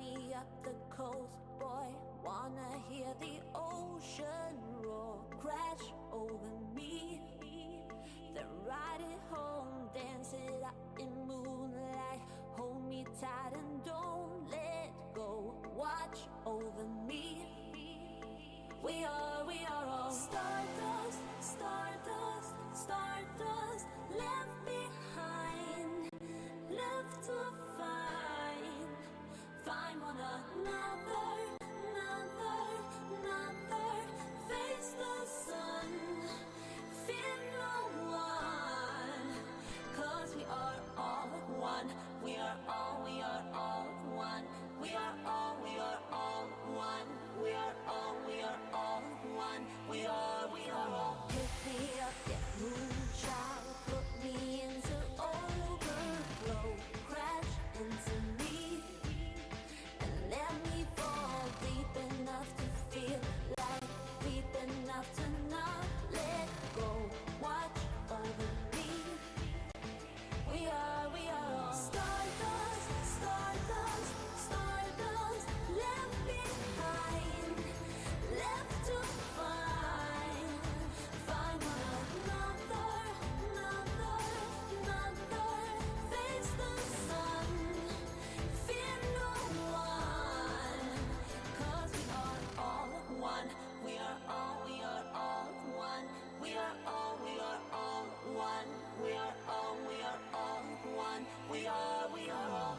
me up the coast, boy. Wanna hear the ocean roar crash over me. Then ride it home, dance it up in moonlight. Hold me tight and don't let go. Watch over me. We are all stardust, stardust, stardust. Left behind, left to find. Find one another, another, another. Face the sun, fear no one. 'Cause we are all one. We are all one. We are all, we are all one. We are all one. We are all. Pick me up, get moonshine. Put me into overflow. Crash into me. And let me fall deep enough to feel like deep enough to not let go. Watch over me. We are all stardust, stardust, stardust. Left behind, left to find. Find one another, another, another. Face the sun, fear no one. 'Cause we are all one. We are all one. We are all one. We are all one. We are all one. We are all.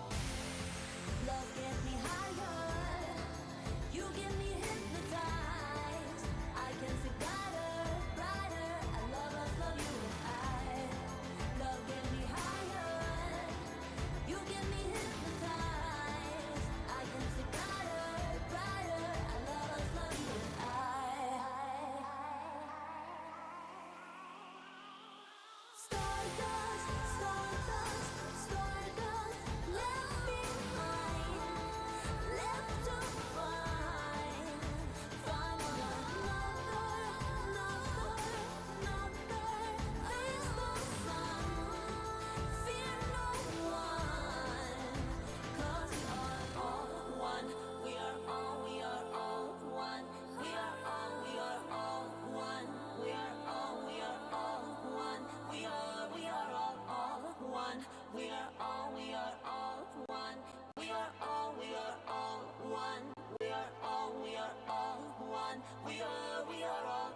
Love get me higher. You get me hypnotized. I can see brighter, brighter. I love us, love you and I. Love get me higher. You get me hypnotized. I can see brighter, brighter. I love us, love you and I. Stardust, stardust, stardust. Left behind, left to find. Find one another, another, another. Face the sun, fear no one. 'Cause we are all one. We are all one. We are all one. We are all one. We are all one. We are all one. We are all one. We are all, we are all one. We are all one. We are all one. We are all.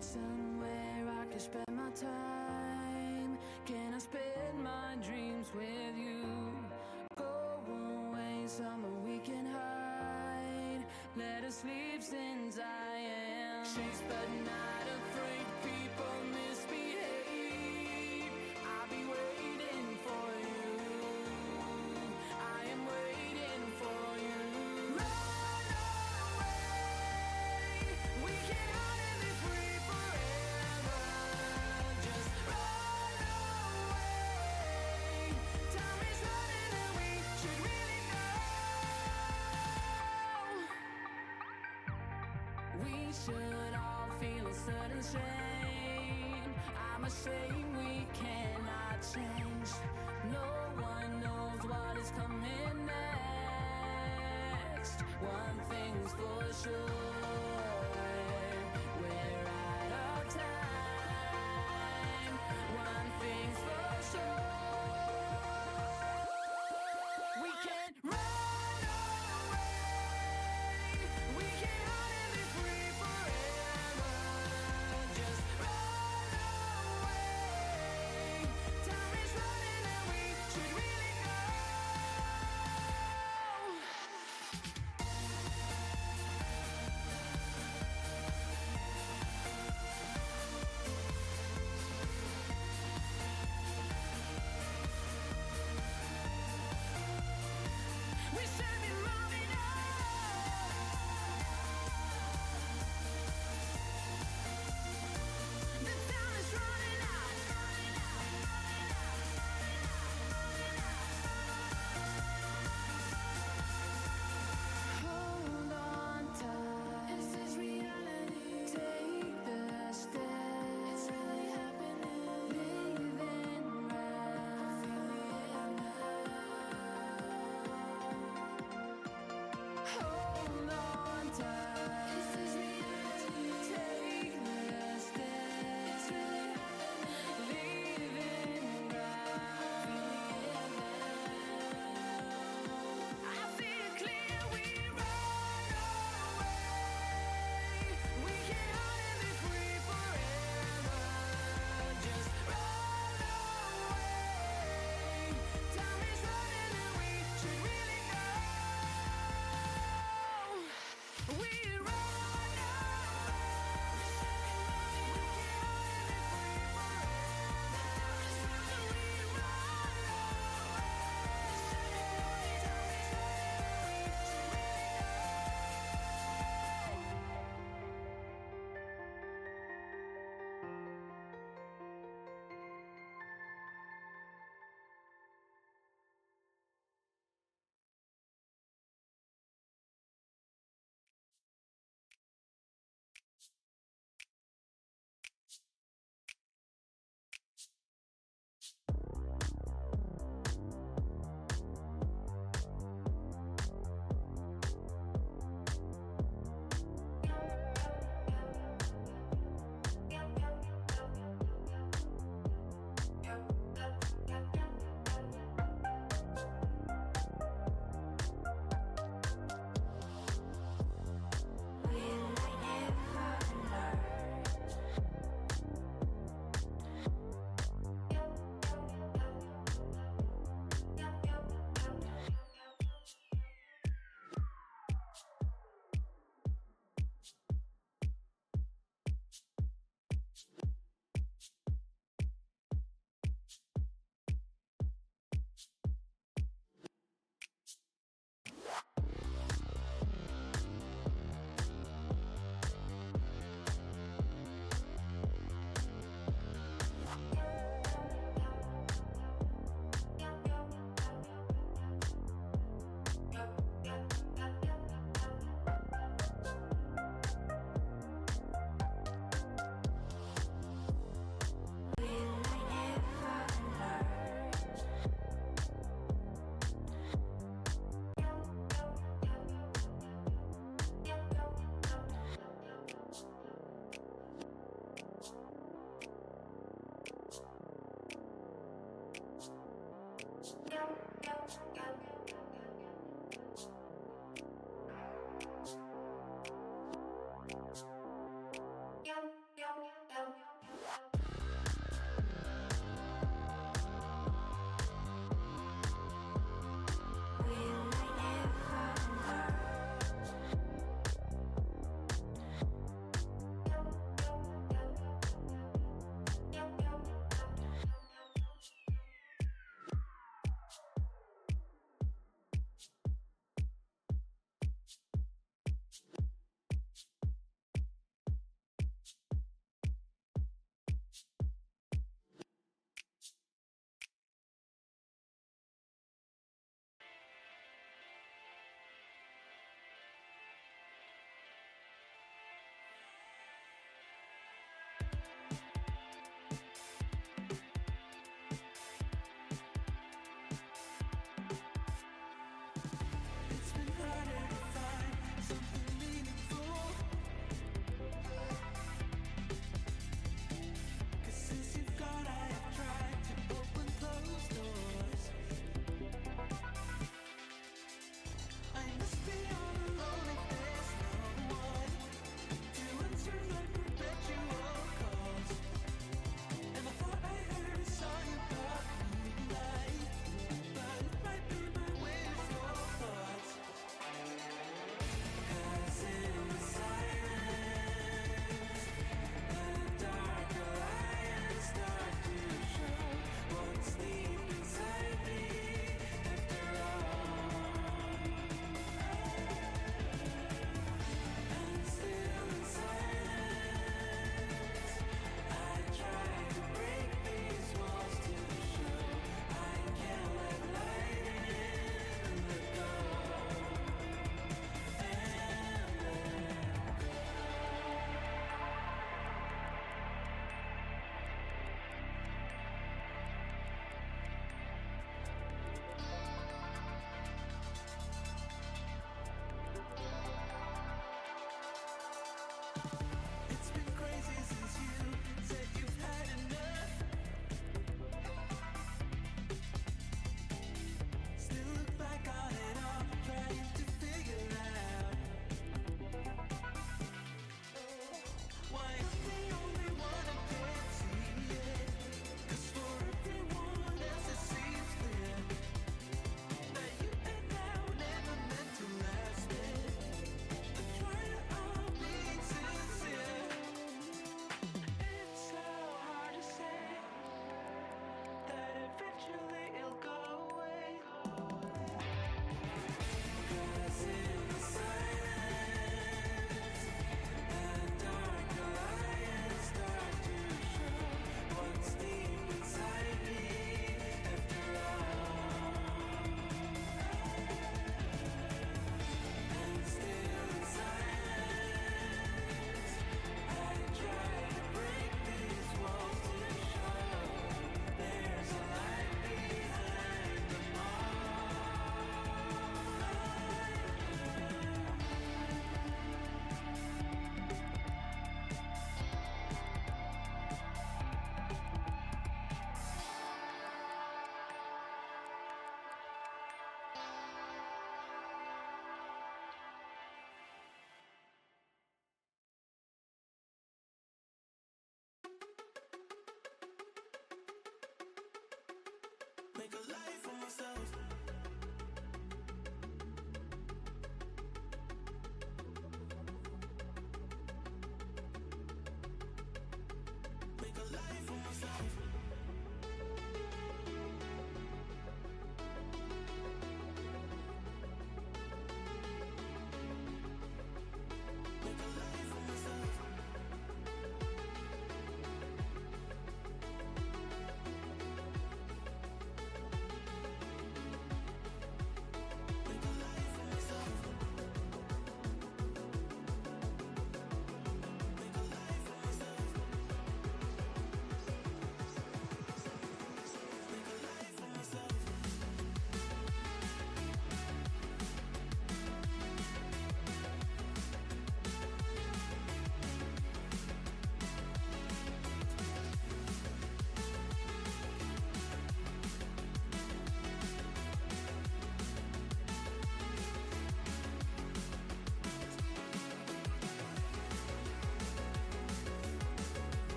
need somewhere I can spend my time. Can I spend my dreams with you? Go away somewhere we can hide. Let us sleep since I am chased but not afraid. People misbehave. I'll be waiting for you. I am waiting for you. Run away. We can hide and be free forever. Just run away. Time is running and we should really know. We should all feel a certain shame. I'm ashamed we cannot change. No one knows what is coming next. One thing's for sure, we're out of time. One thing's for sure, we can't run away. We can hide and be free forever. Just run away. Time is running and we should really know.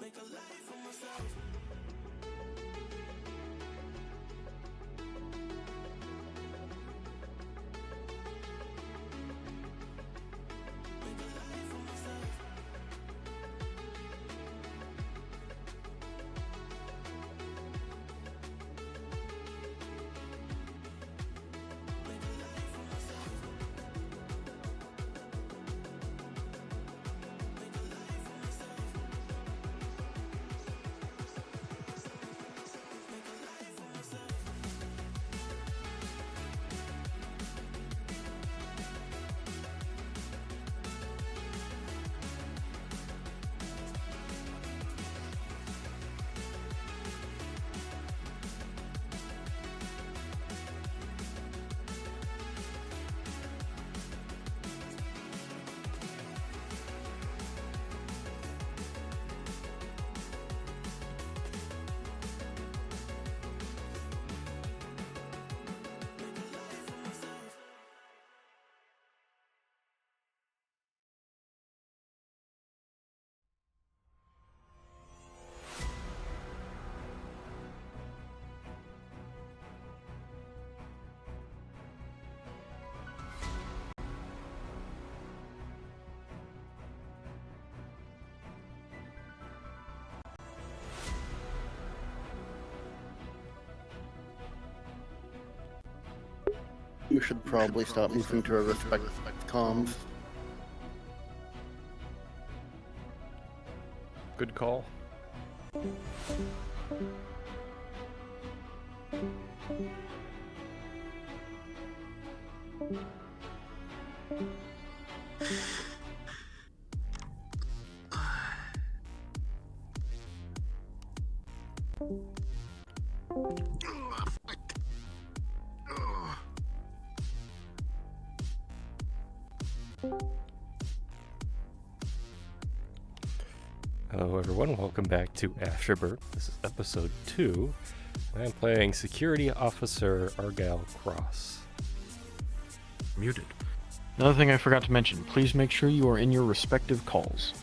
Make a life for myself. We should probably stop moving to our respective comms. Good call. Hello everyone, welcome back to Afterburn. This is episode 2, and I'm playing Security Officer Argyll Kross. Muted. Another thing I forgot to mention, please make sure you are in your respective calls.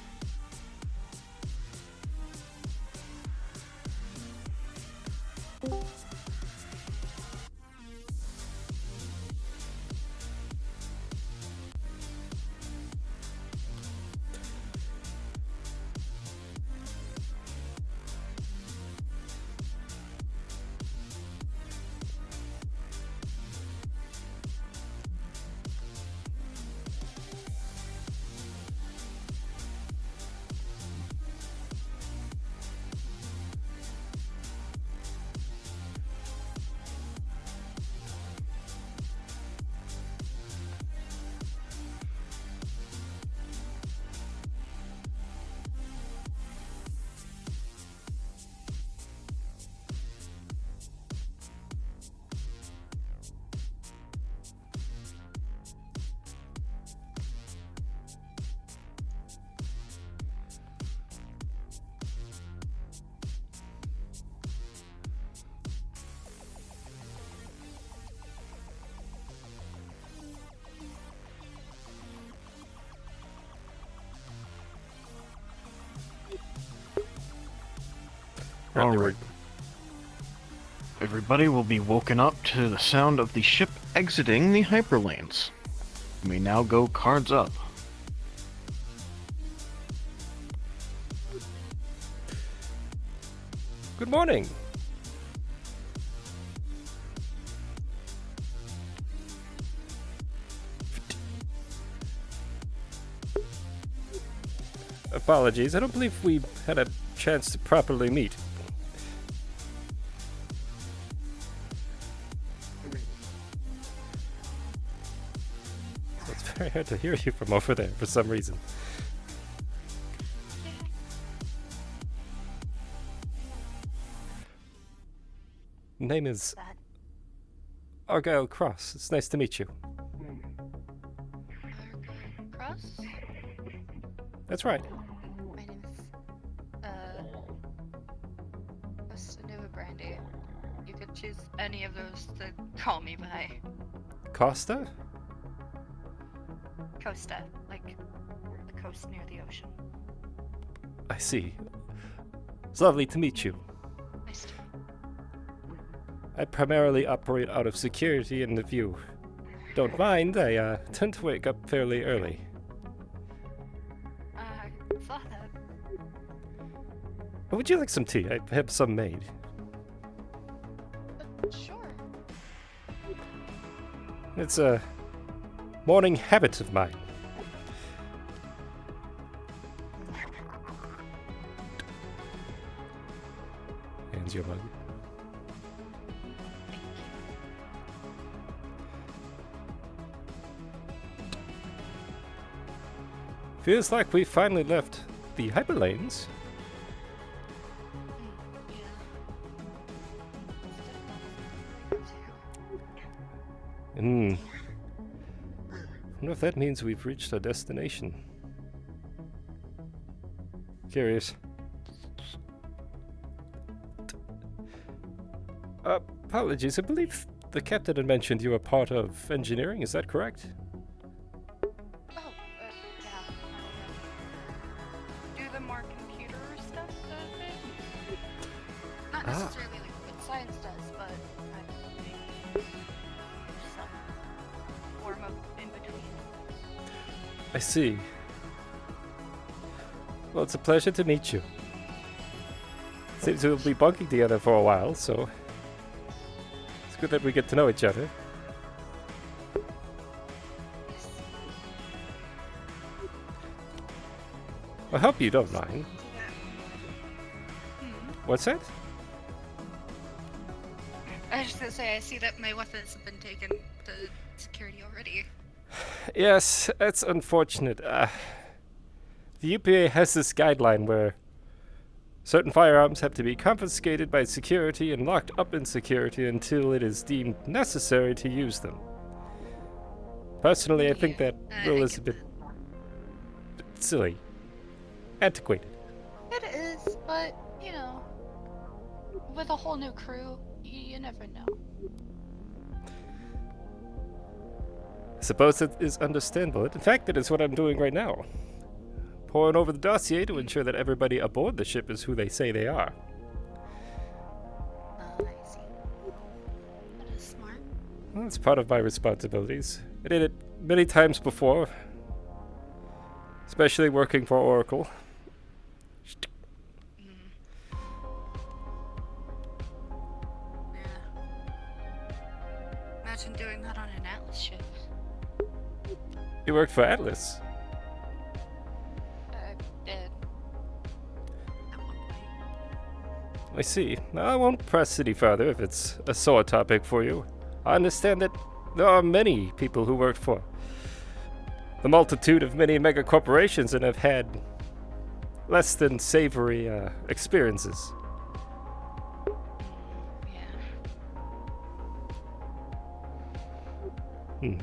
All right. Everybody will be woken up to the sound of the ship exiting the hyperlanes. You may now go cards up. Good morning. Apologies, I don't believe we had a chance to properly meet. It's very hard to hear you from over there for some reason. Name is Argyll Kross. It's nice to meet you. Cross? That's right. My name is Nova Brandy. You could choose any of those to call me by. Costa? Costa, like the coast near the ocean. I see. It's lovely to meet you. Nice to I primarily operate out of security, and if you don't mind, I tend to wake up fairly early. I saw that. Would you like some tea? I have some made. Sure. It's a morning habit of mine. Hands your mug. Thank you. Feels like we finally left the hyperlanes. Yeah. I wonder if that means we've reached our destination. Curious. Apologies, I believe the captain had mentioned you were part of engineering, is that correct? Yeah. Do the more computer stuff, does it? Not necessarily like what science does, but I think some form of in between. I see. Well, it's a pleasure to meet you. Seems we'll be bunking together for a while, so it's good that we get to know each other. Yes. I hope you don't mind. What's that? I was just gonna say, I see that my weapons have been taken to security already. Yes, that's unfortunate. The UPA has this guideline where certain firearms have to be confiscated by security and locked up in security until it is deemed necessary to use them. Personally, I think that rule is a bit silly. Antiquated. It is, but, you know, with a whole new crew, you never know. I suppose it is understandable. In fact, that is what I'm doing right now. Poring over the dossier to ensure that everybody aboard the ship is who they say they are. I see. That is smart. Well, it's part of my responsibilities. I did it many times before, especially working for Oracle. Yeah. Imagine doing that on an Atlas ship. You worked for Atlas. I did. At one point. I see. I won't press any further if it's a sore topic for you. I understand that there are many people who worked for the multitude of many mega corporations and have had less than savory experiences. Yeah. Hmm.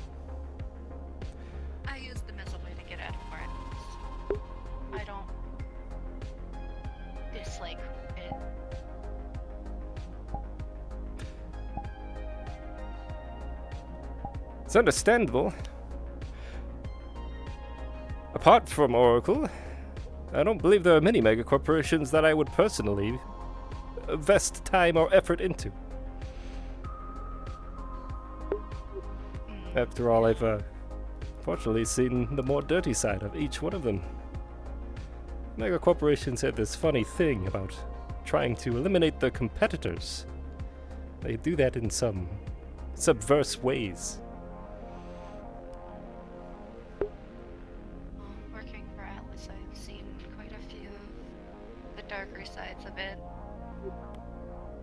I use them as a way to get out of where I don't dislike it. It's understandable. Apart from Oracle, I don't believe there are many mega corporations that I would personally invest time or effort into. After all, I've fortunately seen the more dirty side of each one of them. Mega corporations have this funny thing about trying to eliminate their competitors. They do that in some subversive ways. Working for Atlas, I've seen quite a few of the darker sides of it,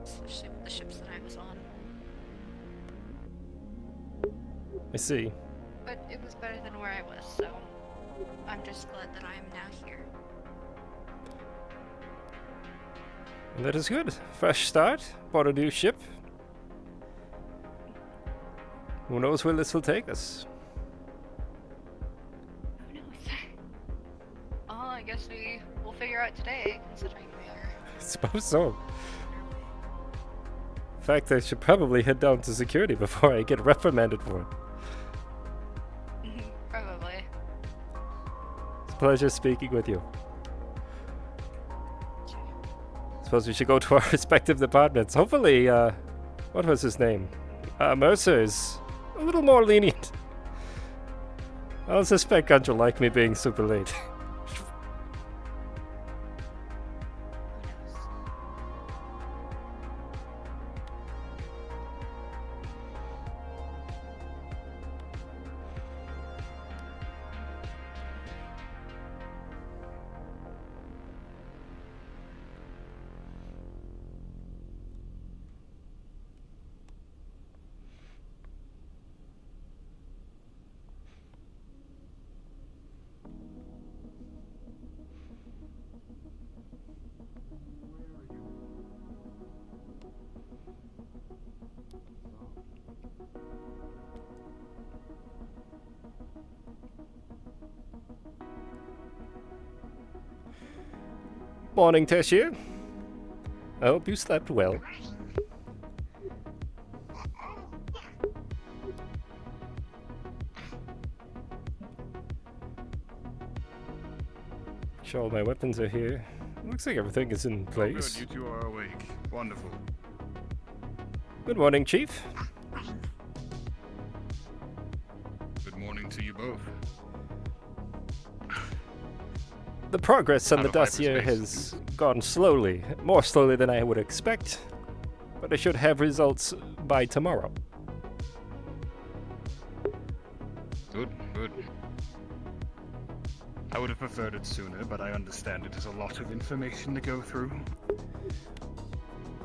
especially with the ships that I was on. I see. But it was better than where I was, so I'm just glad that I am now here. That is good. Fresh start. Bought a new ship. Who knows where this will take us? Who knows? Oh, I guess we'll figure out today, considering we are. I suppose so. In fact, I should probably head down to security before I get reprimanded for it. Probably. It's a pleasure speaking with you. Suppose we should go to our respective departments. Hopefully, what was his name? Mercer is a little more lenient. I don't suspect Gunter will like me being super late. Morning, Teshir. I hope you slept well. Sure, all my weapons are here. Looks like everything is in place. Good, you two are awake. Wonderful. Good morning, Chief. Good morning to you both. The progress on Out the of dossier hyperspace. has gone slowly, more slowly than I would expect, but I should have results by tomorrow. Good, good. I would have preferred it sooner, but I understand it is a lot of information to go through.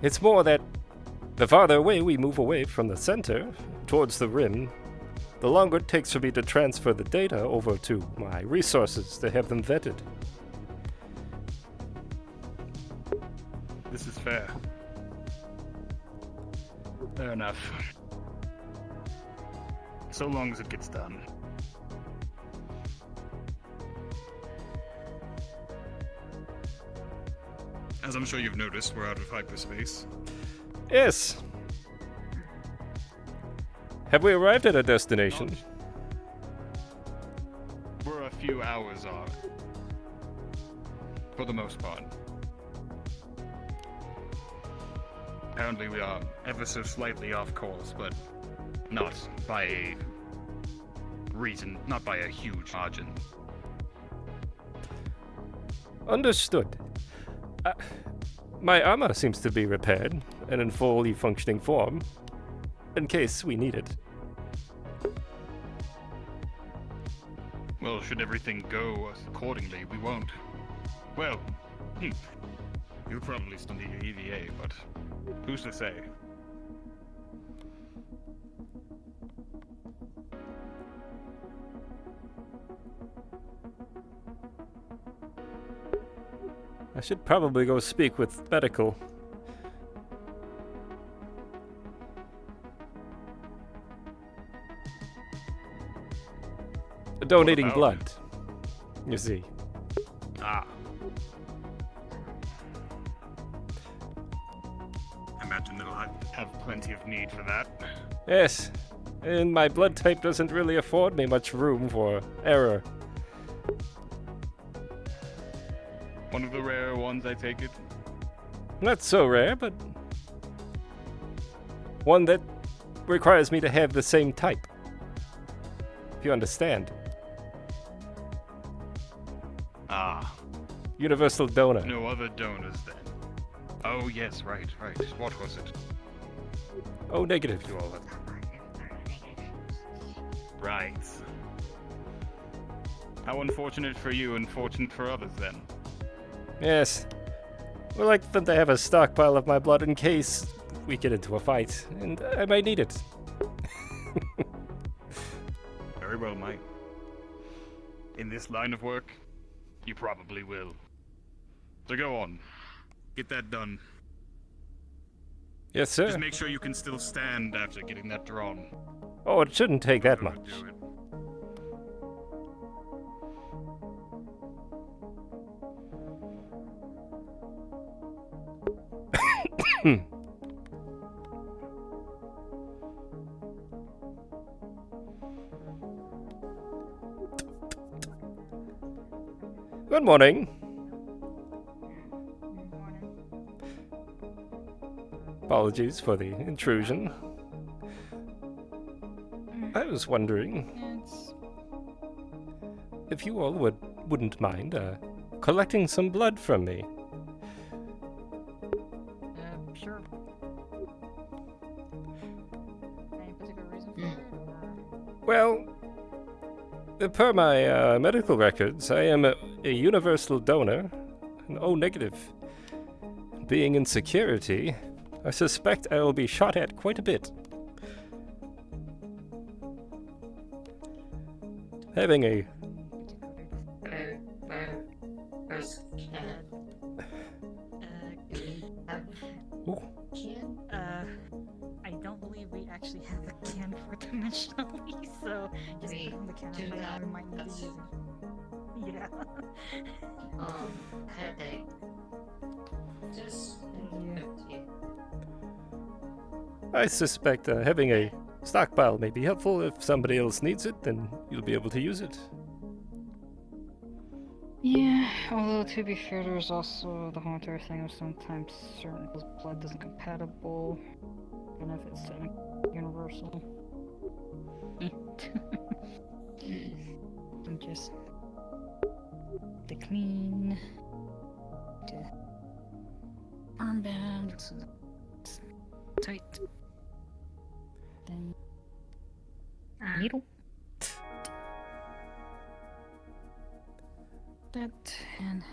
It's more that the farther away we move away from the center, towards the rim, the longer it takes for me to transfer the data over to my resources to have them vetted. This is fair. Fair enough. So long as it gets done. As I'm sure you've noticed, we're out of hyperspace. Yes. Have we arrived at our destination? We're a few hours off. For the most part. Apparently we are ever so slightly off course, but not by a reason, not by a huge margin. Understood. My armor seems to be repaired and in fully functioning form, in case we need it. Well, should everything go accordingly, we won't. Well, you'll probably still need your EVA, but who's to say? I should probably go speak with medical. Donating about blood, you see. Ah. I imagine they'll have plenty of need for that. Yes, and my blood type doesn't really afford me much room for error. One of the rare ones, I take it. Not so rare, but one that requires me to have the same type. If you understand. Ah, Universal donor. no other donors then. Oh yes, right. What was it? Oh, negative. You all have. Right. How unfortunate for you and fortunate for others then. Yes. We'd like them to have a stockpile of my blood in case we get into a fight, and I might need it. Very well, mate. In this line of work, you probably will. So go on. Get that done. Yes, sir. Just make sure you can still stand after getting that drawn. Oh, it shouldn't take that much. Do it. Good morning. Apologies for the intrusion. I was wondering if you all wouldn't mind collecting some blood from me. Sure. Any particular reason for it? Well, per my medical records, I am a universal donor, an O negative. Being in security, I suspect I will be shot at quite a bit. Having a Ooh. Can? I don't believe we actually have a can for dimensionally, so just put on the can for now. We might need to use it. Yeah. Headache. Just I suspect having a stockpile may be helpful. If somebody else needs it, then you'll be able to use it. Yeah, although to be fair, there's also the whole entire thing of sometimes certain people's blood isn't compatible, even if it's universal. And just the clean, the armband, it's tight. Then needle. That and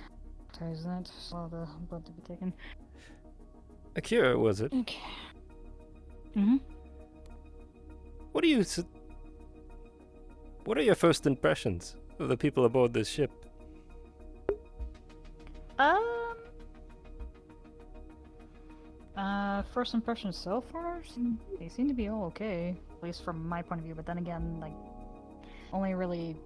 ties that, so the blood to be taken. Akira, was it? Okay. Mm-hmm. What are your first impressions of the people aboard this ship? First impressions so far, they seem to be all okay, at least from my point of view, but then again, like, only really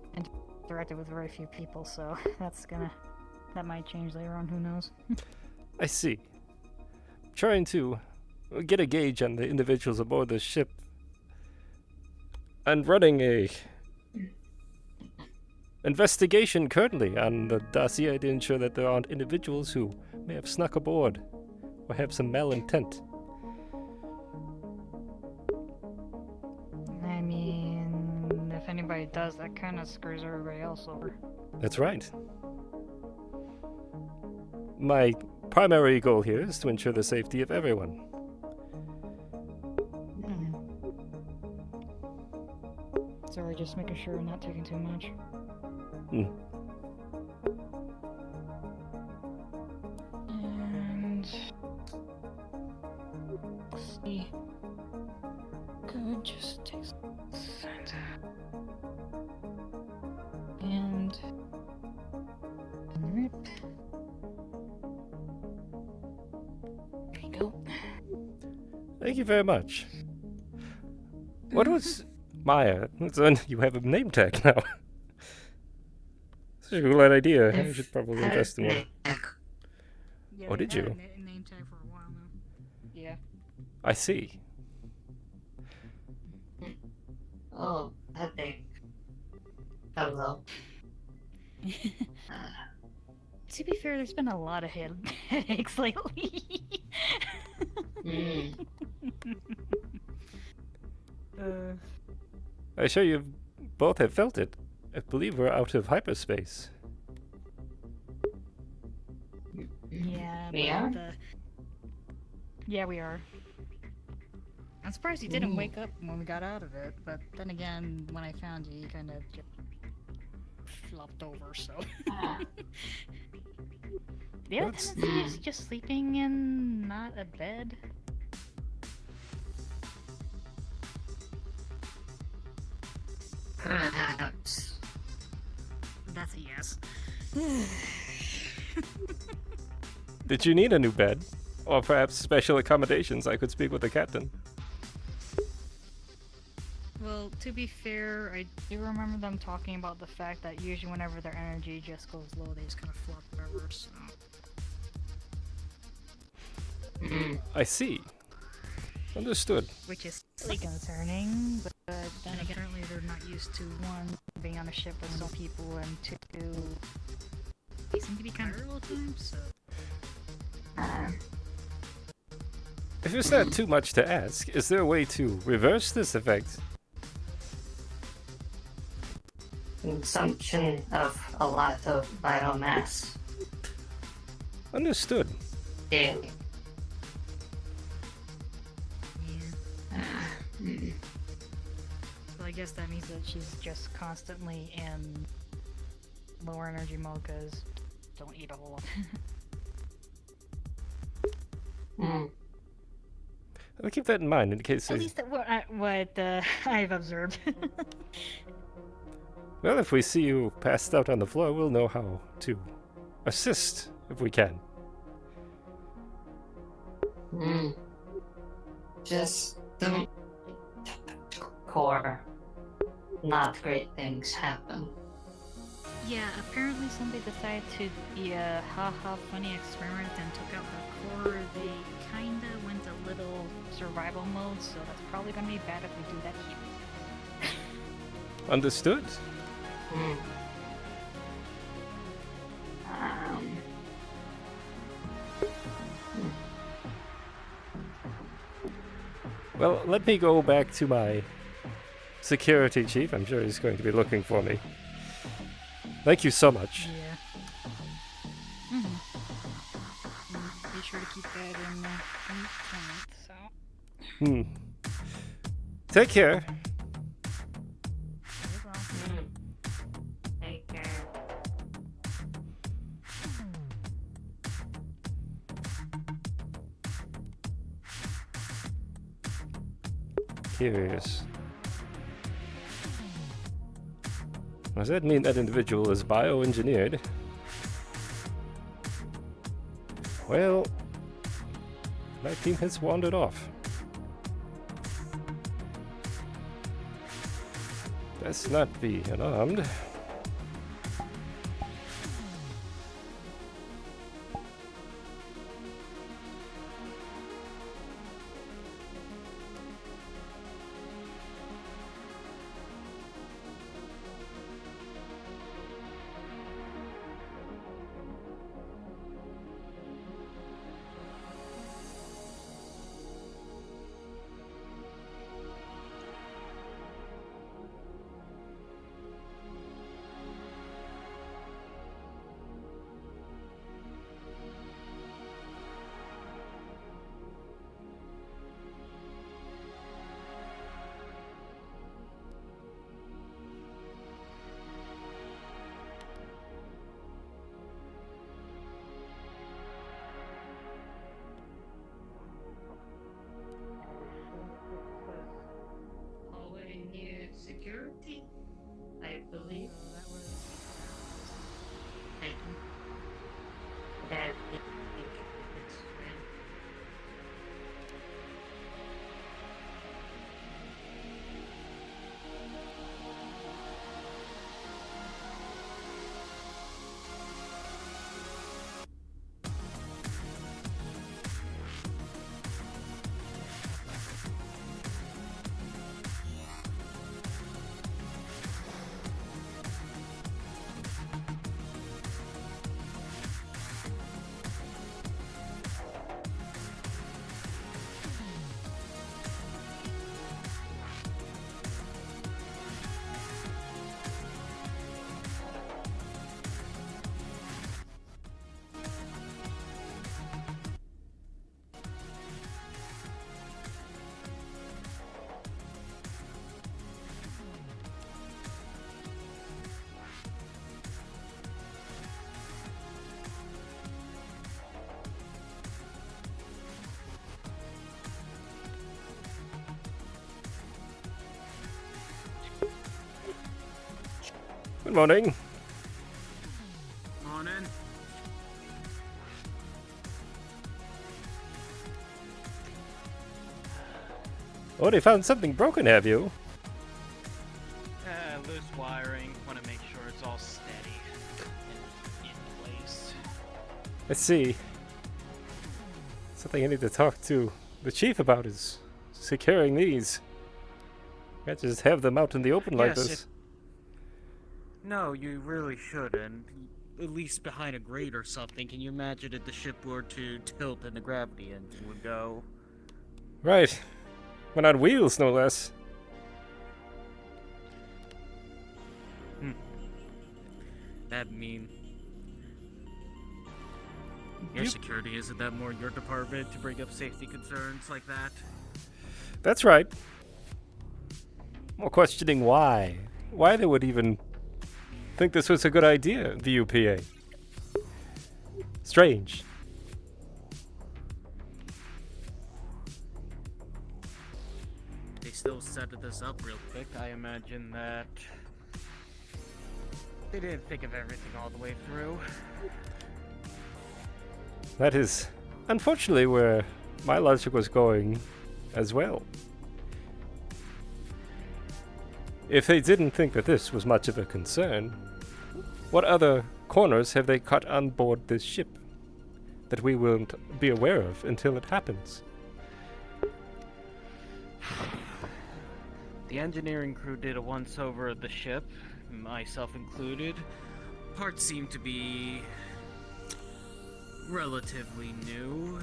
interacted with very few people, so that might change later on, who knows. I see. Trying to get a gauge on the individuals aboard this ship, and running a investigation currently on the dossier to ensure that there aren't individuals who may have snuck aboard or have some malintent. I mean, if anybody does, that kind of screws everybody else over. That's right. My primary goal here is to ensure the safety of everyone. Sorry, just making sure we're not taking too much. Hmm. And let's see. Could just take some and rip. There you go. Thank you very much. What was Maya? You have a name tag now. Such a cool idea. I should probably invest in one. Yeah, Oh, did you? Name tag for a while now. Yeah. I see. Oh, headache. Hello. To be fair, there's been a lot of headaches lately. Mm. I'm sure you both have felt it. I believe we're out of hyperspace. Yeah, We but are? yeah, we are. I'm surprised you didn't wake up when we got out of it, but then again, when I found you, you kind of just flopped over, so. Ah. The other That's- tendency is just sleeping in not a bed. Perhaps. That's a yes. Did you need a new bed? Or perhaps special accommodations? I could speak with the captain. Well, to be fair, I do remember them talking about the fact that usually whenever their energy just goes low, they just kind of flop over, so. I see. Understood. Which is slightly concerning, but then again, apparently they're not used to, one, being on a ship with so many people, and two, they seem to be kind of early all the time, so. If it's not too much to ask, is there a way to reverse this effect? Consumption of a lot of biomass Understood. daily. So I guess that means that she's just constantly in lower energy mode, because don't eat a whole lot. I'll keep that in mind in case. At least that what I've observed. Well, if we see you passed out on the floor, we'll know how to assist if we can. Just don't core. Not great things happen. Yeah, apparently somebody decided to be a haha funny experiment and took out the core. They kinda went a little survival mode, so that's probably gonna be bad if we do that here. Understood. Well, let me go back to my security chief. I'm sure he's going to be looking for me. Thank you so much. Yeah. Be sure to keep that in mind, so. Take care. Take care. Curious. Does that mean that individual is bioengineered? Well, my team has wandered off. Best not be alarmed. Good morning. Morning. Oh, they found something broken, have you? Loose wiring. Want to make sure it's all steady and in place. Let's see. Something I need to talk to the chief about is securing these. Can't just have them out in the open like this. No, you really shouldn't. At least behind a grate or something. Can you imagine if the ship were to tilt and the gravity engine would go? Right. But on wheels, no less. That'd mean your security, isn't that more your department to bring up safety concerns like that? That's right. More questioning why. Why they would even think this was a good idea, the UPA. Strange. They still set this up real quick. I imagine that they didn't think of everything all the way through. That is, unfortunately, where my logic was going as well. If they didn't think that this was much of a concern, what other corners have they cut on board this ship that we won't be aware of until it happens? The engineering crew did a once-over of the ship, myself included. Parts seem to be relatively new.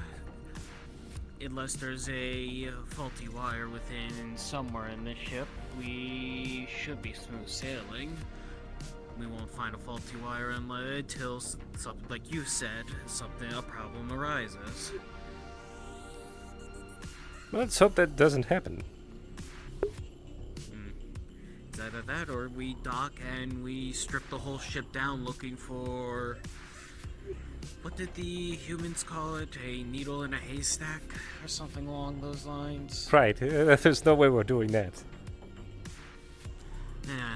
Unless there's a faulty wire within somewhere in this ship, we should be smooth sailing. We won't find a faulty wire until something, like you said, a problem arises. Let's hope that doesn't happen. It's either that or we dock and we strip the whole ship down looking for... What did the humans call it? A needle in a haystack? Or something along those lines? Right, there's no way we're doing that.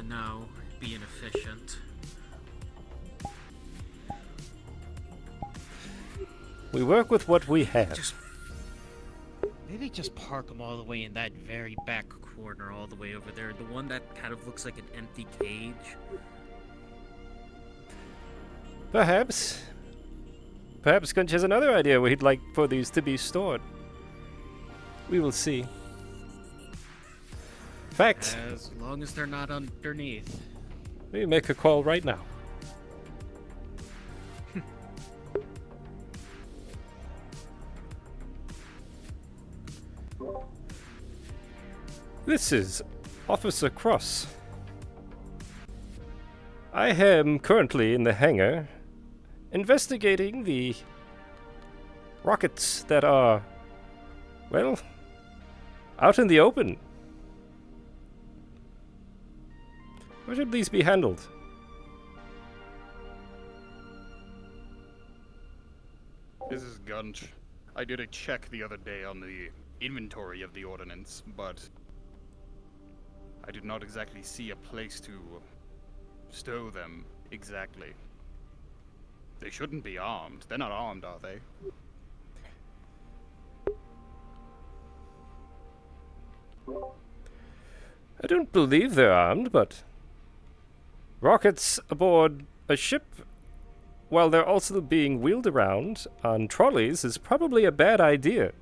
No, be inefficient. We work with what we have. Maybe just park them all the way in that very back corner all the way over there. The one that kind of looks like an empty cage. Perhaps. Perhaps Gunch has another idea where he'd like for these to be stored. We will see. Fact. As long as they're not underneath. We make a call right now. This is Officer Kross. I am currently in the hangar investigating the rockets that are, well, out in the open. How should these be handled? This is Gunch. I did a check the other day on the inventory of the ordnance, but I did not exactly see a place to stow them exactly. They shouldn't be armed. They're not armed, are they? I don't believe they're armed, but rockets aboard a ship while they're also being wheeled around on trolleys is probably a bad idea.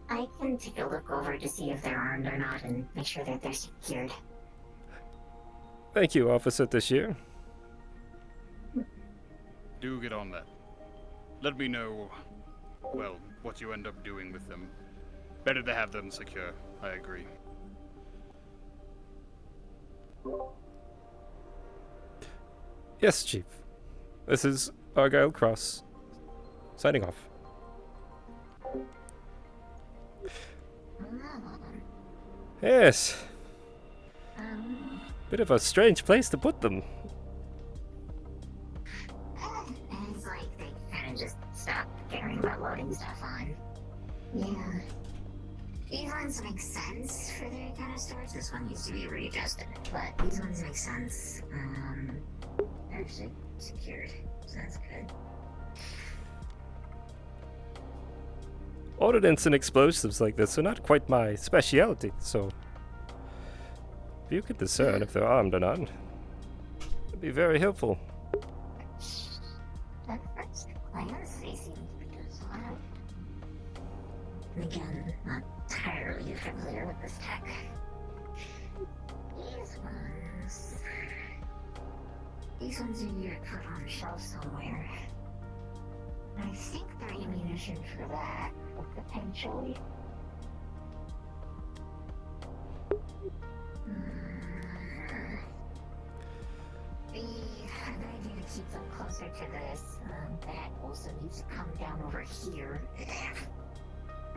I can take a look over to see if they're armed or not and make sure that they're secured. Thank you, Officer Tashir. Do get on that. Let me know, well, what you end up doing with them. Better to have them secure, I agree. Yes, Chief. This is Argyll Kross, signing off. Yes. Bit of a strange place to put them. It's like they kind of just stopped caring about loading stuff on. Yeah. These ones make sense for their kind of storage. This one needs to be readjusted, but these ones make sense. They're actually secured, so that's good. Ordnance and explosives like this are not quite my specialty, so if you could discern if they're armed or not, it'd be very helpful. At first glance, they seem to do well. Again, not entirely familiar with this tech. These ones are here put on a shelf somewhere. I think they're ammunition for that, potentially. The idea to keep them closer to this, that also needs to come down over here.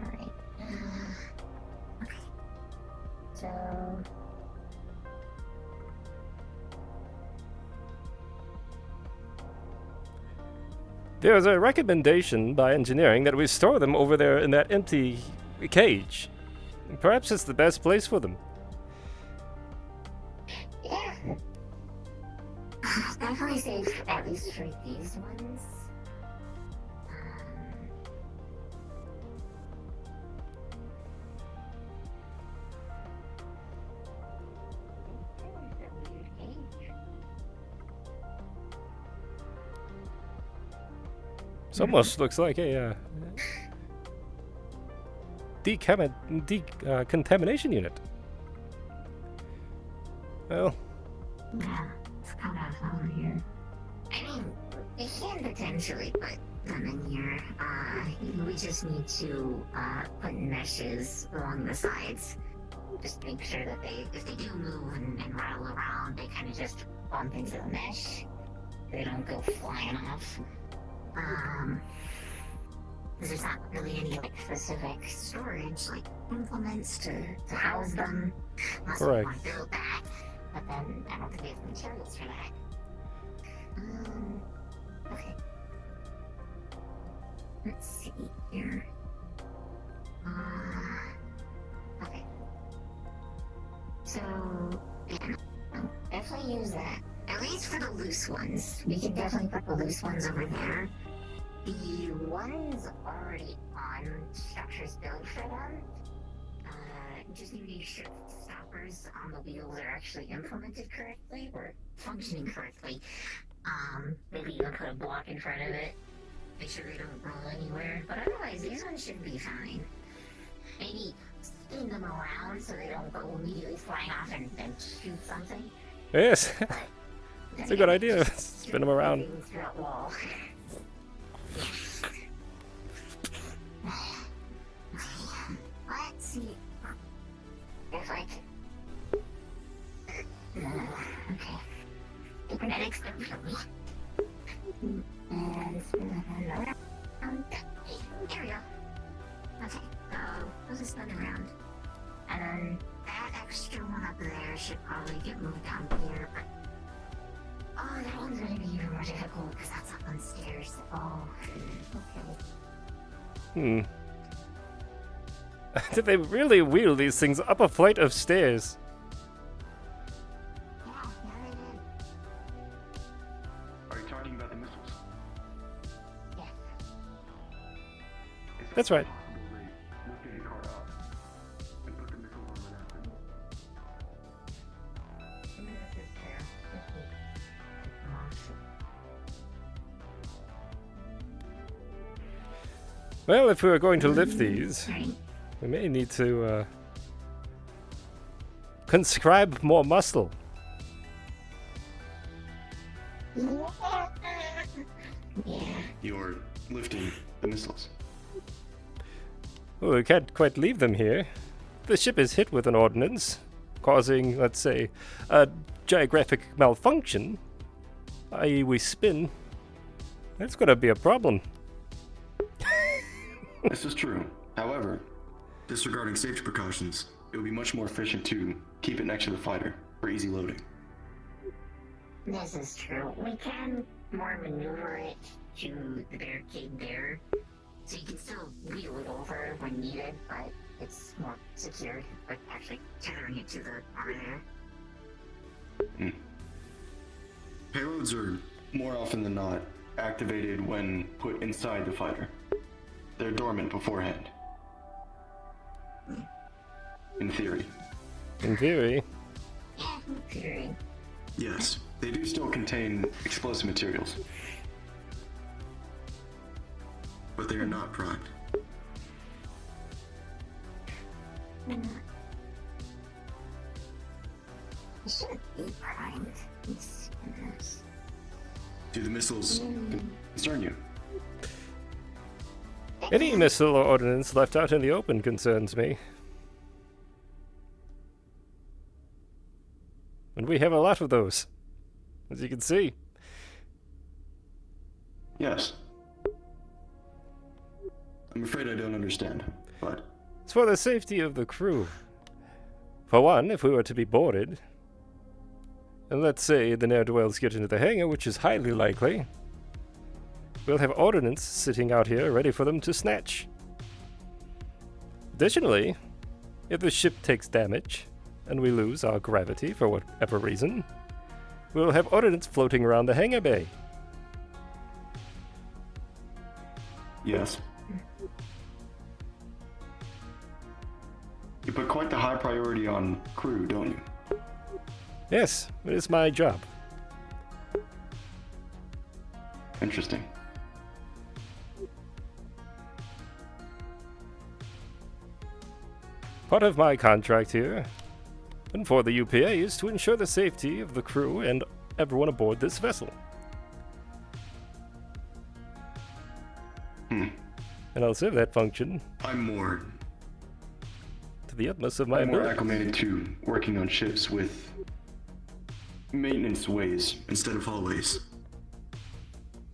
Alright. Okay. So... There's a recommendation by engineering that we store them over there in that empty cage. Perhaps it's the best place for them. Yeah. Definitely safe, at least for these ones. This almost looks like a decontamination unit. Well, yeah, it's kind of over here. I mean, we can potentially put them in here. We just need to put meshes along the sides. Just make sure that if they do move and rattle around, they kind of just bump into the mesh. They don't go flying off. Because there's not really any like specific storage, like implements to house them. Unless we want to build that, but then I don't think we have the materials for that. Okay. Let's see here. Okay. So, yeah, definitely use that. At least for the loose ones. We can definitely put the loose ones over there. The ones already on structures built for them, just need to make sure that the stoppers on the wheels are actually implemented correctly or functioning correctly. Maybe you can put a block in front of it, make sure they don't roll anywhere, but otherwise these ones should be fine. Maybe spin them around so they don't go immediately flying off and shoot something. Yes, that's a good idea. Spin them around. Let's see if I can. Okay. Cybernetics definitely. And spin around. There we go. Okay, so we'll just spin around. And then that extra one up there should probably get moved down here, but oh, that one's gonna be even more difficult because that's up on stairs. Oh, okay. Did they really wheel these things up a flight of stairs? Yeah, they did. Are you talking about the missiles? Yeah. That's right. Well, if we were going to lift these, we may need to conscribe more muscle. You're lifting the missiles. Well, we can't quite leave them here. The ship is hit with an ordnance, causing, let's say, a geographic malfunction, i.e. we spin. That's gonna be a problem. This is true. However, disregarding safety precautions, it would be much more efficient to keep it next to the fighter for easy loading. This is true. We can more maneuver it to the barricade there, So you can still wheel it over when needed, but it's more secured, like actually tethering it to the armor there. Payloads are, more often than not, activated when put inside the fighter. They're dormant beforehand. In theory. In theory. Yeah, in theory. Yes, they do still contain explosive materials. But they are not primed. They're not. They shouldn't be primed. It's goodness. Do the missiles concern you? Any missile or ordnance left out in the open concerns me. And we have a lot of those, as you can see. Yes. I'm afraid I don't understand, but... It's for the safety of the crew. For one, if we were to be boarded, and let's say the ne'er-do-wells get into the hangar, which is highly likely, we'll have ordnance sitting out here ready for them to snatch. Additionally, if the ship takes damage, and we lose our gravity for whatever reason, we'll have ordnance floating around the hangar bay. Yes. You put quite the high priority on crew, don't you? Yes, it is my job. Interesting. Part of my contract here, and for the UPA, is to ensure the safety of the crew and everyone aboard this vessel. And I'll serve that function I'm more to the utmost of my more ability. acclimated to working on ships with maintenance ways instead of hallways.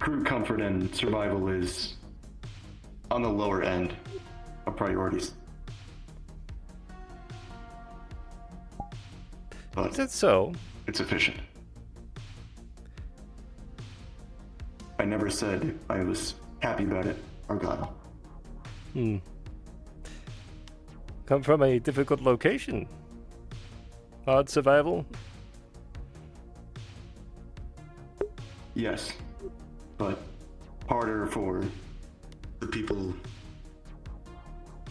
Crew comfort and survival is on the lower end of priorities. But Is that so? it's efficient. I never said I was happy about it, Argyll. Come from a difficult location. Hard survival. Yes, but harder for the people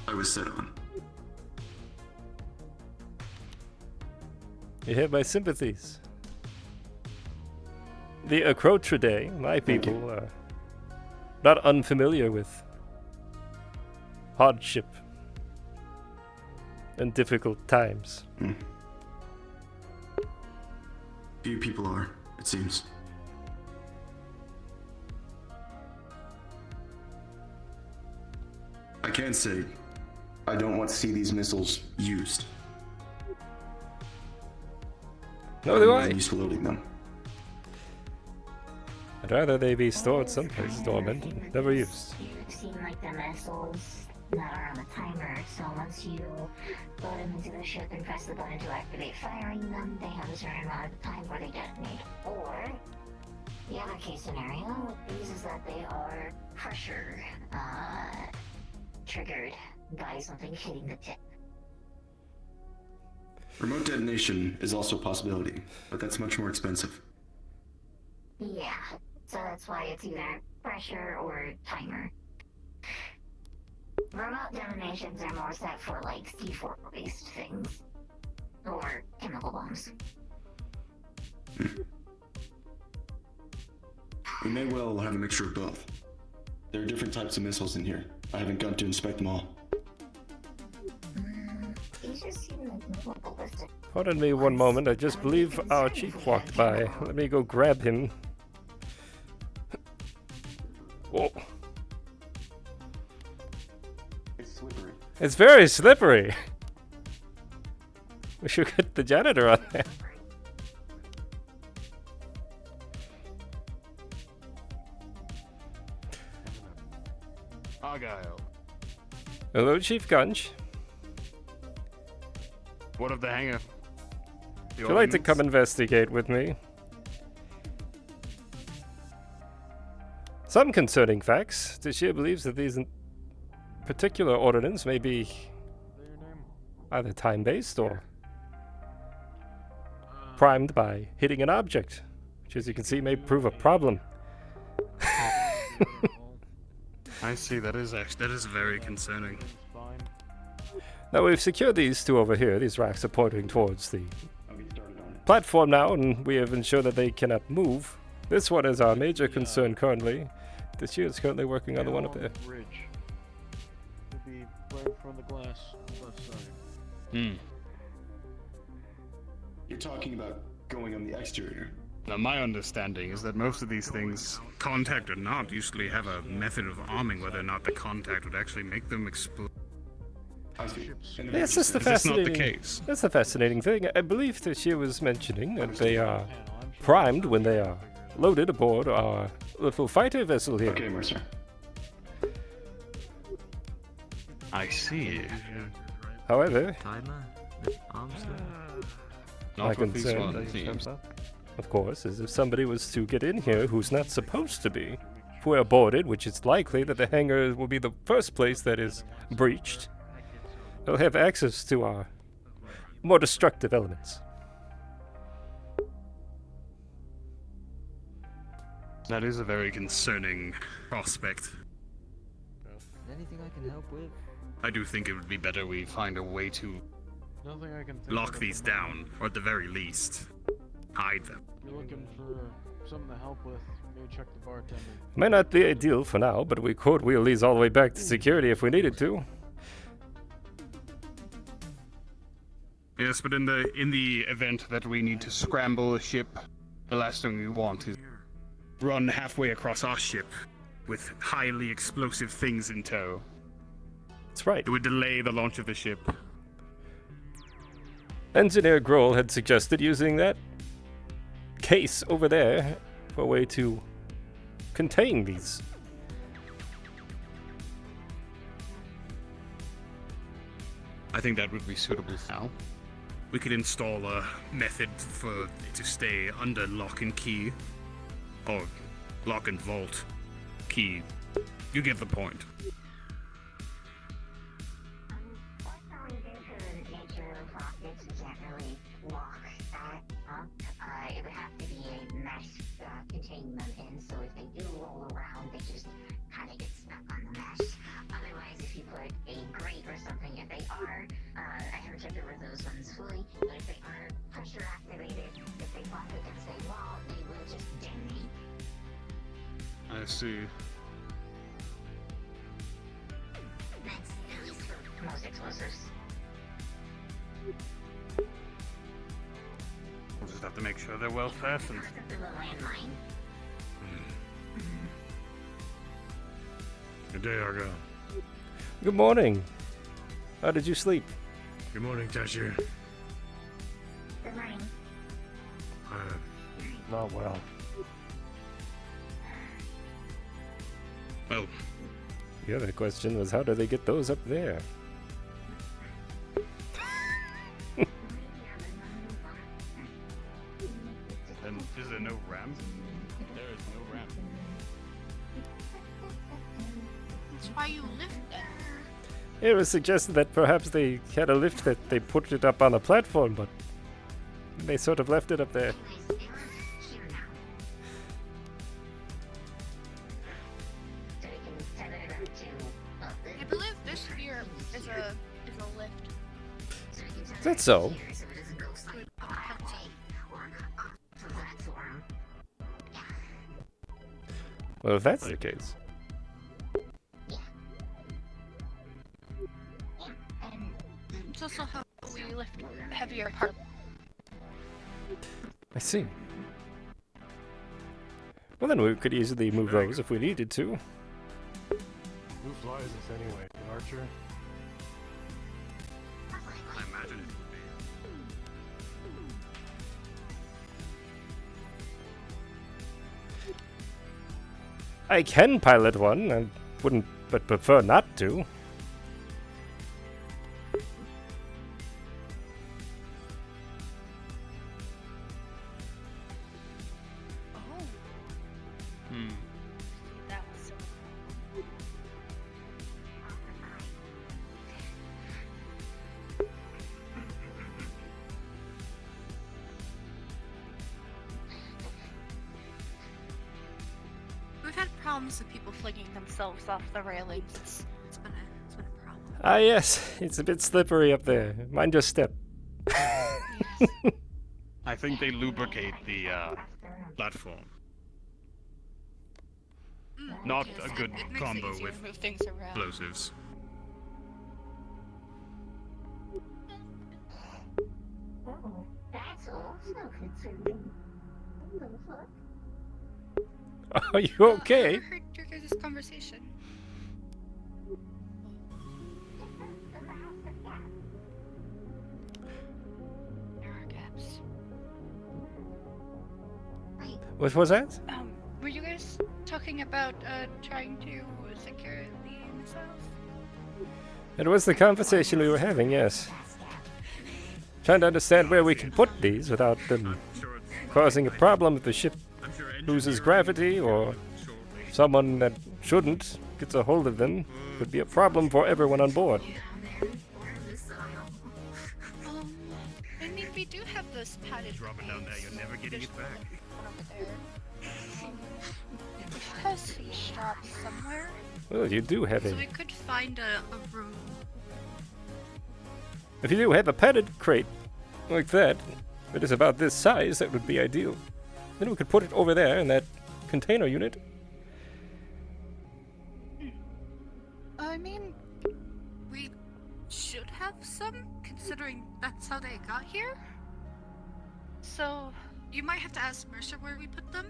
I was set on. You have my sympathies. The Acrotridae, my Thank you. people, are not unfamiliar with hardship and difficult times. Few people are, it seems. I can say I don't want to see these missiles used. No, do I? I'm used to loading them. I'd rather they be stored someplace dormant and never used. You've seen like the missiles that are on a timer, so once you load them into the ship and press the button to activate firing them, they have a certain amount of time where they detonate. Or, the other case scenario with these is that they are pressure triggered by something hitting the tip. Remote detonation is also a possibility, but that's much more expensive. Yeah, so that's why it's either pressure or timer. Remote detonations are more set for like C4 based things. Or chemical bombs. We may well have a mixture of both. There are different types of missiles in here. I haven't gone to inspect them all. These just seem like more ballistic. Pardon me one moment, I just believe our chief walked by. Let me go grab him. Whoa. It's slippery. It's very slippery. We should get the janitor on there. Argyll, Hello, Chief Gunch. what of the hangar? The Would you like to ordnance? come investigate with me? Some concerning facts. The ship believes that these particular ordnance may be either time-based or primed by hitting an object, which as you can see may prove a problem. I see. That is very concerning. Now we've secured these two over here. These racks are pointing towards the platform now, and we have ensured that they cannot move. This one is our major concern currently. The shield is currently working on the one up there. Bridge. It'll be right in front of the glass left side. You're talking about going on the exterior. Now, my understanding is that most of these things, contact or not, usually have a method of arming whether or not the contact would actually make them explode. I see. That's just the Is this not the fascinating. case? That's the fascinating thing. I believe that she was mentioning that they are primed when they are loaded aboard our little fighter vessel here. Okay, Mercer. I see. However, Timer? Arms my Not with these concern, ones, seems. of course, is if somebody was to get in here who's not supposed to be, if we're boarded, which it's likely that the hangar will be the first place that is breached, they'll have access to our more destructive elements. That is a very concerning prospect. Anything I can help with? I do think it would be better we find a way to Nothing I can think lock of these at the moment. down, or at the very least, hide them. If you're looking for something to help with, maybe check the bartender. Might not be ideal for now, but we could wheel these all the way back to security if we needed to. Yes, but in the event that we need to scramble a ship, the last thing we want is run halfway across our ship with highly explosive things in tow. That's right. It would delay the launch of the ship. Engineer Grohl had suggested using that case over there for a way to contain these. I think that would be suitable now. We could install a method for it to stay under lock and key. Or lock and vault key. You get the point. Due to the nature of rockets, you can't really lock that up. It would have to be a mesh containing them in, so if they do roll around, they just kind of get stuck on the mesh. Otherwise, if you put a grate or something, if they are, I haven't checked over those ones fully, but if they are pressure activated, if they bump against a wall, they will just detonate. I see. That's at least for most explosives. We'll just have to make sure they're well fastened. The landmine. Good day, Argyll. Good morning. How did you sleep? Good morning, Tasher. Good morning. Not well. Well, The other question was how do they get those up there? and is there no ramp? There is no ramp. That's why you lift them. It was suggested that perhaps they had a lift that they put it up on the platform, but they sort of left it up there. I believe this here is a lift. Is that so? Well, if that's the case. It's also how we lift heavier parts. I see. Well, then we could easily move those if we needed to. Who flies this anyway? An archer? I imagine it would be. I can pilot one. I wouldn't, but prefer not to. That was so problems with people flinging themselves off the railings. It's been a problem. Ah, yes, it's a bit slippery up there. Mind your step. I think they lubricate the platform. Not a good It makes it combo easier with to move things around. explosives. Oh, that's also concerning. What the fuck? Are you okay? I heard your guys' conversation. There are gaps. What was that? Were you guys talking about trying to secure the missiles? It was the conversation we were having, yes. Trying to understand where we can put these without them causing a problem if the ship loses gravity or someone that shouldn't gets a hold of them. Could be a problem for everyone on board. I mean, we do have those padded Drop it down there, you're never getting it back. over there. It has some straps somewhere. Well, you do have So a... we could find a room. If you do have a padded crate like that, that is about this size, that would be ideal. Then we could put it over there in that container unit. I mean, we should have some, considering that's how they got here. So, you might have to ask Mercer where we put them.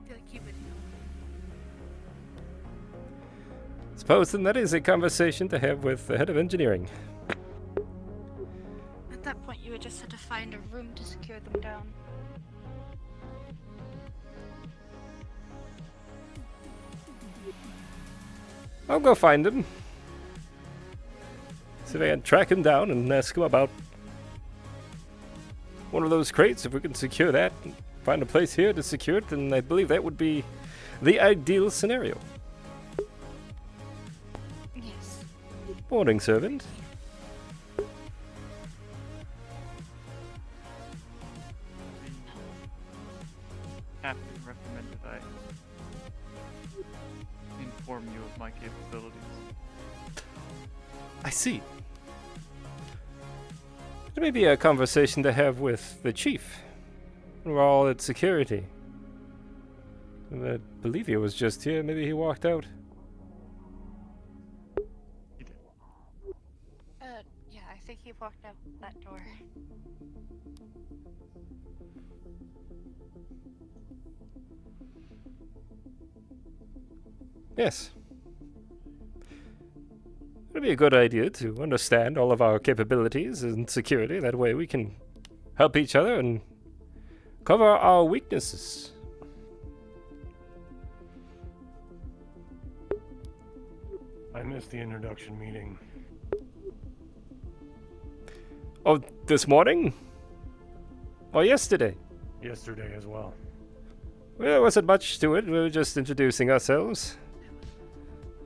I feel like he would know. Suppose then that is a conversation to have with the head of engineering. At that point, you would just have to find a room to secure them down. I'll go find him. See if I can track him down and ask him about one of those crates. If we can secure that, and find a place here to secure it, then I believe that would be the ideal scenario. Yes. Morning, servant. Captain recommended I inform you of my capabilities. I see. It may be a conversation to have with the chief. We're all at security. I believe he was just here. Maybe he walked out. Yeah, I think he walked out that door. Yes. It'd be a good idea to understand all of our capabilities and security. That way we can help each other and cover our weaknesses. I missed the introduction meeting. Oh, this morning? Or yesterday? Yesterday as well. Well, there wasn't much to it. We were just introducing ourselves.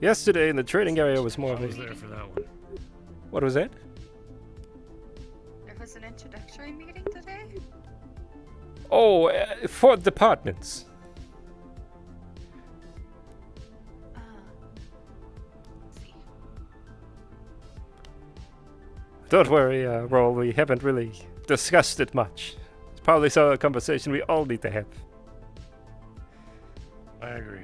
Yesterday in the training area was more of a... I was there for that one. What was that? There was an introductory meeting today? Oh, for departments. Don't worry, Roll, we haven't really discussed it much. It's probably a conversation we all need to have. I agree.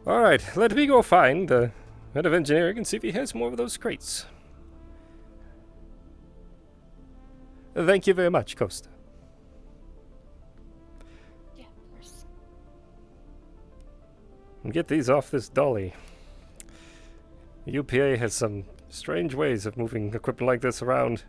Alright, let me go find the head of engineering and see if he has more of those crates. Thank you very much, Costa. Yeah, of course. And get these off this dolly. The UPA has some strange ways of moving equipment like this around.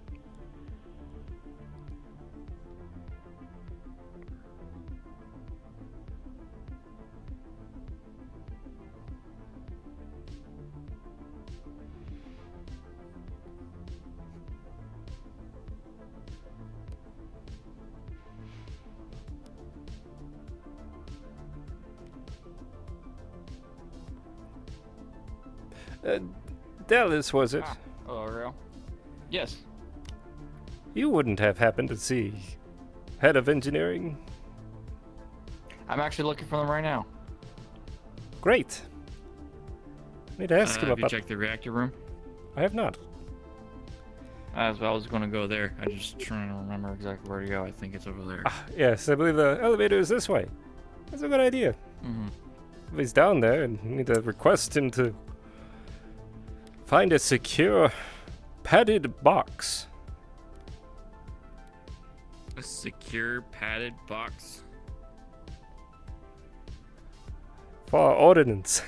Dallas, was it? Ah, hello, Ariel. Yes. You wouldn't have happened to see head of engineering? I'm actually looking for them right now. Great. I need to ask him Have you about... checked the reactor room? I have not. I was going to go there. I'm just trying to remember exactly where to go. I think it's over there. Yes, I believe the elevator is this way. That's a good idea. Mm-hmm. If he's down there, and we need to request him to find a secure, padded box. A secure padded box? For our ordnance.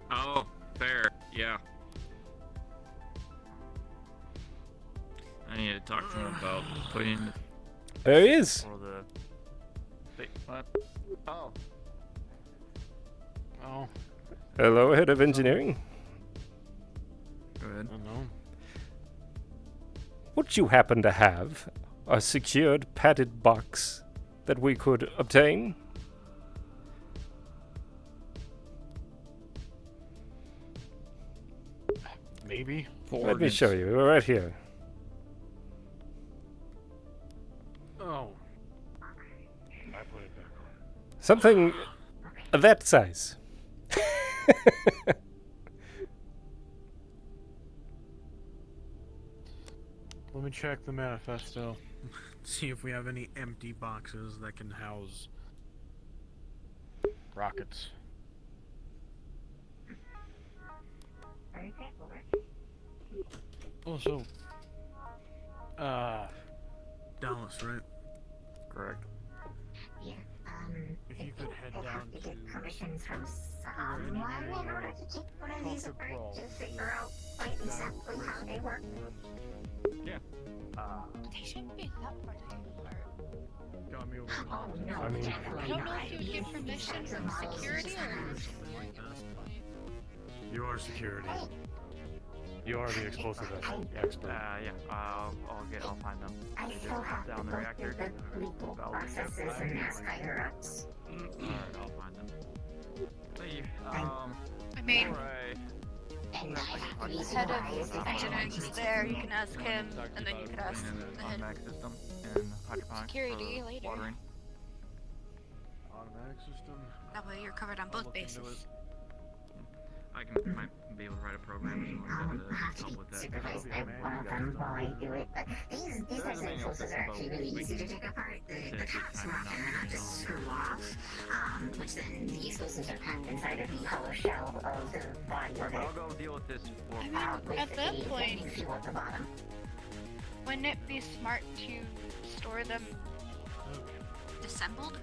Oh, fair. Yeah. I need to talk to him about putting... There he is. Or the... Wait, what? Oh. Oh. Hello, head of engineering. Go ahead. Unknown. Would you happen to have a secured padded box that we could obtain? Maybe. Let me show you. We're right here. Oh. I put it back on. Something of that size. Let me check the manifesto. See if we have any empty boxes that can house rockets. Also, Dallas, right? Correct. Yeah, If you could head down to to get permissions from someone in order to take one of these apart to figure out quite exactly how they work. Yeah. They shouldn't be that part of the part. got me over. Oh no, I mean- I don't know if you would get permission from security or... You are security. You are the explosive expert. Yeah. I'll find them. I still have to Down the go reactor. through the legal processes and ask higher ups. Alright, I'll find them. Hey, I mean, And I have to the be head supervised of if I engineering want is to there, you can ask him, and then you can ask the head automatic system and hydroponics security for later. watering. Automatic system. That way you're covered on both bases. I might be able to write a program or something like that have to to help be with that. supervised by one of them while I do it. But these types of explosives are actually really easy to take apart. The caps are often enough to screw off, which then the explosives are packed inside of the hollow shell of the body of it. I'll go deal with this for I mean, at that point, fuel at the bottom. wouldn't it be smart to store them disassembled?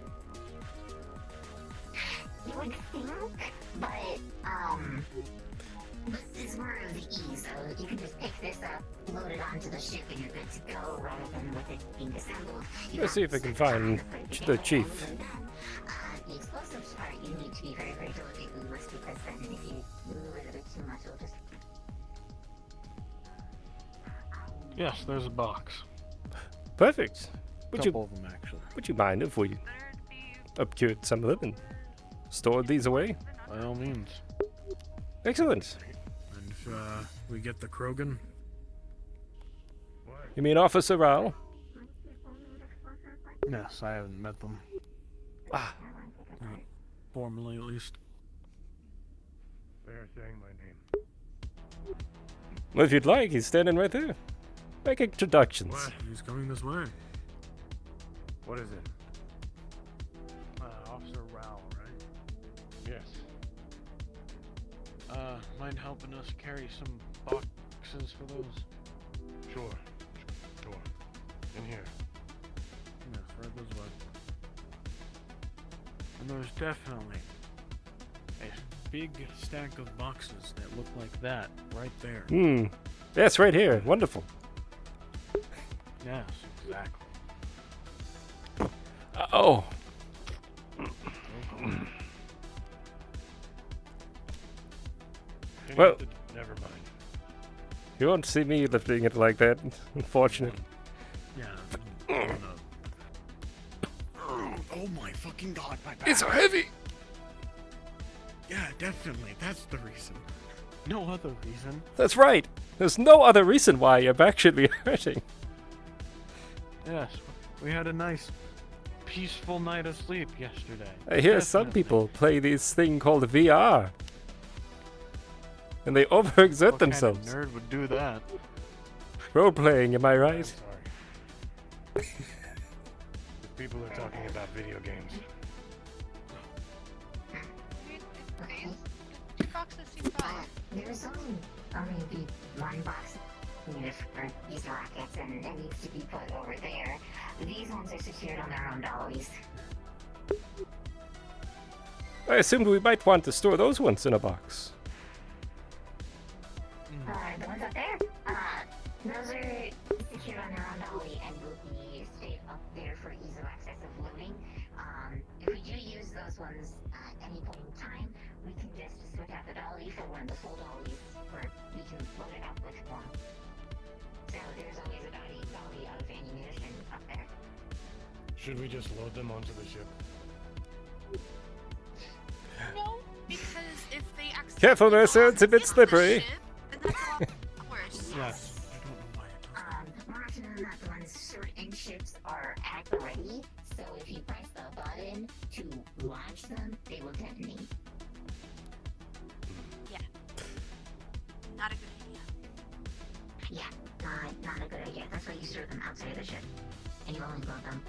You would think, but this is more of the ease. So you can just pick this up, load it onto the ship, and you're good to go, rather than with it being disassembled. Let's see if I can find the chief. The explosives part, you need to be very, very delicate with, because then if you move it a bit too much, it'll just... Yes, there's a box. Perfect. Couple of them, actually. Would you mind if we obscured some of them and stored these away? By all means. Excellent. And if we get the Krogan, You mean Officer Rao? yes, I haven't met them. Ah. Formally, at least. They're saying my name. Well, if you'd like, he's standing right there. Make introductions. What? He's coming this way. What is it? Officer Rao, right? Yes. Mind helping us carry some boxes for those? Sure. In here. Yes, right this way. And there's definitely a big stack of boxes that look like that right there. Yes, right here. Wonderful. Yes, exactly. Oh. Well, never mind. You won't see me lifting it like that, unfortunately. Yeah. Oh my fucking god, my back. It's so heavy. Yeah, definitely. That's the reason. No other reason. That's right. There's no other reason why your back should be hurting. Yes, we had a nice, peaceful night of sleep yesterday. I hear some people play this thing called VR. And they overexert themselves. What kind of nerd would do that? Role-playing, am I right? The people are talking about video games. Two boxes seem fine. There's only be one box needed for these rockets, and it needs to be put over there. These ones are secured on their own dollies. I assumed we might want to store those ones in a box. The ones up there? Those are secured on their own dolly and will be stayed up there for ease of access of loading. If we do use those ones at any point in time, we can just switch out the dolly for one of the full dollies, or we can load it up with one. So there's always a dolly of ammunition up there. Should we just load them onto the ship? No, because if they accidentally Careful, Mercer, it's a bit hit the slippery. ship, then that's a lot worse. Yes. More often than not, the ones certain ships are at the ready, so if you press the button to launch them, they will detonate. Yeah. Not a good idea. Yeah, not a good idea. That's why you store them outside of the ship. And you only load them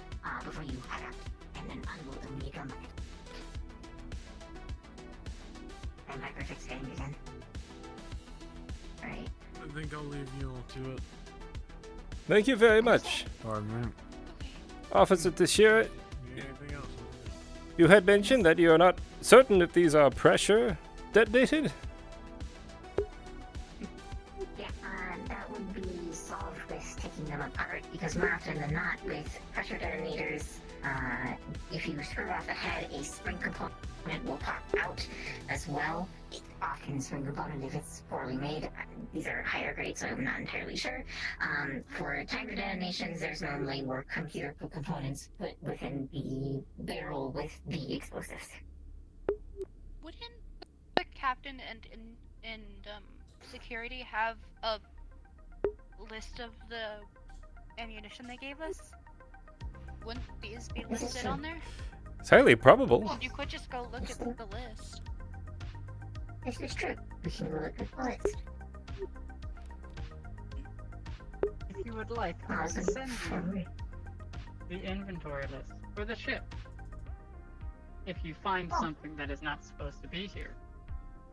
before you head out, and then unload them when you come back. And my perfect setting again. Right. I think I'll leave you all to it. Thank you very much. Pardon. Officer Teixeira, Anything else? you had mentioned that you are not certain if these are pressure detonated? Yeah, that would be solved with taking them apart, because more often than not, with pressure detonators, if you screw off the head, a spring component will pop out as well. Often spring component, if it's poorly made, these are higher grade, so I'm not entirely sure. For timer detonations, there's normally more computer components put within the barrel with the explosives. Wouldn't the captain and security have a list of the ammunition they gave us? Wouldn't these be listed on there? It's highly probable. You could just go look at the list. This is true. We can look at the list. If you would like, I can send you the inventory list for the ship. If you find something that is not supposed to be here,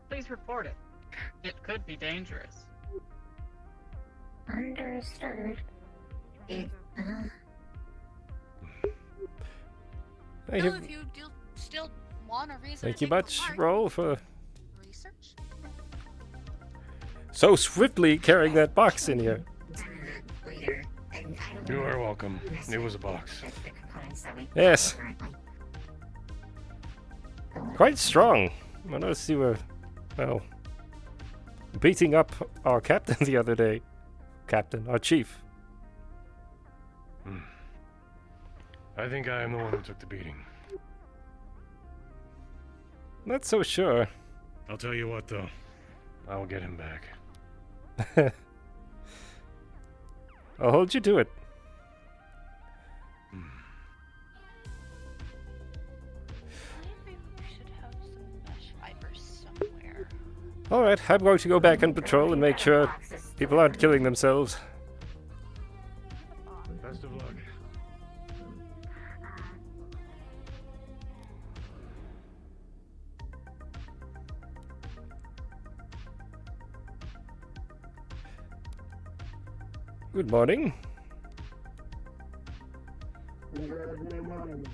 please report it. It could be dangerous. Understood. Thank Well, you, if you do still want a reason thank to you take them much, apart, Roll, for research. so swiftly carrying that box in here. You are welcome. It was a box. Yes. Quite strong. I noticed you were, well, beating up our captain the other day. Our chief. I think I am the one who took the beating. Not so sure. I'll tell you what, though. I will get him back. I'll hold you to it. Maybe we should have some mesh fibers somewhere. Alright, I'm going to go back on patrol and make sure people aren't killing themselves. Best of luck. Good morning. Don't worry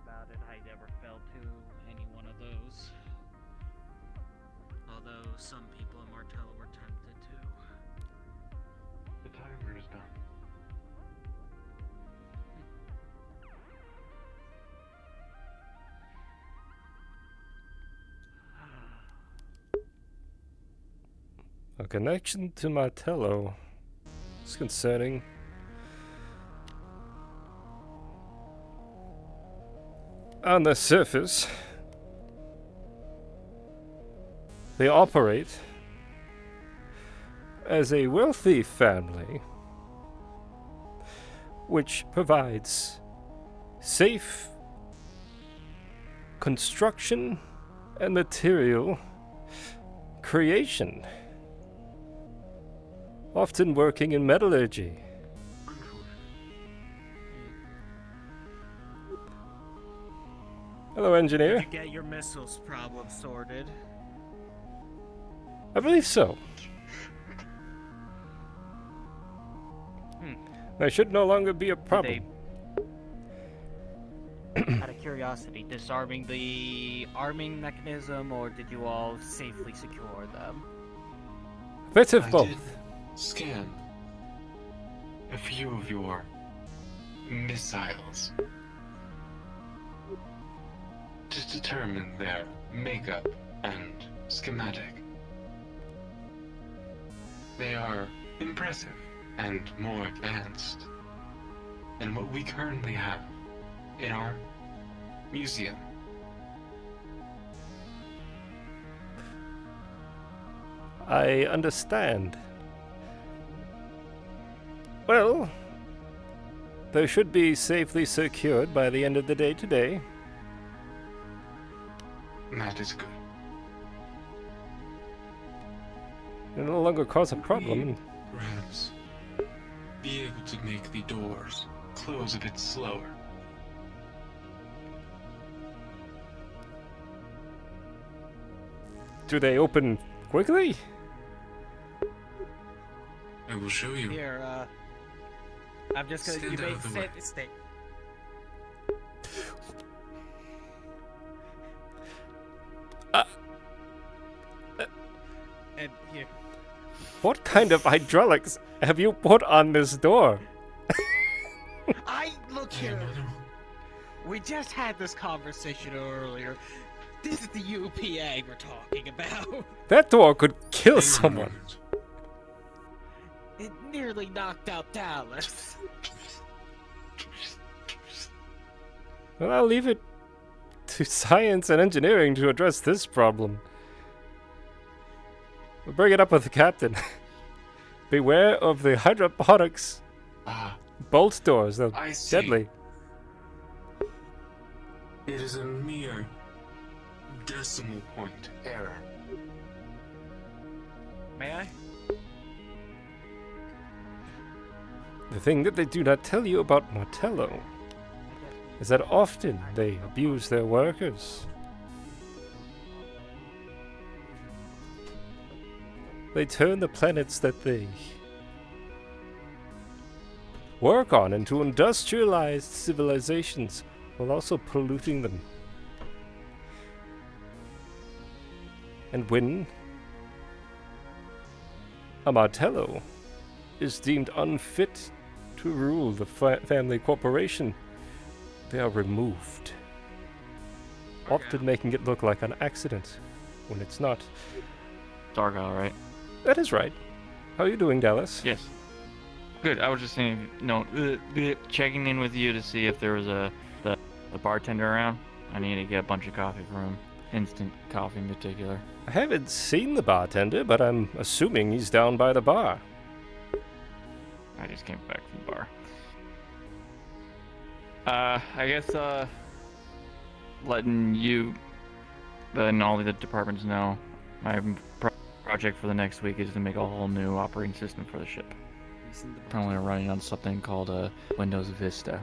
about it. I never fell to any one of those. Although some people in Martella were tempted to. The timer is done. A connection to Martello. It's concerning. On the surface, they operate as a wealthy family which provides safe construction and material creation, often working in metallurgy. Hello, engineer. Did you get your missiles problem sorted? I believe so. There should no longer be a problem. Out of curiosity, disarming the arming mechanism, or did you all safely secure them? A bit of I both. did scan a few of your missiles to determine their makeup and schematic. They are impressive and more advanced than what we currently have in our museum. I understand. Well, they should be safely secured by the end of the day today. That is good. They no longer cause a problem. Perhaps be able to make the doors close a bit slower. Do they open quickly? I will show you. Here, I'm just gonna. Stand You out may of the way. stay. And here. What kind of hydraulics have you put on this door? Look here. We just had this conversation earlier. This is the UPA we're talking about. That door could kill someone. It nearly knocked out Dallas. Well, I'll leave it to science and engineering to address this problem. We'll bring it up with the captain. Beware of the hydroponics bolt doors. They're I see. deadly. It is a mere decimal point error. May I? The thing that they do not tell you about Martello is that often they abuse their workers. They turn the planets that they work on into industrialized civilizations while also polluting them. And when a Martello is deemed unfit to rule the family corporation, they are removed, often making it look like an accident when it's not. It's Argyll, right? That is right. How are you doing, Dallas? Yes. Good. I was just saying, checking in with you to see if there was the bartender around. I need to get a bunch of coffee from him. Instant coffee in particular. I haven't seen the bartender, but I'm assuming he's down by the bar. I just came back from the bar. I guess, letting you and all the departments know my project for the next week is to make a whole new operating system for the ship. Currently running on something called Windows Vista.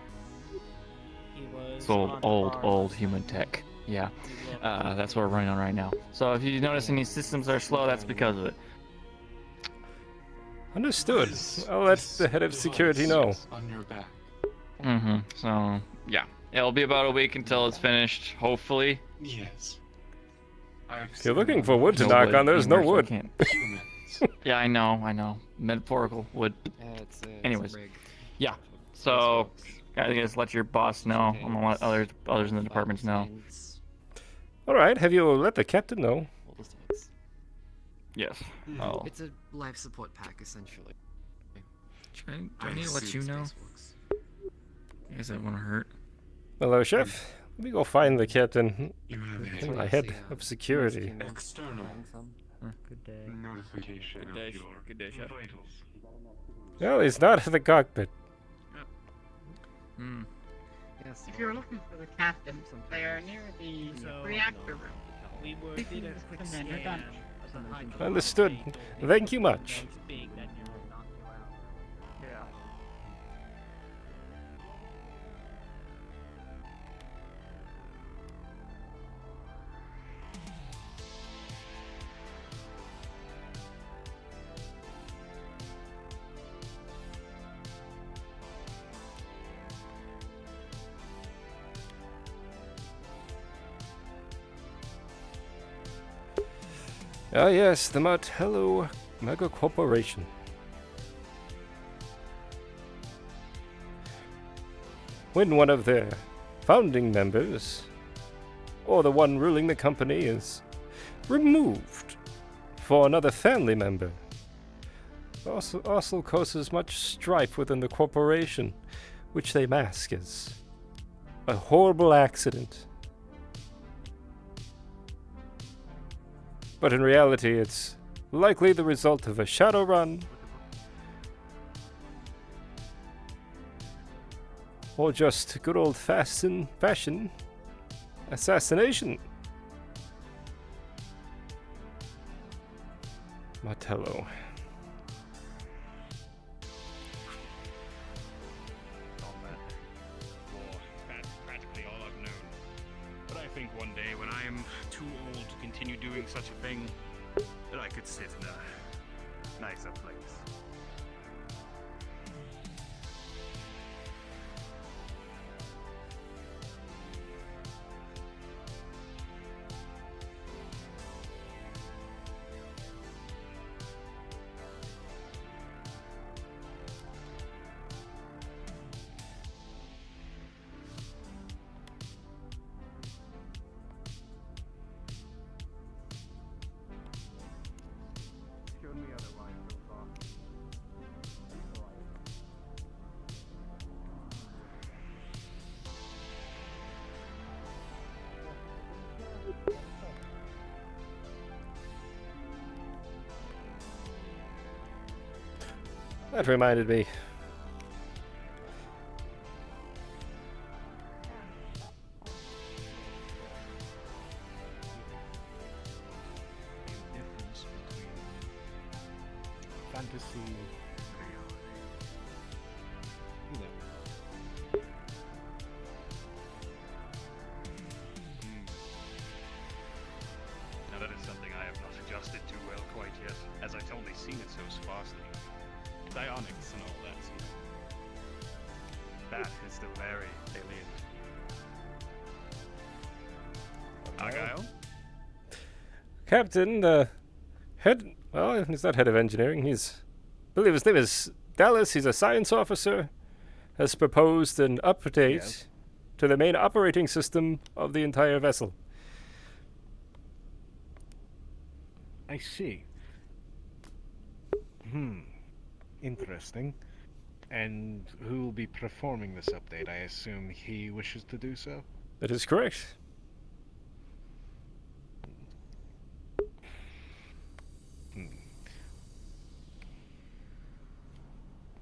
It's old human tech. Yeah, that's what we're running on right now. So if you notice any systems are slow, that's because of it. Understood. I'll let the head of security know. On your back. So, yeah. It'll be about a week until it's finished, hopefully. Yes. If you're looking for wood to knock on, there's no wood. Yeah, I know. Metaphorical wood. It's Anyways. a rig. Yeah. So, I guess let your boss know. I'm gonna let others in the departments know. Alright, have you let the captain know? Yes. Oh. It's a life support pack, essentially. Do I need to let you know? I guess that won't hurt. Hello, Chef. Let me go find the captain. You have And my head of security. external Good day. notification Good day, of your good day, chef. vitals. Well, he's not in the cockpit. Hmm. Yes. If you're looking for the captain, they are near the reactor room. We were Speaking did a of quick Commander scan Dunn. of the hydro Understood. bay, told Thank me you much. it's big, that nearly knocked you out. Yeah. Ah, yes, the Martello Mega Corporation. When one of their founding members, or the one ruling the company, is removed for another family member, also causes much strife within the corporation, which they mask as a horrible accident. But in reality, it's likely the result of a shadow run, or just good old-fashioned assassination. Martello. Practically all I've known. But I think one day when I am too old to continue doing such a thing, that I could sit in a nicer place. That reminded me. Difference between fantasy and reality. You know. Now that is something I have not adjusted to well quite yet, as I've only seen it so sparsely. Psionics and all that. That is still very alien. Argyll? Captain, head. Well, he's not head of engineering. I believe his name is Dallas. He's a science officer. Has proposed an update to the main operating system of the entire vessel. I see. Interesting. And who will be performing this update? I assume he wishes to do so? That is correct.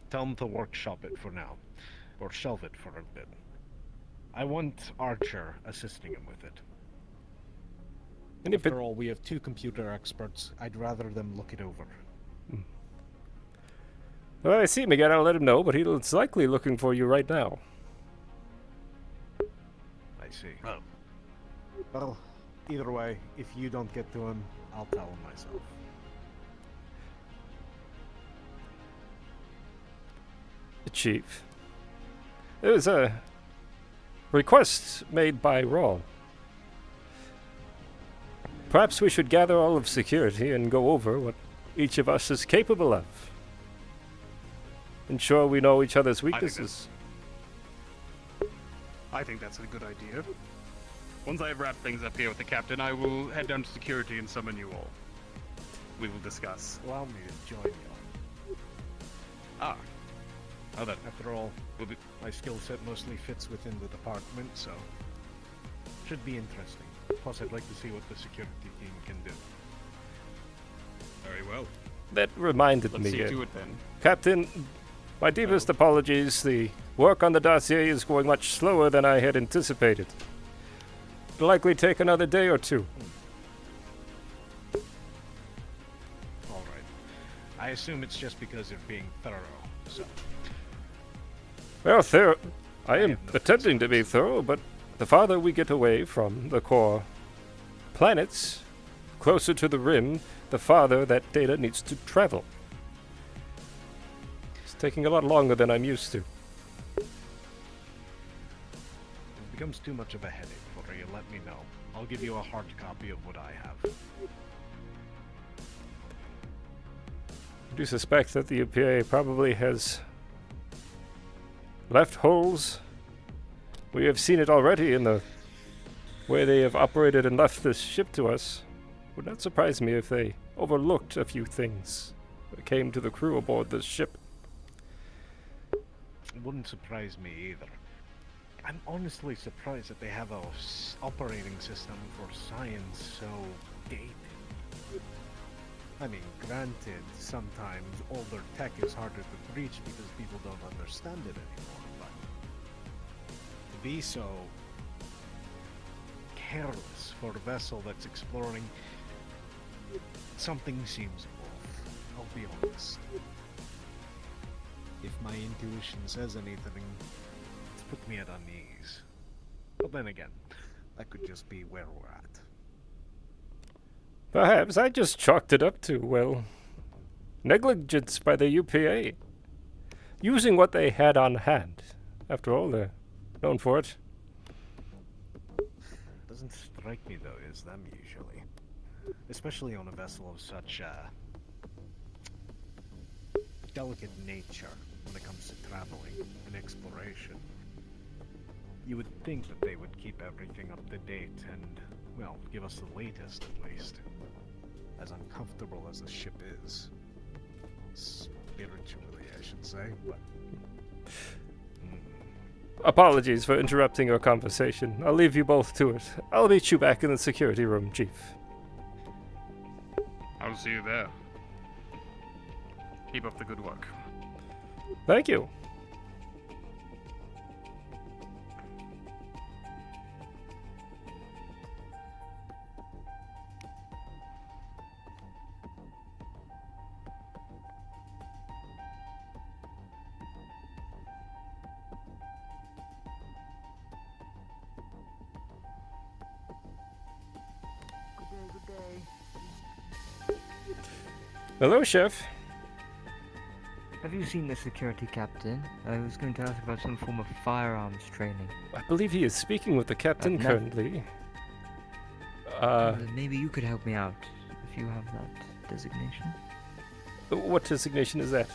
Tell him to workshop it for now. Or shelve it for a bit. I want Archer assisting him with it. After all, we have 2 computer experts. I'd rather them look it over. Well, I see him again. I'll let him know, but he's likely looking for you right now. I see. Oh. Well, either way, if you don't get to him, I'll tell him myself. The chief. There was a request made by Rawl. Perhaps we should gather all of security and go over what each of us is capable of. Ensure we know each other's weaknesses. I think that's a good idea. Once I have wrapped things up here with the captain, I will head down to security and summon you all. We will discuss. Allow me to join you. Ah. Oh, that. After all, my skill set mostly fits within the department, so... Should be interesting. Plus, I'd like to see what the security team can do. Very well. That reminded Let's me. see to it then. Captain, my deepest apologies. The work on the dossier is going much slower than I had anticipated. It'll likely take another day or two. Alright. I assume it's just because of being thorough, so... Well, I am attempting to be thorough, but the farther we get away from the core planets, closer to the rim, the farther that data needs to travel. It's taking a lot longer than I'm used to. If it becomes too much of a headache for you, let me know. I'll give you a hard copy of what I have. I do suspect that the UPA probably has left holes. We have seen it already in the way they have operated and left this ship to us. Would not surprise me if they overlooked a few things when it came to the crew aboard this ship. It wouldn't surprise me either. I'm honestly surprised that they have a operating system for science so dated. I mean, granted, sometimes older tech is harder to breach because people don't understand it anymore, but to be so careless for a vessel that's exploring, something seems off, I'll be honest. If my intuition says anything, it's put me at unease. But then again, that could just be where we're at. Perhaps I just chalked it up to, well, negligence by the UPA. Using what they had on hand. After all, they're known for it. Doesn't strike me, though, as them usually. Especially on a vessel of such, delicate nature when it comes to traveling and exploration. You would think that they would keep everything up to date and, well, give us the latest at least. As uncomfortable as the ship is. Spiritually, I should say, but... Apologies for interrupting your conversation. I'll leave you both to it. I'll meet you back in the security room, Chief. I'll see you there. Keep up the good work. Thank you. Hello, Chef. Have you seen the security captain? I was going to ask about some form of firearms training. I believe he is speaking with the captain currently. Maybe you could help me out, if you have that designation. What designation is that?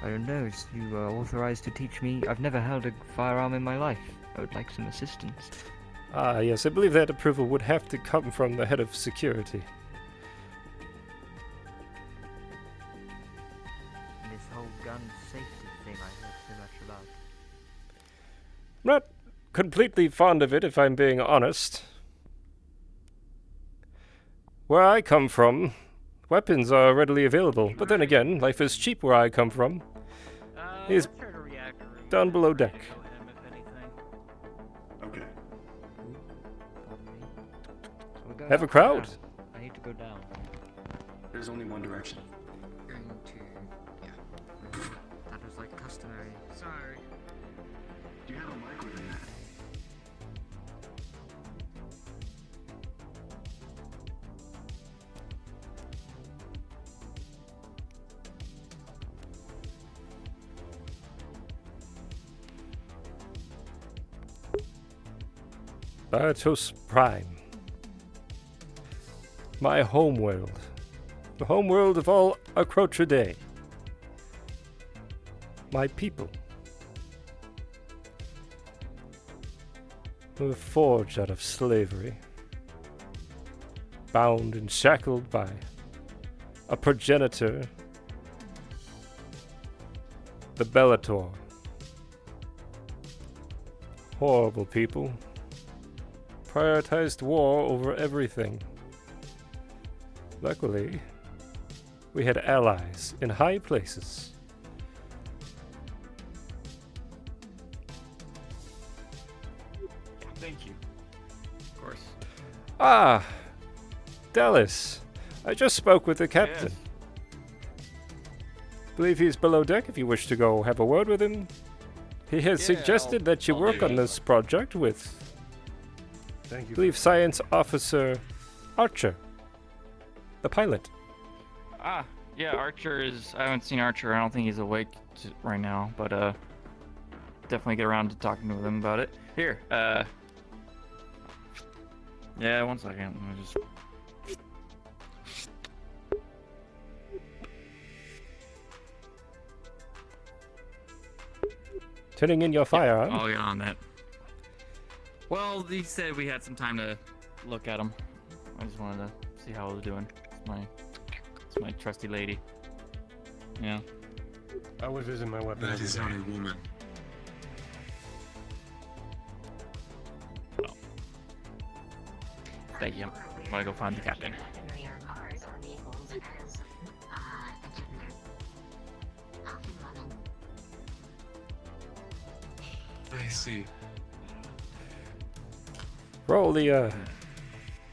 I don't know, you are authorized to teach me. I've never held a firearm in my life. I would like some assistance. Ah, yes, I believe that approval would have to come from the head of security. This whole gun safety thing I heard so much about. I'm not completely fond of it, if I'm being honest. Where I come from, weapons are readily available, but then again, life is cheap where I come from. He's down below deck. Okay. Have a crowd. I need to go down. There's only one direction. Going to... yeah. That was like customary. Sorry. Do you have a mic within that? Bartos Prime. My homeworld. The homeworld of all Acrotridae. My people. Who were forged out of slavery. Bound and shackled by a progenitor. The Bellator. Horrible people. Prioritized war over everything. Luckily, we had allies in high places. Thank you. Of course. Ah! Dallas! I just spoke with the captain. Yes. Believe he's below deck if you wish to go have a word with him. He has suggested that you work on this project with, Thank you. I believe, Science Officer Archer, the pilot. Ah, yeah, Archer is... I haven't seen Archer. I don't think he's awake right now, but definitely get around to talking with him about it. Here, yeah, 1 second. Let me just... Turning in your firearm. I'll get on that. Well, he said we had some time to look at him. I just wanted to see how he was doing. It's my trusty lady. Yeah. I would visit my weapon. That is not a woman. Thank you. I'm gonna go find the captain. I see. Roll the,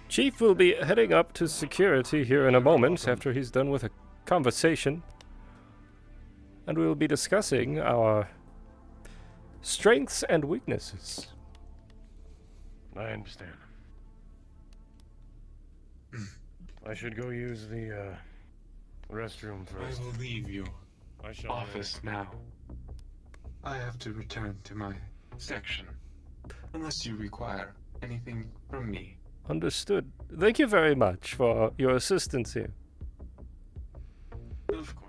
Chief will be heading up to security here in a moment after he's done with a conversation. And we will be discussing our strengths and weaknesses. I understand. I should go use the restroom first. I will leave your office now. I have to return to my section. Unless you require anything from me. Understood. Thank you very much for your assistance here. Of course.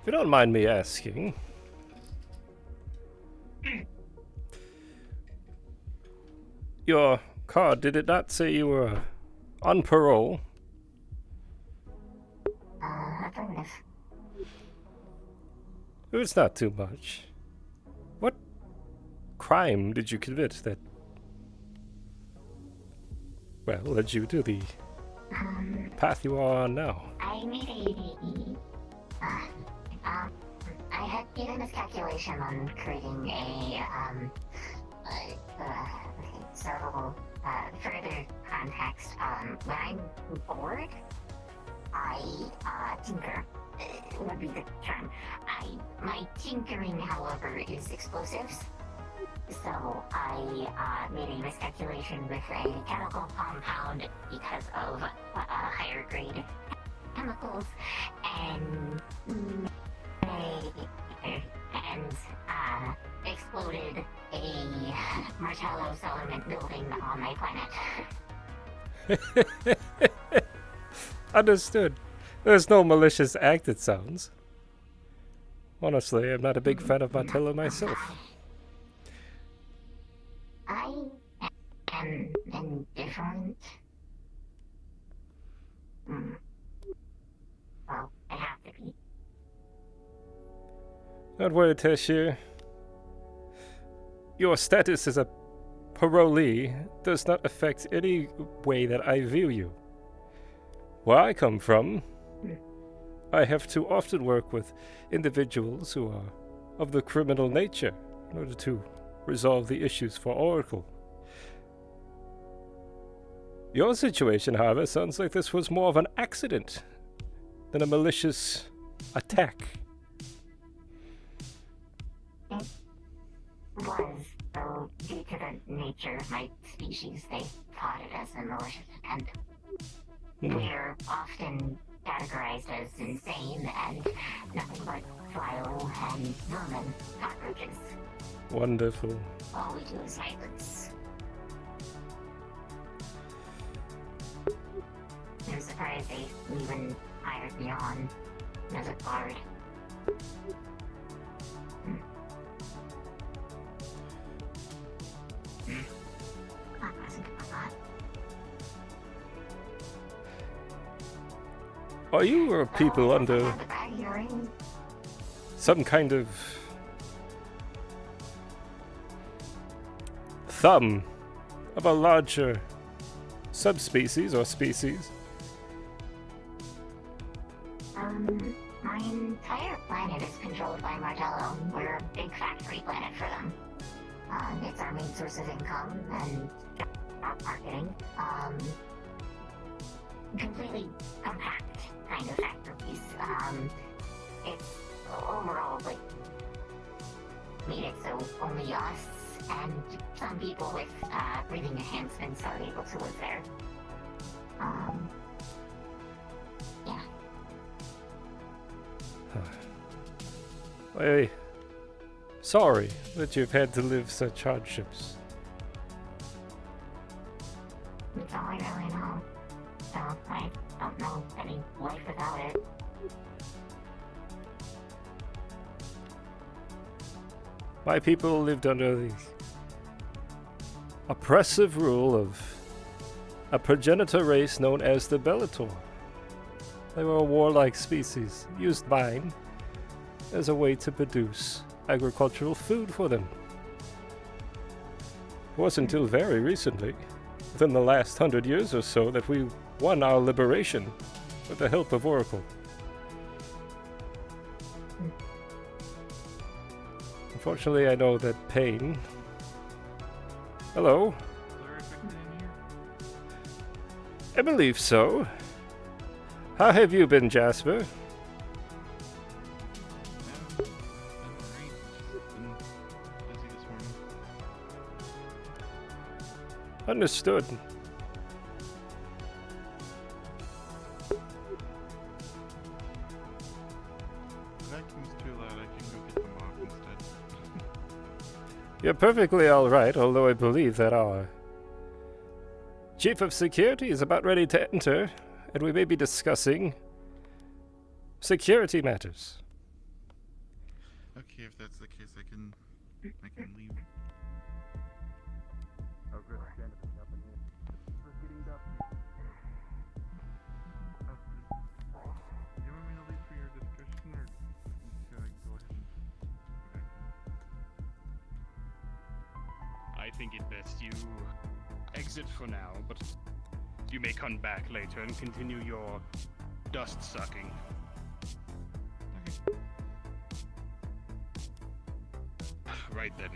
If you don't mind me asking, your card, did it not say you were on parole? Affirmative. It's not too much. What crime did you commit that, well, led you to the path you are on now? I made I had made a miscalculation on creating so further context. When I'm bored, I tinker. Would be the term. My tinkering, however, is explosives. So I made a miscalculation with a chemical compound because of higher grade chemicals and exploded a Martello settlement building on my planet. Understood. There's no malicious act, it sounds. Honestly, I'm not a big fan of Martello myself. I am indifferent. Well, I have to be. Don't worry, Teshir. Your status as a parolee does not affect any way that I view you. Where I come from, I have to often work with individuals who are of the criminal nature in order to resolve the issues for Oracle. Your situation, however, sounds like this was more of an accident than a malicious attack. It was, though, due to the nature of my species, they thought it as a malicious attempt. We're often categorized as insane and nothing but vile and vermin cockroaches. Wonderful. All we do is violence. I'm surprised they even hired me on as a guard. That wasn't a lot. Are you or people under some kind of thumb of a larger subspecies or species? My entire planet is controlled by Martello. We're a big factory planet for them. It's our main source of income and marketing. Completely compact kind of factories. It's overall like made it so only us and some people with breathing enhancements are able to live there. Yeah. Hey, sorry that you've had to live such hardships. That's all I really know. So I don't know any life without it. My people lived under the oppressive rule of a progenitor race known as the Bellator. They were a warlike species, used mine as a way to produce agricultural food for them. It wasn't until very recently, within the last 100 years or so, that we won our liberation with the help of Oracle. Unfortunately, I know that pain... Hello? I believe so. How have you been, Jasper? Understood. Vacuum's too loud. I can go get them off instead. You're perfectly alright, although I believe that our Chief of Security is about ready to enter, and we may be discussing security matters. Okay, if that's the case, I can leave. Oh, good. Stand up in here. We're getting up. Do you want me to leave for your discussion, or should I go ahead and... I think it best you exit for now, but you may come back later and continue your dust sucking. Okay. Right then.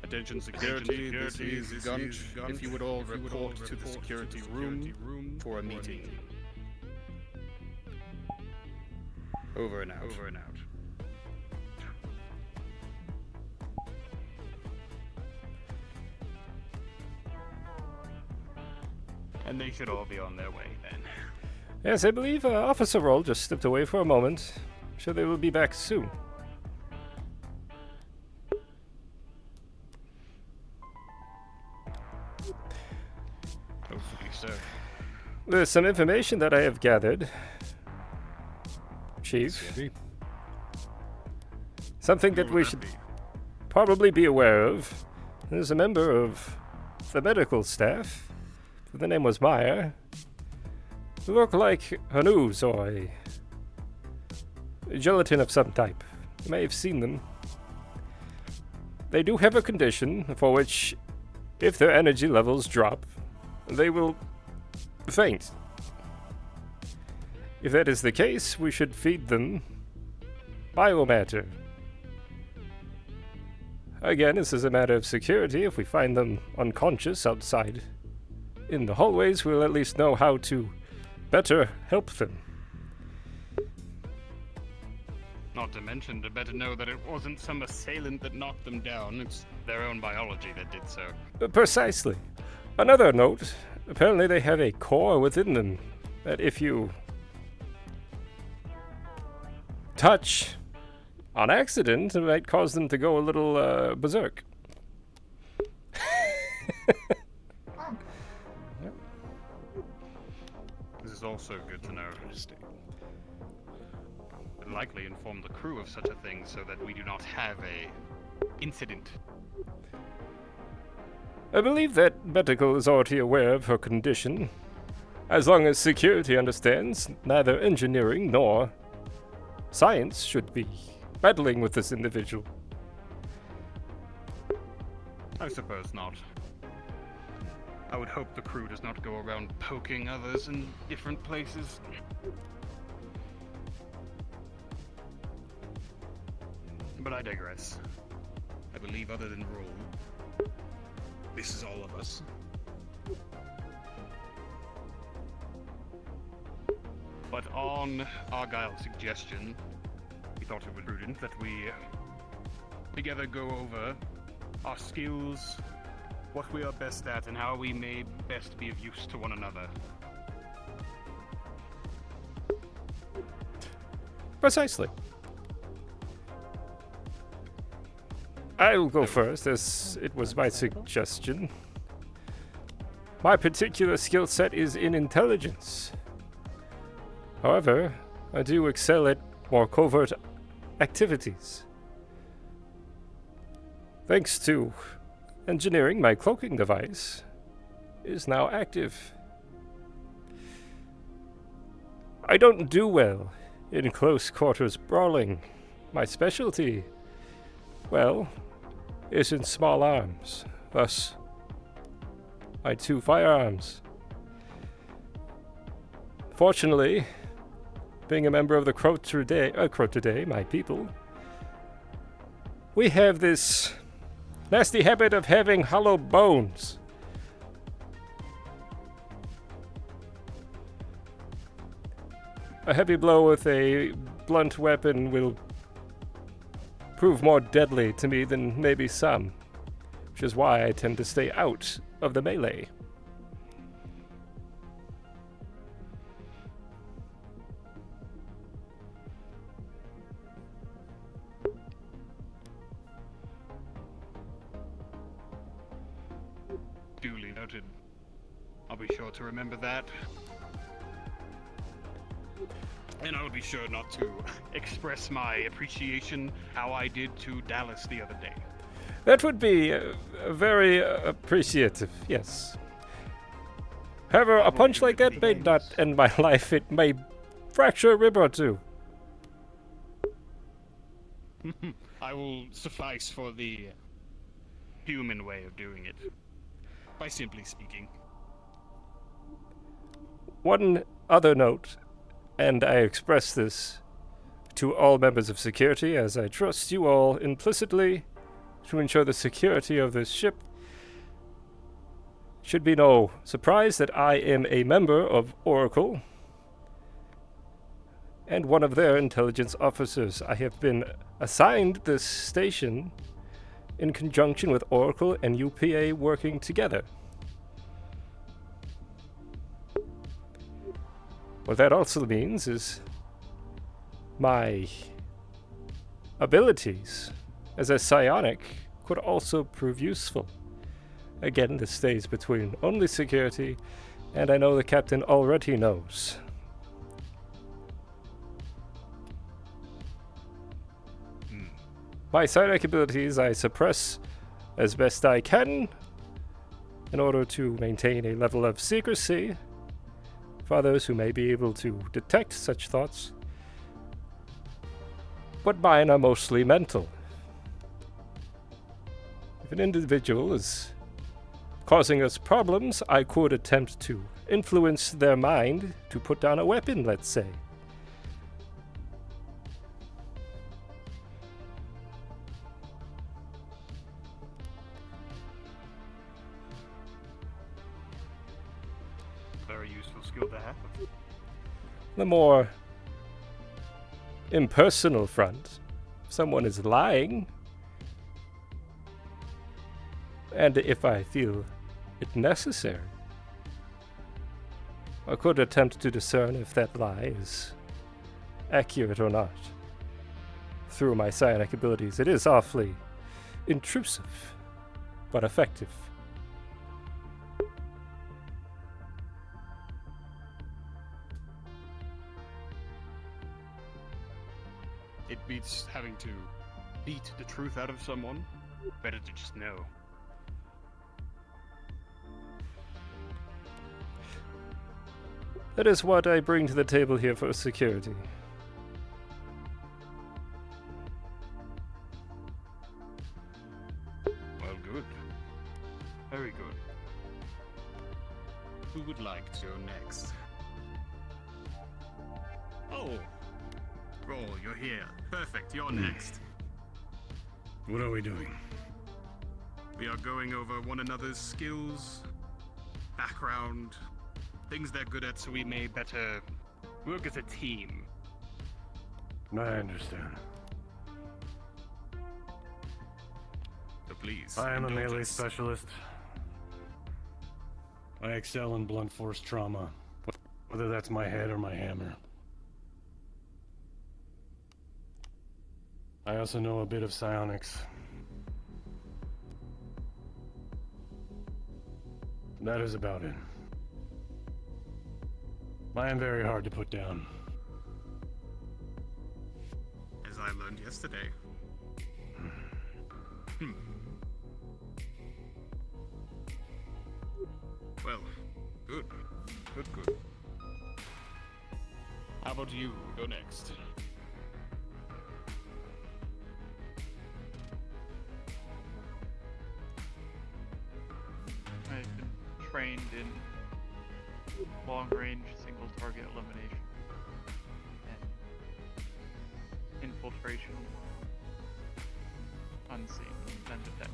Attention security, this is Gunch. If you would all report to the security room for a meeting. Over and out. Over and out. And they should all be on their way then. Yes, I believe Officer Roll just stepped away for a moment. I'm sure they will be back soon. Hopefully so. There's some information that I have gathered, Chief. Something that we should probably be aware of. There's a member of the medical staff the name was Meyer, who looked like an ooze or a gelatin of some type. You may have seen them. They do have a condition for which, if their energy levels drop, they will faint. If that is the case, we should feed them biomatter. Again, this is a matter of security. If we find them unconscious outside in the hallways, we'll at least know how to better help them. Not to mention, to better know that it wasn't some assailant that knocked them down. It's their own biology that did so. Precisely. Another note, apparently they have a core within them that if you touch on accident, it might cause them to go a little berserk. This is also good to know. Would likely inform the crew of such a thing so that we do not have a incident. I believe that medical is already aware of her condition. As long as security understands, neither engineering nor science should be meddling with this individual. I suppose not. I would hope the crew does not go around poking others in different places. But I digress. I believe other than Roll, this is all of us. But on Argyll's suggestion, we thought it would be prudent that we together go over our skills, what we are best at, and how we may best be of use to one another. Precisely. I'll go first, as it was my suggestion. My particular skill set is in intelligence. However, I do excel at more covert activities. Thanks to engineering, my cloaking device is now active. I don't do well in close quarters brawling. My specialty, well, is in small arms, thus my 2 firearms. Fortunately, being a member of the Crow today, my people, we have this nasty habit of having hollow bones. A heavy blow with a blunt weapon will prove more deadly to me than maybe some, which is why I tend to stay out of the melee. Duly noted. I'll be sure to remember that. And I'll be sure not to express my appreciation how I did to Dallas the other day. That would be very appreciative, yes. However, a punch like that may not end my life. It may fracture a rib or two. I will suffice for the human way of doing it, by simply speaking. One other note, and I express this to all members of security, as I trust you all implicitly to ensure the security of this ship. Should be no surprise that I am a member of Oracle and one of their intelligence officers. I have been assigned this station in conjunction with Oracle and UPA working together. What that also means is my abilities as a psionic could also prove useful. Again, this stays between only security, and I know the captain already knows. My psionic abilities I suppress as best I can, in order to maintain a level of secrecy for others who may be able to detect such thoughts. But mine are mostly mental. If an individual is causing us problems, I could attempt to influence their mind to put down a weapon, let's say. Very useful skill to have. The more impersonal front, if someone is lying, and if I feel it necessary, I could attempt to discern if that lie is accurate or not. Through my psionic abilities, it is awfully intrusive, but effective. It beats having to beat the truth out of someone. Better to just know. That is what I bring to the table here for security. Well, good. Very good. Who would like to go next? Oh! Roll, you're here. Perfect, you're next. What are we doing? We are going over one another's skills, background, things they're good at so we may better work as a team. I understand. So please. I am a indulge melee us. specialist. I excel in blunt force trauma, whether that's my head or my hammer. I also know a bit of psionics. That is about it. I am very hard to put down. As I learned yesterday. Well, good. Good. How about you? Go next. I've been trained in long-range single-target elimination and infiltration, unseen, undetected.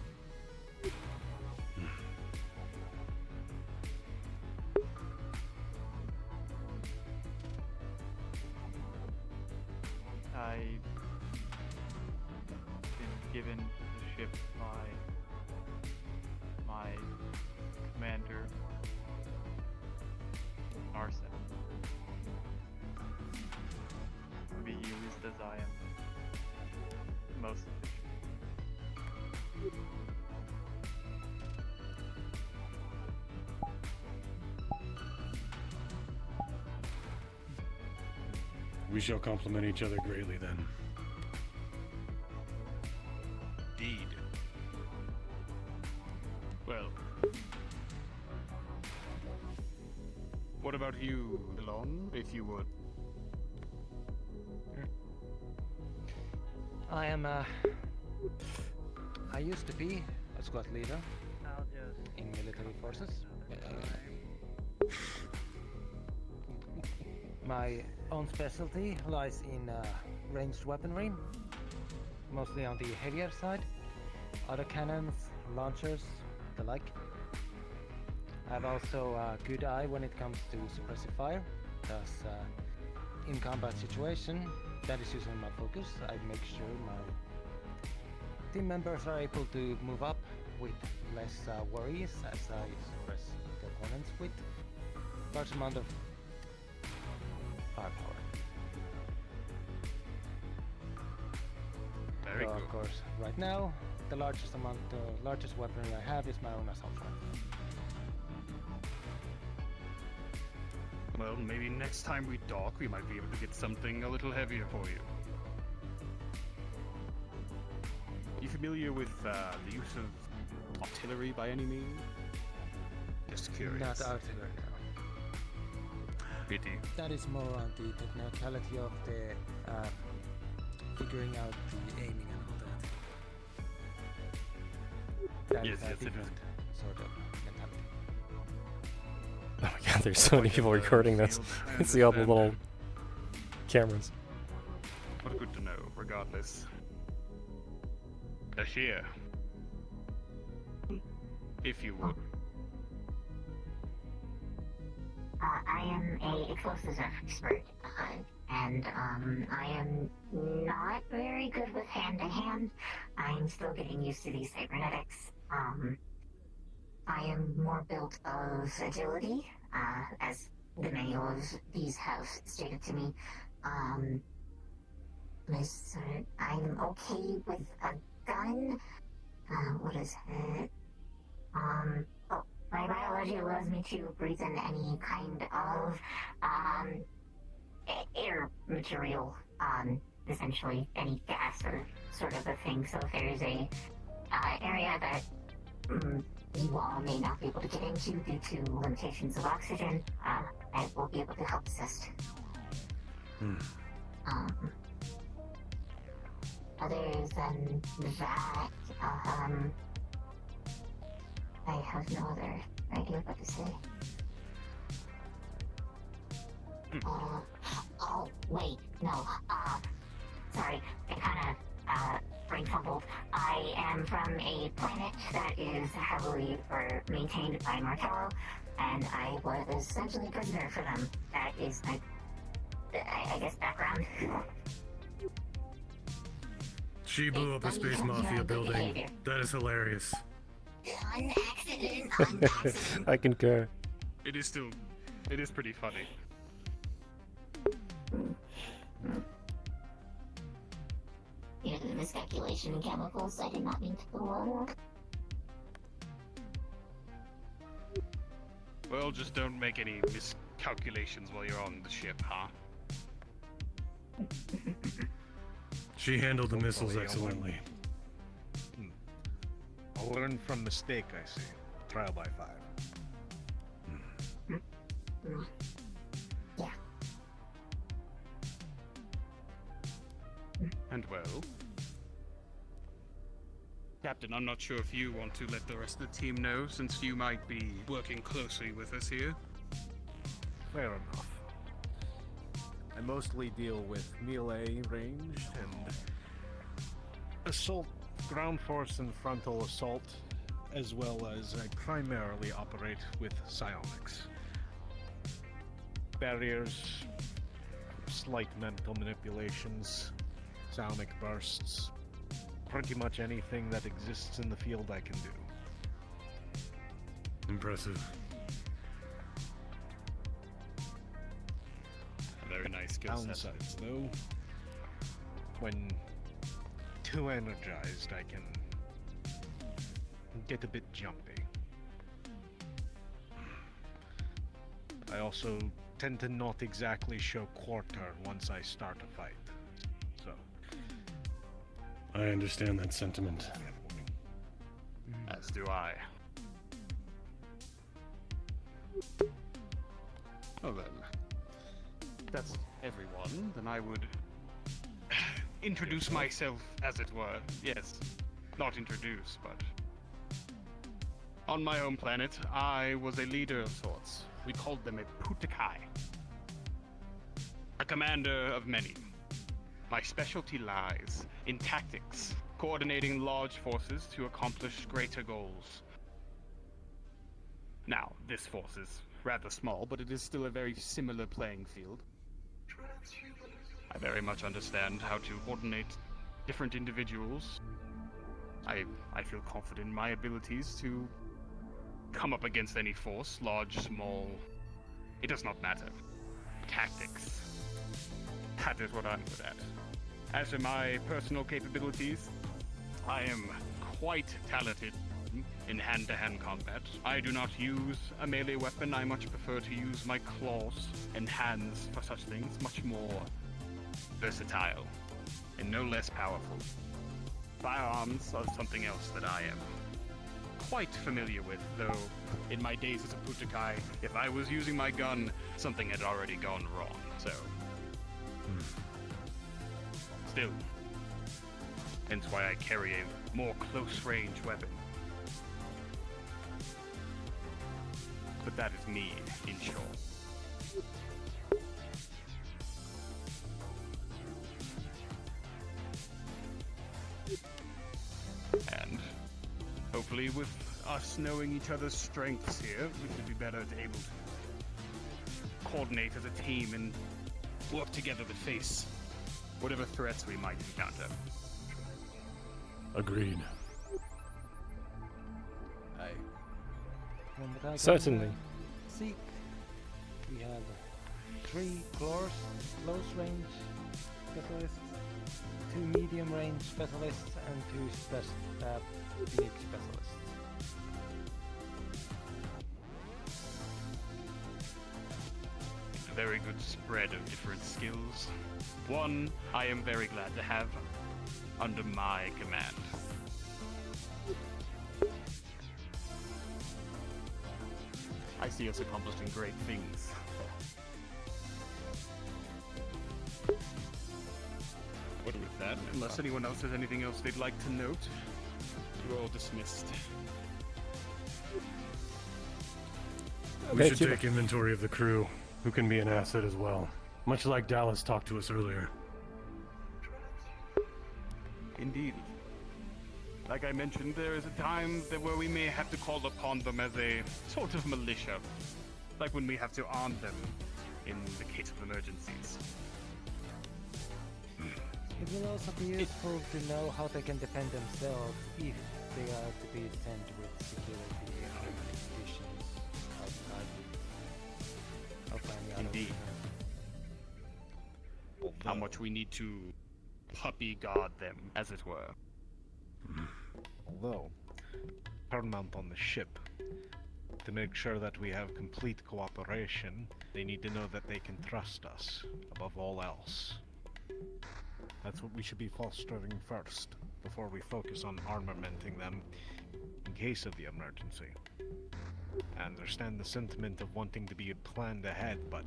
I've been given the ship by my commander, Narset, to be used as I am most efficient. We shall complement each other greatly then. Indeed. Well. What about you, Elon, if you would? I am, I used to be a squad leader in military forces. My own specialty lies in ranged weaponry, mostly on the heavier side, autocannons, launchers, the like. I have also a good eye when it comes to suppressive fire, thus in combat situation, that is usually my focus. I make sure my team members are able to move up with less worries as I suppress the opponents with large amount of firepower. Very So, good. of course, right now, the largest weaponry I have is my own assault rifle. Well, maybe next time we dock, we might be able to get something a little heavier for you. You familiar with the use of artillery by any means? Just curious. Not Afterburn, no. Pity. That is more on the technicality of the figuring out the aiming and all that. That Yes, is a yes, it is. different sort of mentality. Oh my god, there's so many people recording this. I see all the little cameras. But good to know, regardless. Ashir. If you would. I am a explosives expert, and I am not very good with hand-to-hand. I'm still getting used to these cybernetics. I am more built of agility, as the manual of these have stated to me. I'm okay with a gun. What is it? My biology allows me to breathe in any kind of air material, essentially any gas or sort of a thing. So if there's a area that you all may not be able to get into due to limitations of oxygen, I will be able to help assist. Other than that, I have no other idea what to say. Oh, wait, no, sorry, I kinda, brain fumbled. I am from a planet that is heavily maintained by Martello, and I was essentially a prisoner for them. That is my, I guess, background. She blew up a space mafia building. That is hilarious. I concur. It is pretty funny. Due to the miscalculation in chemicals, I did not mean to blow up. Well, just don't make any miscalculations while you're on the ship, huh? She handled the missiles excellently. I'll learn from mistake, I see. Trial by fire. Yeah. And well, Captain, I'm not sure if you want to let the rest of the team know, since you might be working closely with us here. Fair enough. I mostly deal with melee ranged and assault, ground force and frontal assault, as well as I primarily operate with psionics. Barriers, slight mental manipulations, psionic bursts, pretty much anything that exists in the field I can do. Impressive. Very nice skill set. Downsides, though, when too energized, I can get a bit jumpy. I also tend to not exactly show quarter once I start a fight. So, I understand that sentiment. As do I. Well then, that's everyone. Then I would introduce myself, as it were. Yes, not introduce, but on my home planet, I was a leader of sorts. We called them a Putakai. A commander of many. My specialty lies in tactics, coordinating large forces to accomplish greater goals. Now, this force is rather small, but it is still a very similar playing field. I very much understand how to coordinate different individuals. I feel confident in my abilities to come up against any force, large, small. It does not matter. Tactics. That is what I'm good at. As for my personal capabilities, I am quite talented in hand-to-hand combat. I do not use a melee weapon. I much prefer to use my claws and hands for such things. Much more versatile and no less powerful. Firearms are something else that I am quite familiar with, though in my days as a Putakai, if I was using my gun, something had already gone wrong, so... Still. Hence why I carry a more close-range weapon. But that is me, in short. And hopefully with us knowing each other's strengths here, we should be better able to coordinate as a team and work together to face whatever threats we might encounter. Agreed. Certainly. See, we have 3 close range specialists, 2 medium range specialists, and 2 big specialists. A very good spread of different skills. One I am very glad to have under my command. I see us accomplishing great things. But with that, unless anyone else has anything else they'd like to note, you're all dismissed. We should take inventory of the crew, who can be an asset as well. Much like Dallas talked to us earlier. Indeed. Like I mentioned, there is a time where we may have to call upon them as a sort of militia. Like when we have to arm them in the case of emergencies. It will also be useful to know how they can defend themselves if they are to be sent with security conditions outside. Indeed. How much we need to puppy guard them, as it were. Although, paramount on the ship, to make sure that we have complete cooperation, they need to know that they can trust us, above all else. That's what we should be fostering first, before we focus on armamenting them in case of the emergency. I understand the sentiment of wanting to be planned ahead, but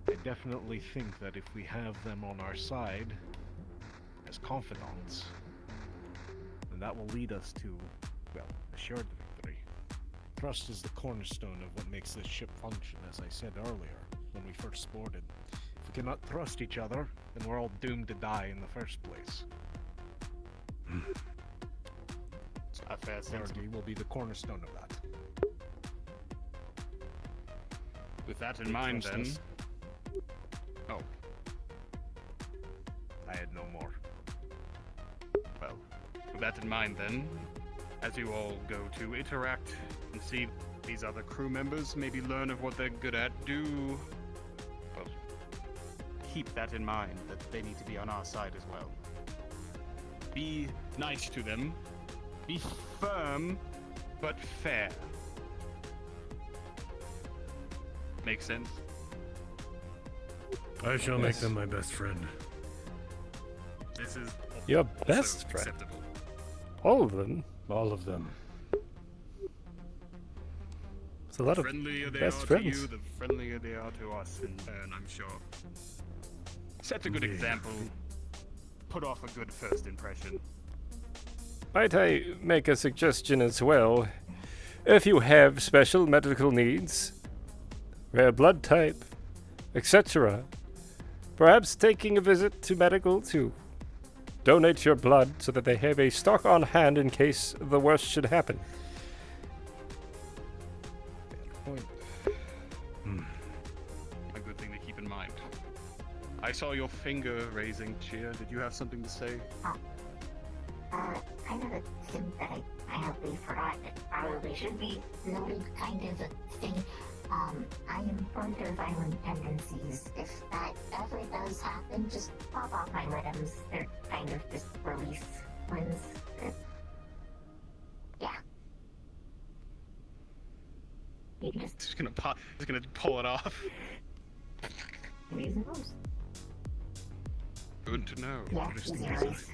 I definitely think that if we have them on our side as confidants, then that will lead us to, well, assured victory. Trust is the cornerstone of what makes this ship function, as I said earlier, when we first boarded. If we cannot trust each other, then we're all doomed to die in the first place. A fair sentiment will be the cornerstone of that. With that in mind, then... Oh. I had no more. Well, with that in mind, then, as you all go to interact and see these other crew members, maybe learn of what they're good at, do... Well, keep that in mind, that they need to be on our side as well. Be nice to them. Be firm, but fair. Make sense? I shall make them my best friend. This is Your best friend? acceptable. All of them? All of them. It's a lot The of friendlier they best are friends. to you, the friendlier they are to us in turn, I'm sure. Set a good example. Put off a good first impression. Might I make a suggestion as well? If you have special medical needs, rare blood type, etc., perhaps taking a visit to medical to donate your blood so that they have a stock on hand in case the worst should happen. A good thing to keep in mind. I saw your finger raising, Chia. Did you have something to say? Kind of a thing that I hopefully forgot. It probably should be noted, kind of a thing. I am prone to violent tendencies. If that ever does happen, just pop off my limbs. They're kind of just release ones. Yeah. You can Just gonna pull it off. reasonable. Good to know. Yeah, Interesting easy design. release.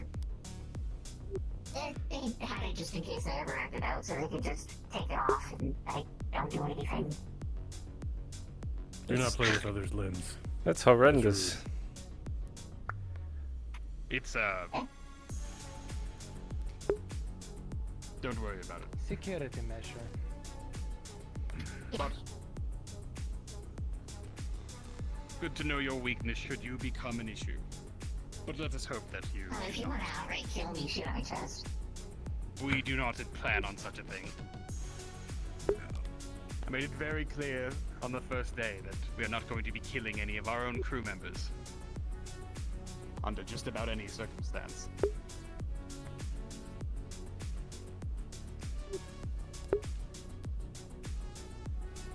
They they had it just in case I ever acted out, so they could just take it off and I don't do anything. Do not play with others' limbs. That's horrendous. It's don't worry about it. Security measure. But good to know your weakness should you become an issue. But let us hope that you... If you want to outright kill me, shoot on my chest. We do not plan on such a thing. I made it very clear on the first day that we are not going to be killing any of our own crew members. Under just about any circumstance.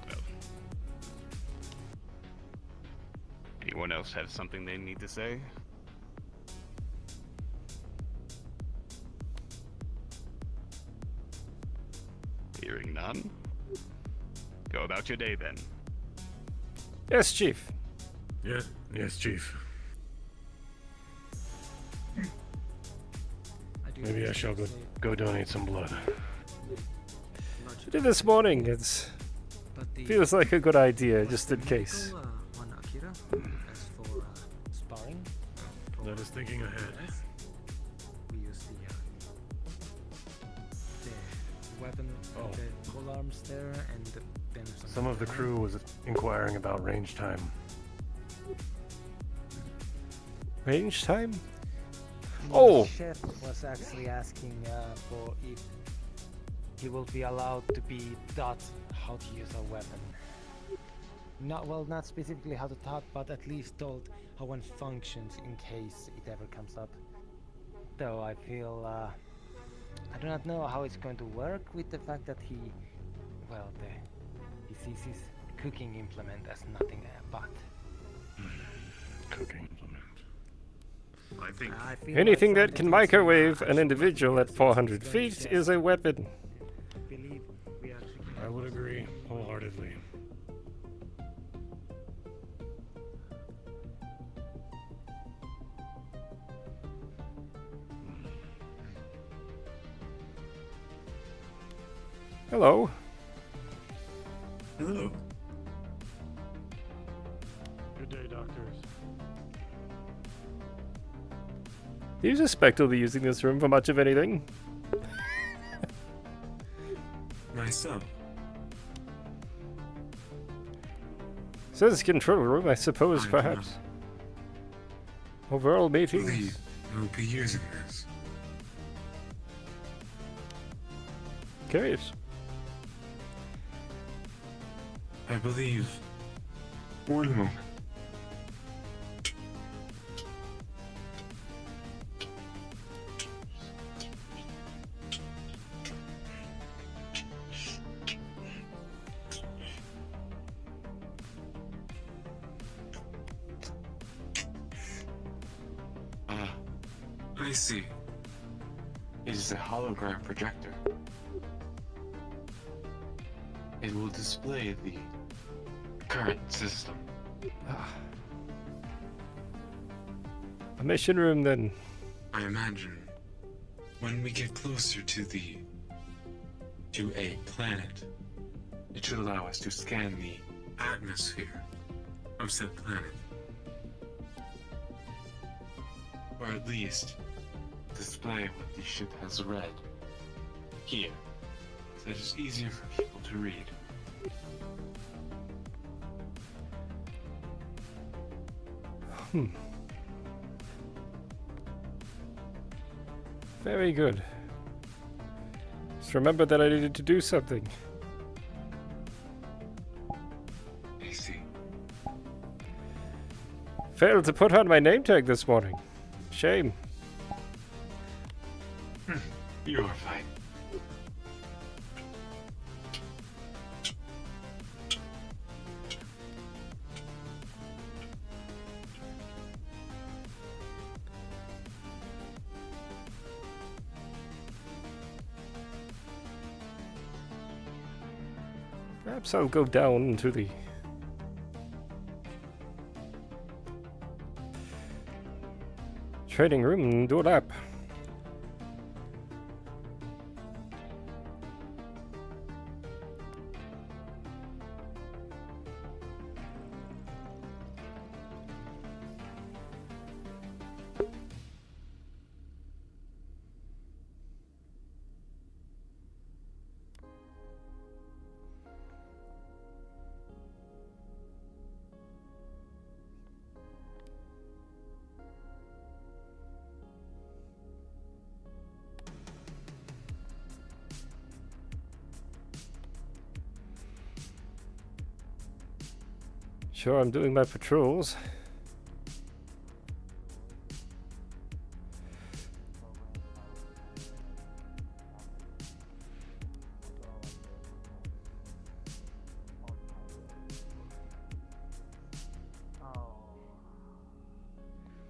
Well. Anyone else have something they need to say? Hearing none? Go about your day then. Yes, Chief. Yes, Chief. Maybe I shall go donate some blood. I did this morning. It feels like a good idea, just in case. Sparring. That is thinking ahead. We use the weapon, the pole arms there, and then Some of the crew was inquiring about range time. Range time? The chef was actually asking for if he will be allowed to be taught how to use a weapon. Not specifically how to talk, but at least told how one functions in case it ever comes up. Though I feel, I do not know how it's going to work with the fact that he sees his cooking implement as nothing but. Cooking implement. I think anything that can microwave an individual at 400 feet is a weapon. I would agree wholeheartedly. Hello. Hello. Good day, doctors. Do you suspect he'll be using this room for much of anything? Myself. Says control room, I suppose, perhaps. Overall meetings. It will be years of this. Curious. I believe. One moment. I see. It is a hologram projector. It will display the current system. A mission room, then. I imagine when we get closer to a planet, it should allow us to scan the atmosphere of said planet. Or at least display what the ship has read here, so that it's easier for people to read. Very good. Just remember that I needed to do something. I see. Failed to put on my name tag this morning. Shame. You are fine. Perhaps I'll go down into the training room and do a lap. sure I'm doing my patrols.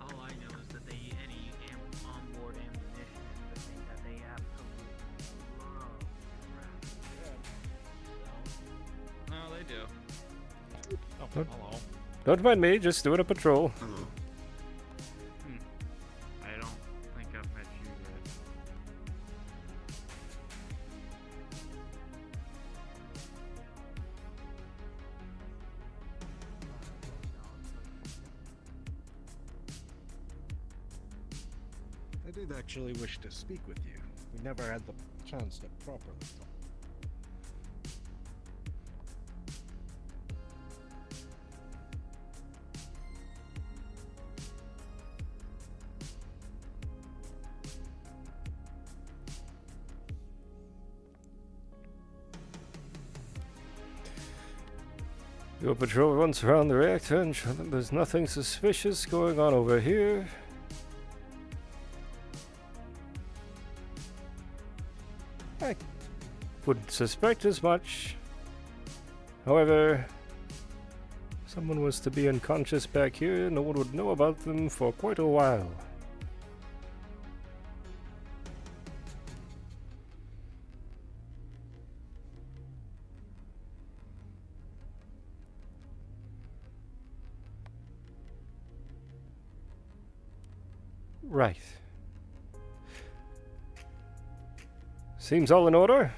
All I know is that they any onboard ammunition is the thing that they absolutely love. No, they do. Oh, Don't, hello. don't mind me, just doing a patrol. I don't think I've met you yet. I did actually wish to speak with you. We never had the chance to properly talk. Your patrol runs around the reactor and show them there's nothing suspicious going on over here. I wouldn't suspect as much. However, if someone was to be unconscious back here, no one would know about them for quite a while. Right. Seems all in order.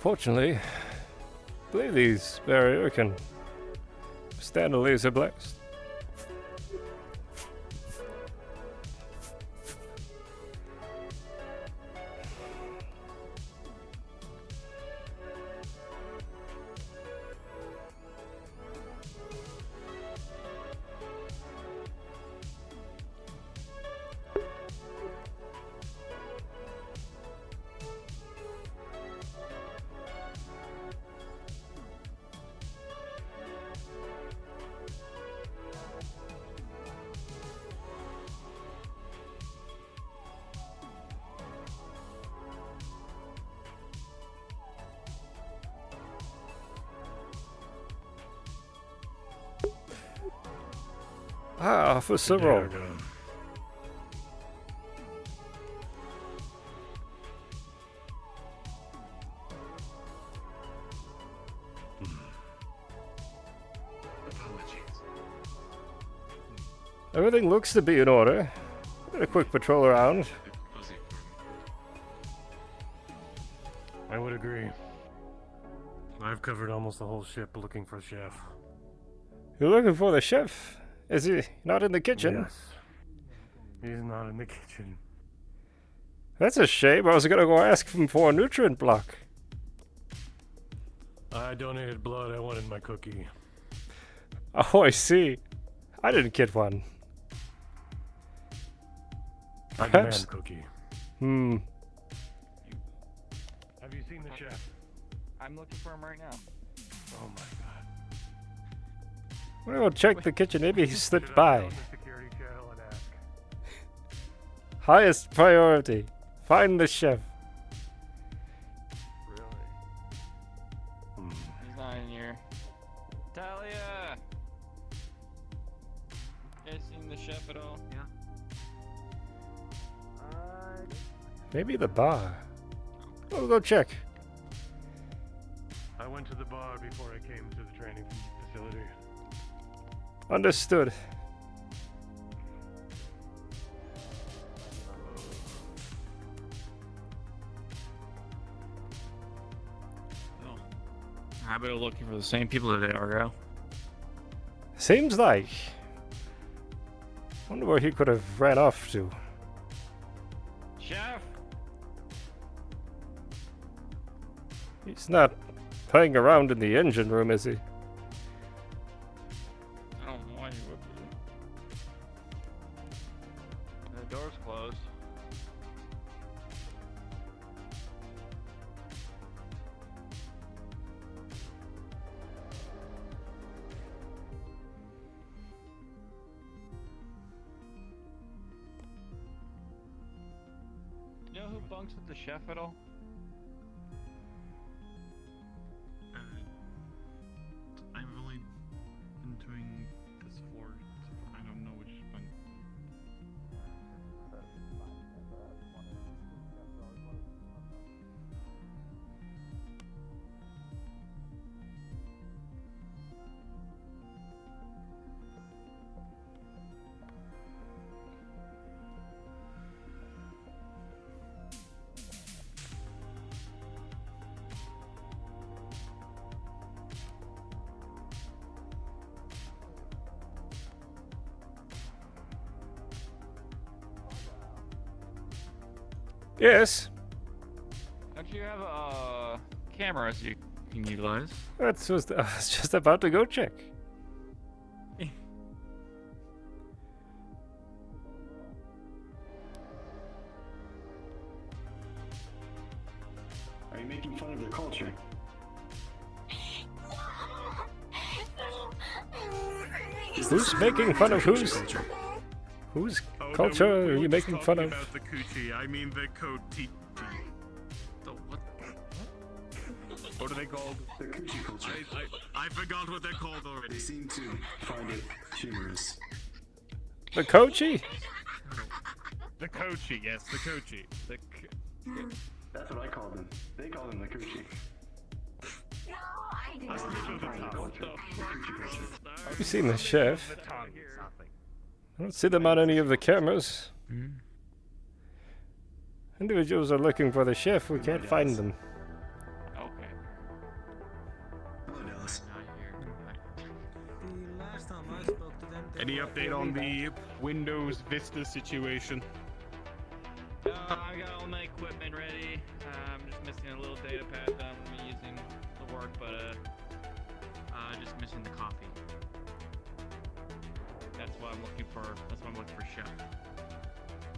Fortunately, I believe these barrier can stand a laser blast. Ah, for several. Everything looks to be in order. A quick patrol around. I would agree. I've covered almost the whole ship looking for Chef. You're looking for the chef? Is he not in the kitchen? Yes. He's not in the kitchen. That's a shame. I was gonna go ask him for a nutrient block. I donated blood. I wanted my cookie. Oh, I see. I didn't get one. I Perhaps. demand cookie. Hmm. Have you seen the chef? I'm looking for him right now. Oh my god. I'm gonna go check the kitchen. Maybe he slipped by. Security channel and ask. Highest priority. Find the chef. He's not in here. Talia! You guys seen the chef at all? Yeah. Maybe the bar. We'll go check. I went to the bar before I came to the training facility. Understood. How about looking for the same people today, Argyll? Seems like. Wonder where he could have ran off to. Chef! He's not playing around in the engine room, is he? I don't know why he would be. The door's closed. You know who bunks with the chef at all? I've only been doing this floor, so I don't know which one. Yes. Don't you have cameras you can utilize? I was just about to go check. Are you making fun of their culture? Who's making fun of whose? Whose culture are you making fun of? About the coochie, I mean the coatiti. The what? What are they called? The coochie culture. I forgot what they're called already. They seem to find it humorous. The Kochi? The coachie, yes, the coachie. That's what I call them. They call them the coochie. Have you seen the chef? I don't see them on any of the cameras. Individuals are looking for the chef. We can't find them. Okay. Any update on the Windows Vista situation? I got all my equipment ready. I'm just missing a little data pad that I'm gonna be using to work, but just missing the coffee. That's what I'm looking for. That's what I'm looking for, chef.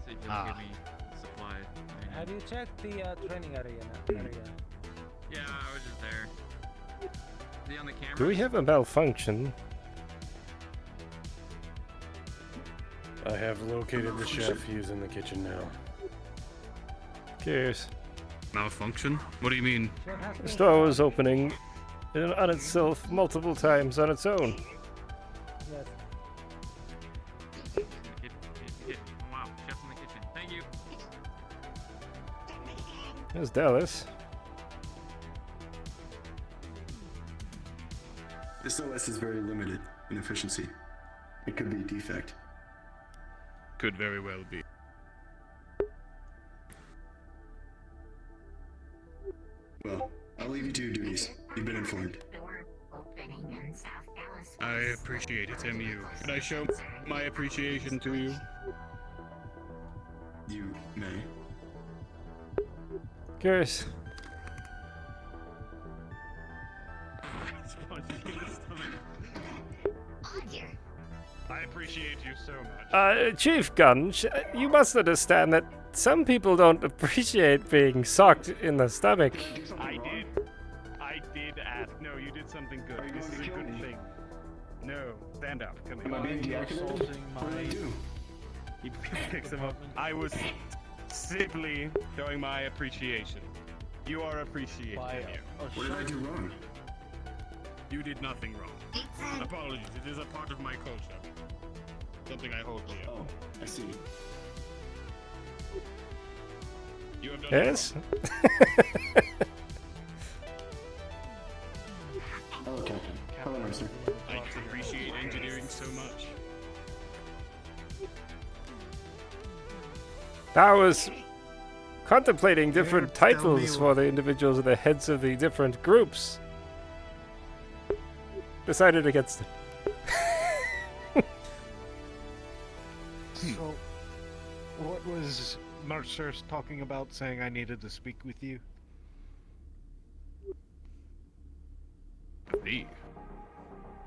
See if you'll give me supply. Have you checked the training area? Yeah, I was just there. Is he on the camera? Do we have a malfunction? I have located the chef. He's in the kitchen now. Cheers. Malfunction? What do you mean? The store was opening on itself multiple times on its own. Yes. Wow, chef's in the kitchen. Thank you. There's Dallas. This OS is very limited in efficiency. It could be a defect. Could very well be. Well, I'll leave you to your duties. You've been informed. I appreciate it, MU. Could I show my appreciation to you? You may. Curious. I appreciate you so much. Chief Gunge, you must understand that some people don't appreciate being socked in the stomach. I did ask. No, you did something good. This is a good thing. No, stand up. Come here. Am I being deactivated? What did I do? He picks him up. I was simply showing my appreciation. You are appreciated. What did I do wrong? You did nothing wrong. Apologies. It is a part of my culture. Something I hold dear. Oh, I see. You have done Yes? Hello, Captain. Hello, Mercer. I appreciate engineering so much. I was contemplating different titles for the individuals and the heads of the different groups. Decided against it. So, what was Mercer talking about, saying I needed to speak with you? Me?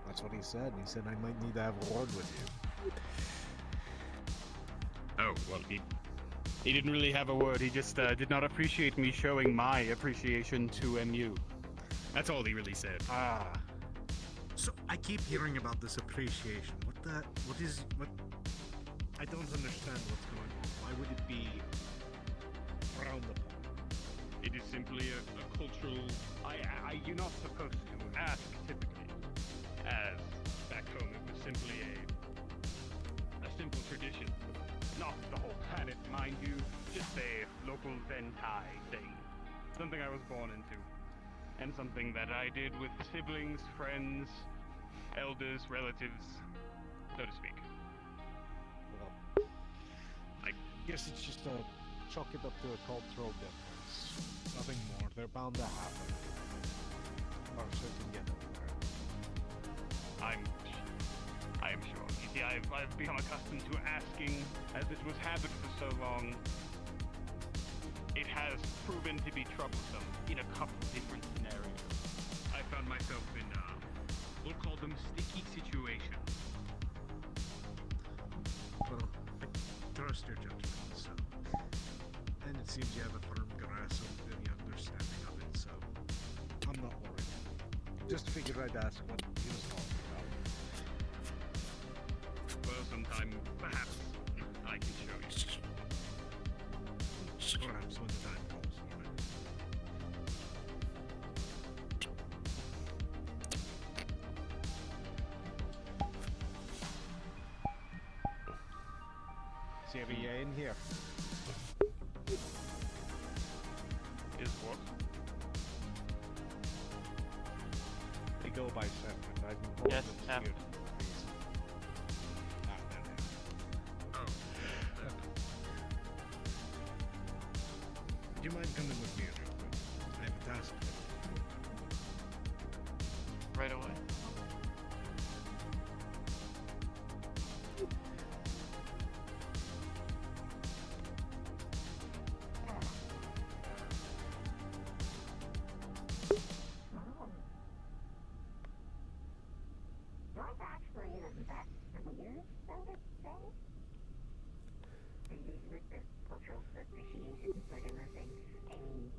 That's what he said. He said I might need to have a word with you. Oh, well, he didn't really have a word. He just did not appreciate me showing my appreciation to MU. That's all he really said. Ah. So I keep hearing about this appreciation. What? I don't understand what's going on. Why would it be frowned upon? It is simply a cultural. You're not supposed to ask typically. As back home, it was simply a simple tradition. Not the whole planet, mind you. Just a local Ventai thing. Something I was born into. And something that I did with siblings, friends, elders, relatives, so to speak. Well, I guess it's just chalk it up to a cultural difference. Nothing more. They're bound to happen. Mercer can get over there. I am sure. You see, I've become accustomed to asking, as this was habit for so long. It has proven to be troublesome in a couple different scenarios. I found myself in, we'll call them sticky situations. Well, I trust your judgment, so. And it seems you have a firm grasp of the understanding of it, so. I'm not worried. Just figured I'd ask what he was talking about. Well, sometime, perhaps, I can show you. Perhaps when the time comes. CVA in here. Is what? They go by separate. I've been told Yes, it's F. here. Would you mind coming with me real quick? I have a task. Right away.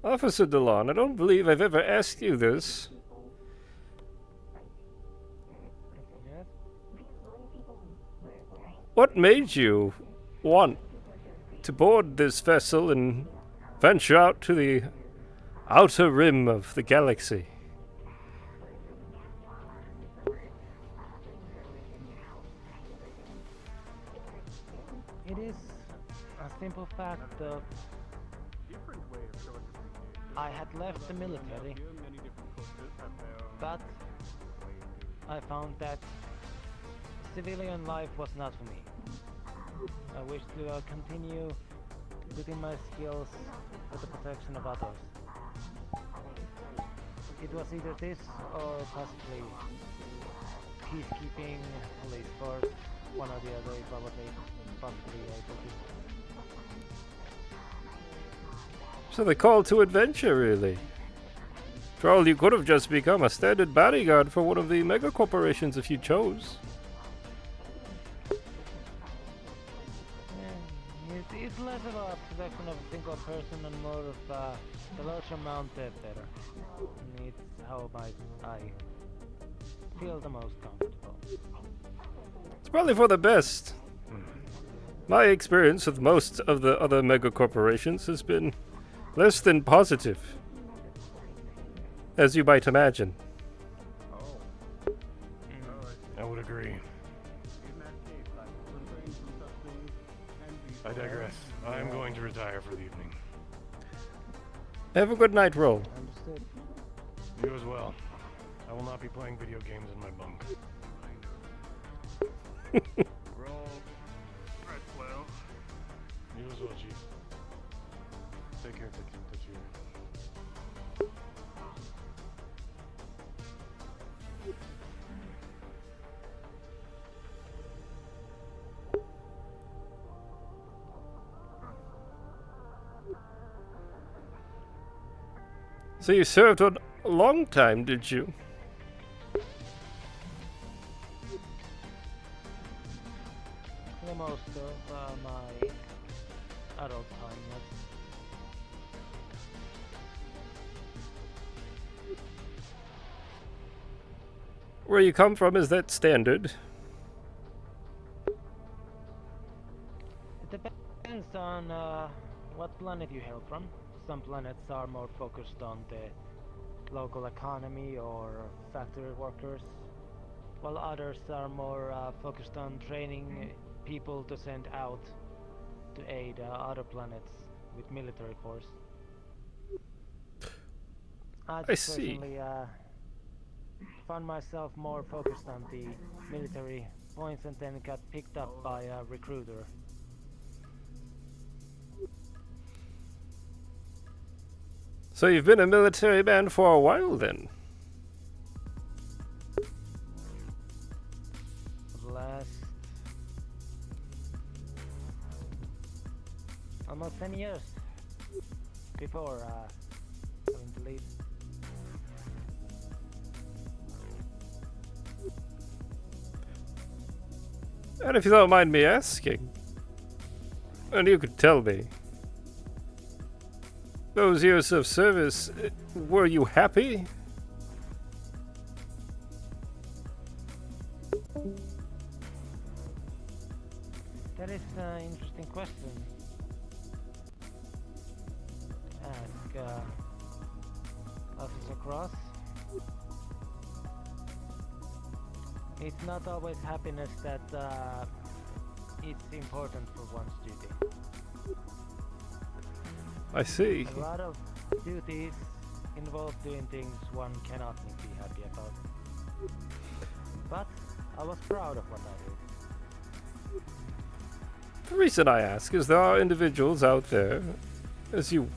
Officer DeLon, I don't believe I've ever asked you this. What made you want to board this vessel and venture out to the outer rim of the galaxy? It is a simple fact of I had left the military, but I found that civilian life was not for me. I wish to continue putting my skills for the protection of others. It was either this or possibly peacekeeping, police force, one or the other, if I was possibly able to. So the call to adventure, really. For all, you could have just become a standard bodyguard for one of the mega corporations if you chose. It's less of a protection of a single person and more of the larger amount the better. And it's how I feel the most comfortable. It's probably for the best. My experience with most of the other mega corporations has been less than positive, as you might imagine. I would agree. I digress. I am going to retire for the evening. Have a good night, Roll. Understood. You as well. I will not be playing video games in my bunk. Roll. Right, well. You as well, Chief. Take care, Tachi. So you served a long time, did you? The most of my adult time, yes. Where you come from, is that standard? It depends on what planet you hail from. Some planets are more focused on the local economy or factory workers, while others are more focused on training people to send out to aid other planets with military force. I see. Personally found myself more focused on the military points and then got picked up by a recruiter. So you've been a military man for a while then? Last almost 10 years before having to leave. And if you don't mind me asking, and you could tell me, those years of service, were you happy? That is an interesting question. Ask Officer Kross. It's not always happiness that it's important for one's duty. I see. A lot of duties involve doing things one cannot be happy about. But I was proud of what I did. The reason I ask is there are individuals out there, as you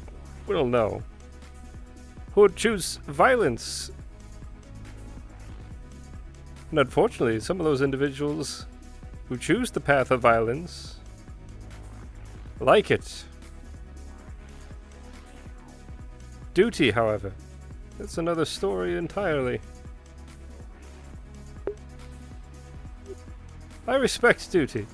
well know, who would choose violence. And unfortunately, some of those individuals who choose the path of violence like it. Duty, however, that's another story entirely. I respect duty.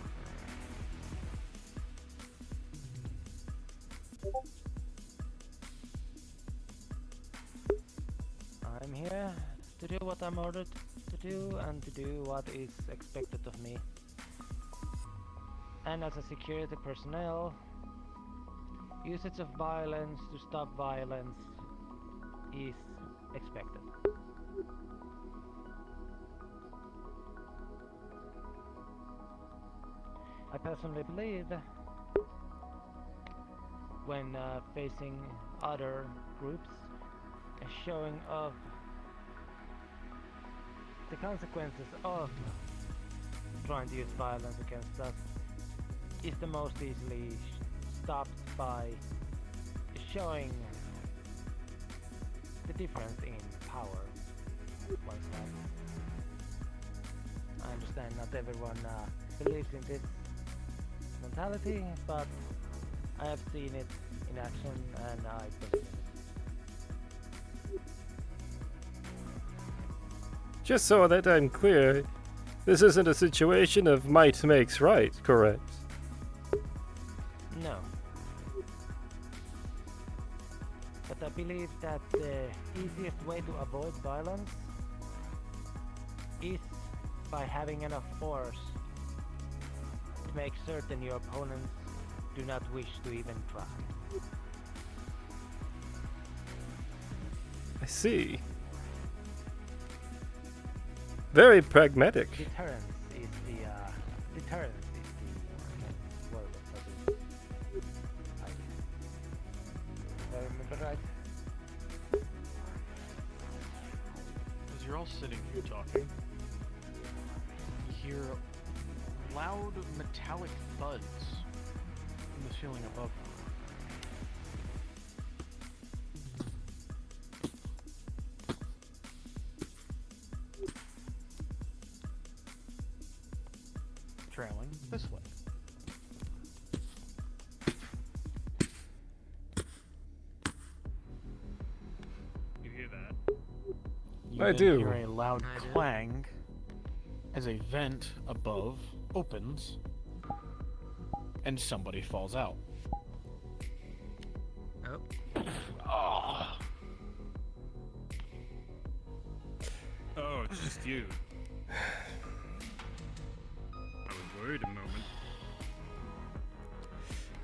I'm here to do what I'm ordered to do and to do what is expected of me. And as a security personnel, usage of violence to stop violence is expected. I personally believe when facing other groups, a showing of the consequences of trying to use violence against us is the most easily stopped by showing the difference in power one has. I understand not everyone believes in this mentality, but I have seen it in action and I believe in it. Just so that I'm clear, this isn't a situation of might makes right, correct? No. But I believe that the easiest way to avoid violence is by having enough force to make certain your opponents do not wish to even try. I see. Very pragmatic. Deterrence is the word for this. If I remember right. As you're all sitting here talking, you hear loud metallic thuds from the ceiling above you. Trailing this way. You hear that? You I then do. hear a loud clang as a vent above opens and somebody falls out. Oh. Ah. Oh, it's just you. I was worried a moment.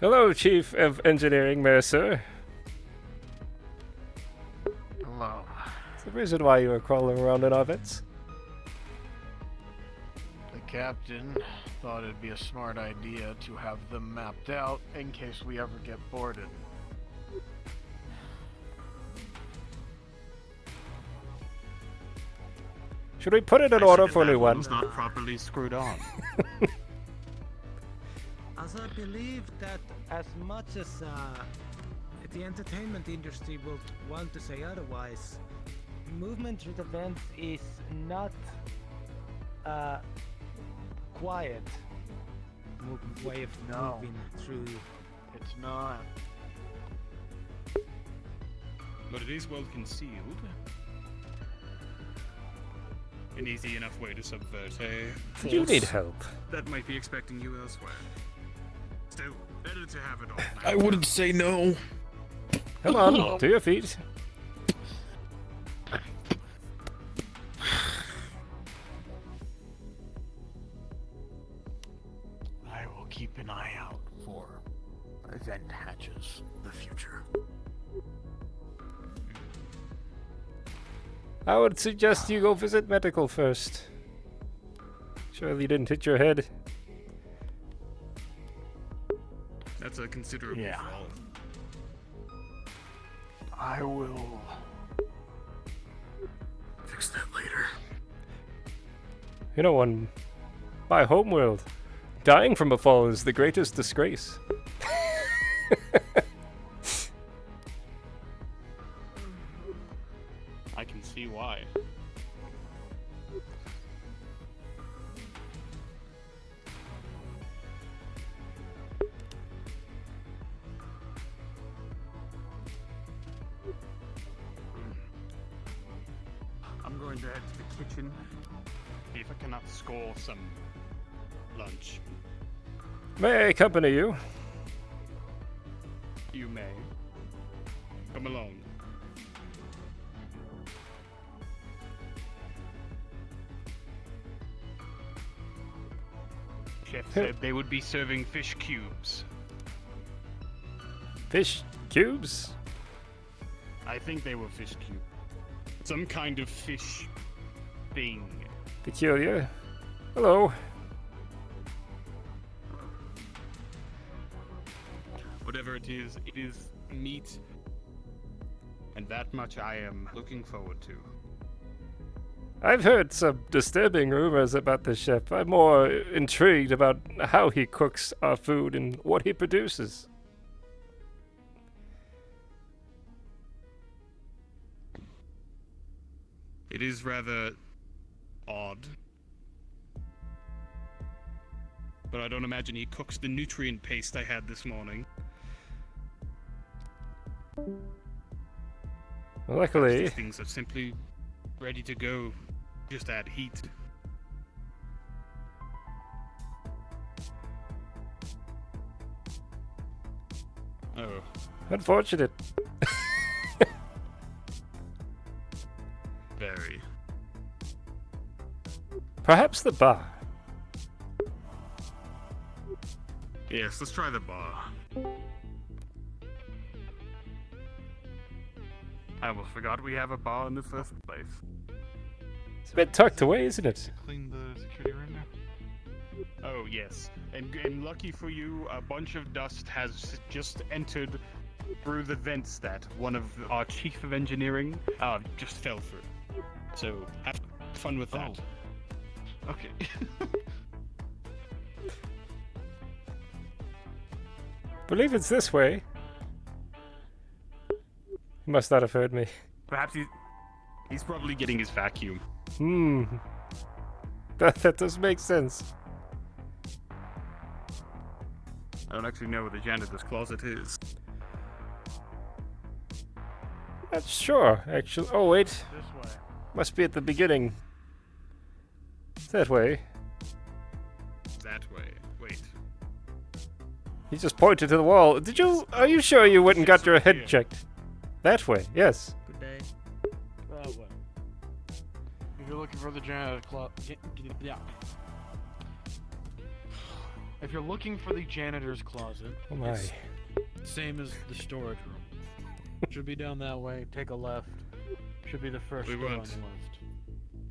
Hello, Chief of Engineering, Mercer. Hello. It's the reason why you were crawling around in our vents. The captain thought it'd be a smart idea to have them mapped out in case we ever get boarded. Should we put it in order for a new one? One's not properly screwed on. As I believe that as much as the entertainment industry will want to say otherwise, Movement through the vents is not quiet way of No. moving through. It's not. But it is well concealed. An easy enough way to subvert a force You need help. that might be expecting you elsewhere. Still, better to have it all. I wouldn't say no. Come on, to your feet. I will keep an eye out for vent hatches in the future. I would suggest you go visit medical first. Surely you didn't hit your head. That's a considerable Yeah. fall. I will fix that later. You know, on my homeworld, dying from a fall is the greatest disgrace. I can see why. I'm going to head to the kitchen. See if I cannot score some lunch. May I accompany you? You may. Come along. Chef said they would be serving fish cubes. Fish cubes? I think they were fish cubes. Some kind of fish thing. Peculiar. Hello. Whatever it is meat. And that much I am looking forward to. I've heard some disturbing rumors about the chef. I'm more intrigued about how he cooks our food and what he produces. It is rather odd. But I don't imagine he cooks the nutrient paste I had this morning. Luckily, These things are simply ready to go. Just add heat. Oh. Unfortunate. Very. Perhaps the bar. Yes, let's try the bar. I almost forgot we have a bar in the first place. It's a bit tucked away, isn't it? Clean the security room now. Oh yes, and lucky for you, a bunch of dust has just entered through the vents that one of our chief of engineering just fell through. So have fun with that. Oh. Okay. Believe it's this way. He must not have heard me. Perhaps he's probably getting his vacuum. That does make sense. I don't actually know where the janitor's closet is. Not sure, actually. Oh, wait. This way. Must be at the beginning. That way. That way. Wait. He just pointed to the wall. Are you sure you went and got your head checked? That way, yes. Good day. That way. If you're looking for the janitor closet, yeah. If you're looking for the janitor's closet, oh my. it's same as the storage room. Should be down that way. Take a left. Should be the first door on the list.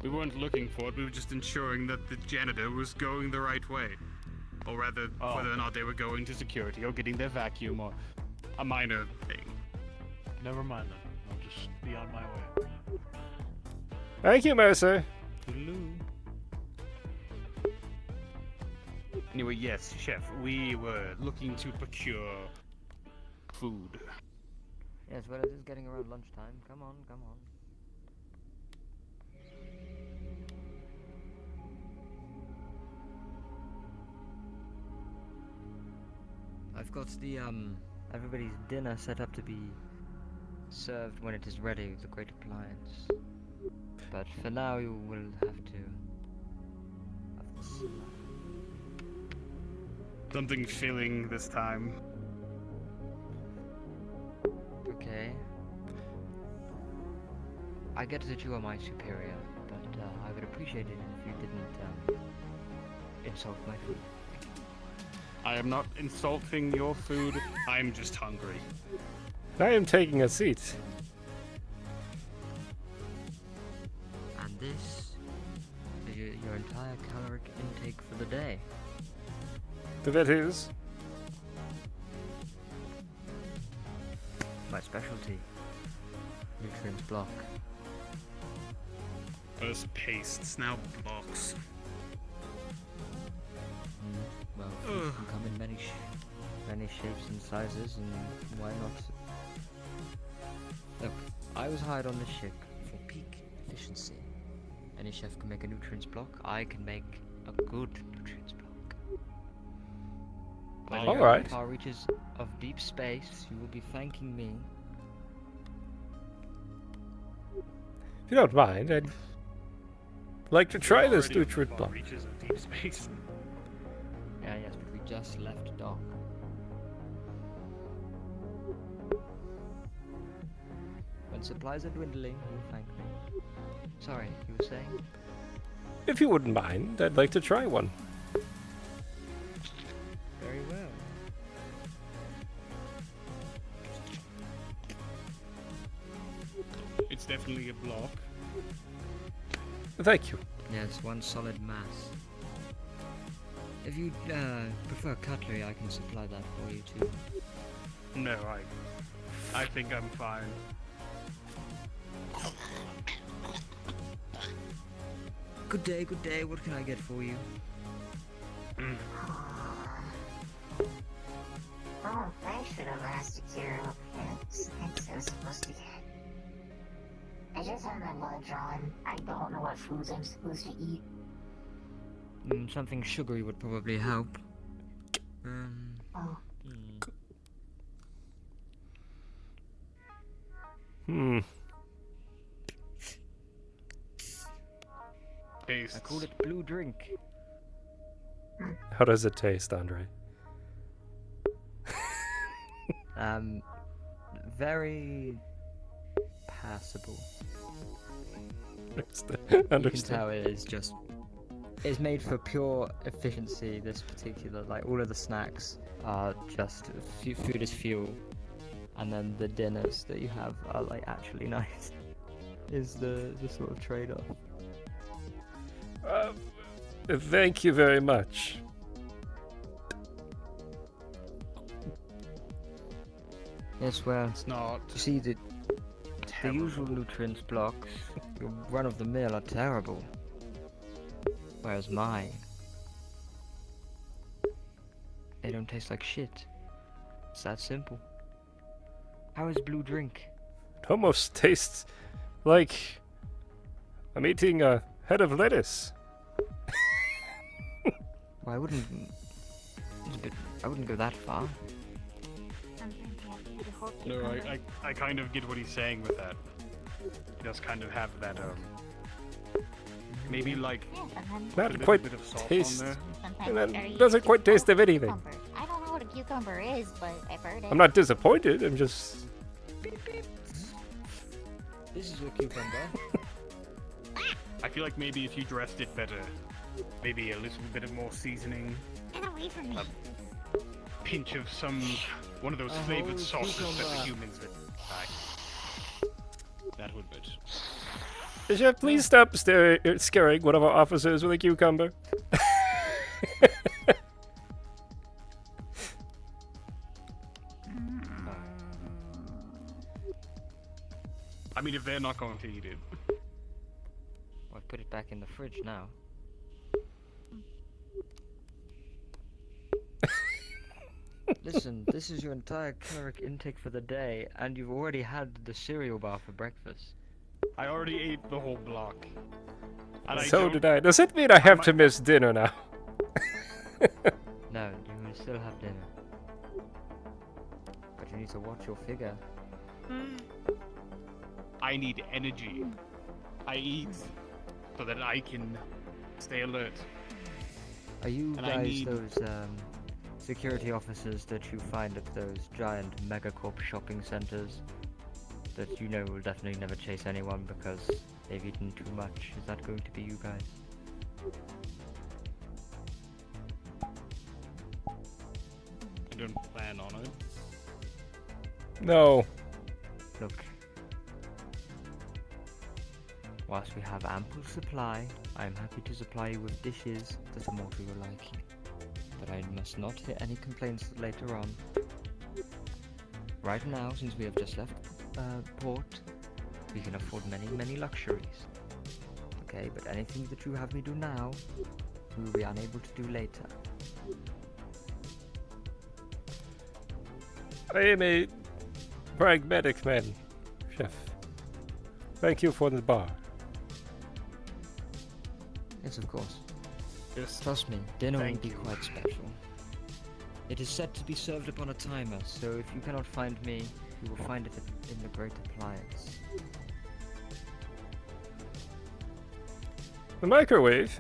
We weren't looking for it. We were just ensuring that the janitor was going the right way, or rather, whether or not they were going to security or getting their vacuum or a minor thing. Never mind then. I'll just be on my way. Thank you, Mercer. Hello. Anyway, yes, Chef, we were looking to procure food. Yes, well, it is getting around lunchtime. Come on, come on. I've got the, everybody's dinner set up to be served when it is ready with the great appliance. But for now, you will have to have this. Something filling this time. Okay. I get that you are my superior, but I would appreciate it if you didn't insult my food. I am not insulting your food. I'm just hungry. I am taking a seat. And this is your entire caloric intake for the day. That is. My specialty. Nutrients block. First pastes, now blocks. Well, food can come in many shapes and sizes, and why not? Look, I was hired on this ship for peak efficiency. Any chef can make a nutrients block. I can make a good nutrients block. When you're in the far reaches of deep space, you will be thanking me. If you don't mind, I'd like to try this nutrient block. Reaches of deep space. Yeah, yes, but we just left dock. When supplies are dwindling, you thank me. Sorry, you were saying? If you wouldn't mind, I'd like to try one. Very well. It's definitely a block. Thank you. Yes, one solid mass. If you prefer cutlery, I can supply that for you too. No, I think I'm fine. Good day, good day. What can I get for you? Oh, thanks for the last hero. Thanks I was supposed to get. I just had my blood drawn. I don't know what foods I'm supposed to eat. Something sugary would probably help. Oh. Taste. I call it blue drink. How does it taste, Andre? Very passable. Understand. You can tell it is just... It's made for pure efficiency, this particular... Like, all of the snacks are just... Food is fuel. And then the dinners that you have are, like, actually nice. Is the sort of trade-off. Thank you very much. Yes, well... It's not... You see, the usual nutrients blocks, your run-of-the-mill, are terrible. Whereas mine... They don't taste like shit. It's that simple. How is blue drink? It almost tastes like I'm eating a head of lettuce. Well, I wouldn't go that far. No, I kind of get what he's saying with that. He does kind of have that, maybe like... Not a quite bit of salt taste. on And that doesn't quite taste of anything. I don't know what a cucumber is, but I've heard it. I'm not disappointed, I'm just... This is a cucumber. I feel like maybe if you dressed it better, maybe a little bit of more seasoning. Get away from me. A pinch of one of those flavored sauces that the humans would like. That would be. Chef, please stop scaring one of our officers with a cucumber. I mean, if they're not going to eat it. Well, I've put it back in the fridge now. Listen, this is your entire caloric intake for the day, and you've already had the cereal bar for breakfast. I already ate the whole block. And So did I. Does it mean I have to miss dinner now? No, you will still have dinner. But you need to watch your figure. I need energy. I eat so that I can stay alert. Are you And I guys need- those security officers that you find at those giant megacorp shopping centers that you know will definitely never chase anyone because they've eaten too much? Is that going to be you guys? I don't plan on it. No. Look. Whilst we have ample supply, I am happy to supply you with dishes that are more to your liking. But I must not hear any complaints later on. Right now, since we have just left port, we can afford many luxuries. Okay, but anything that you have me do now, we will be unable to do later. I am a pragmatic man, Chef. Thank you for the bar. Yes, of course. Yes. Trust me, dinner will Thank be you. quite special. It is set to be served upon a timer, so if you cannot find me, you will find it in the Great Appliance. The microwave?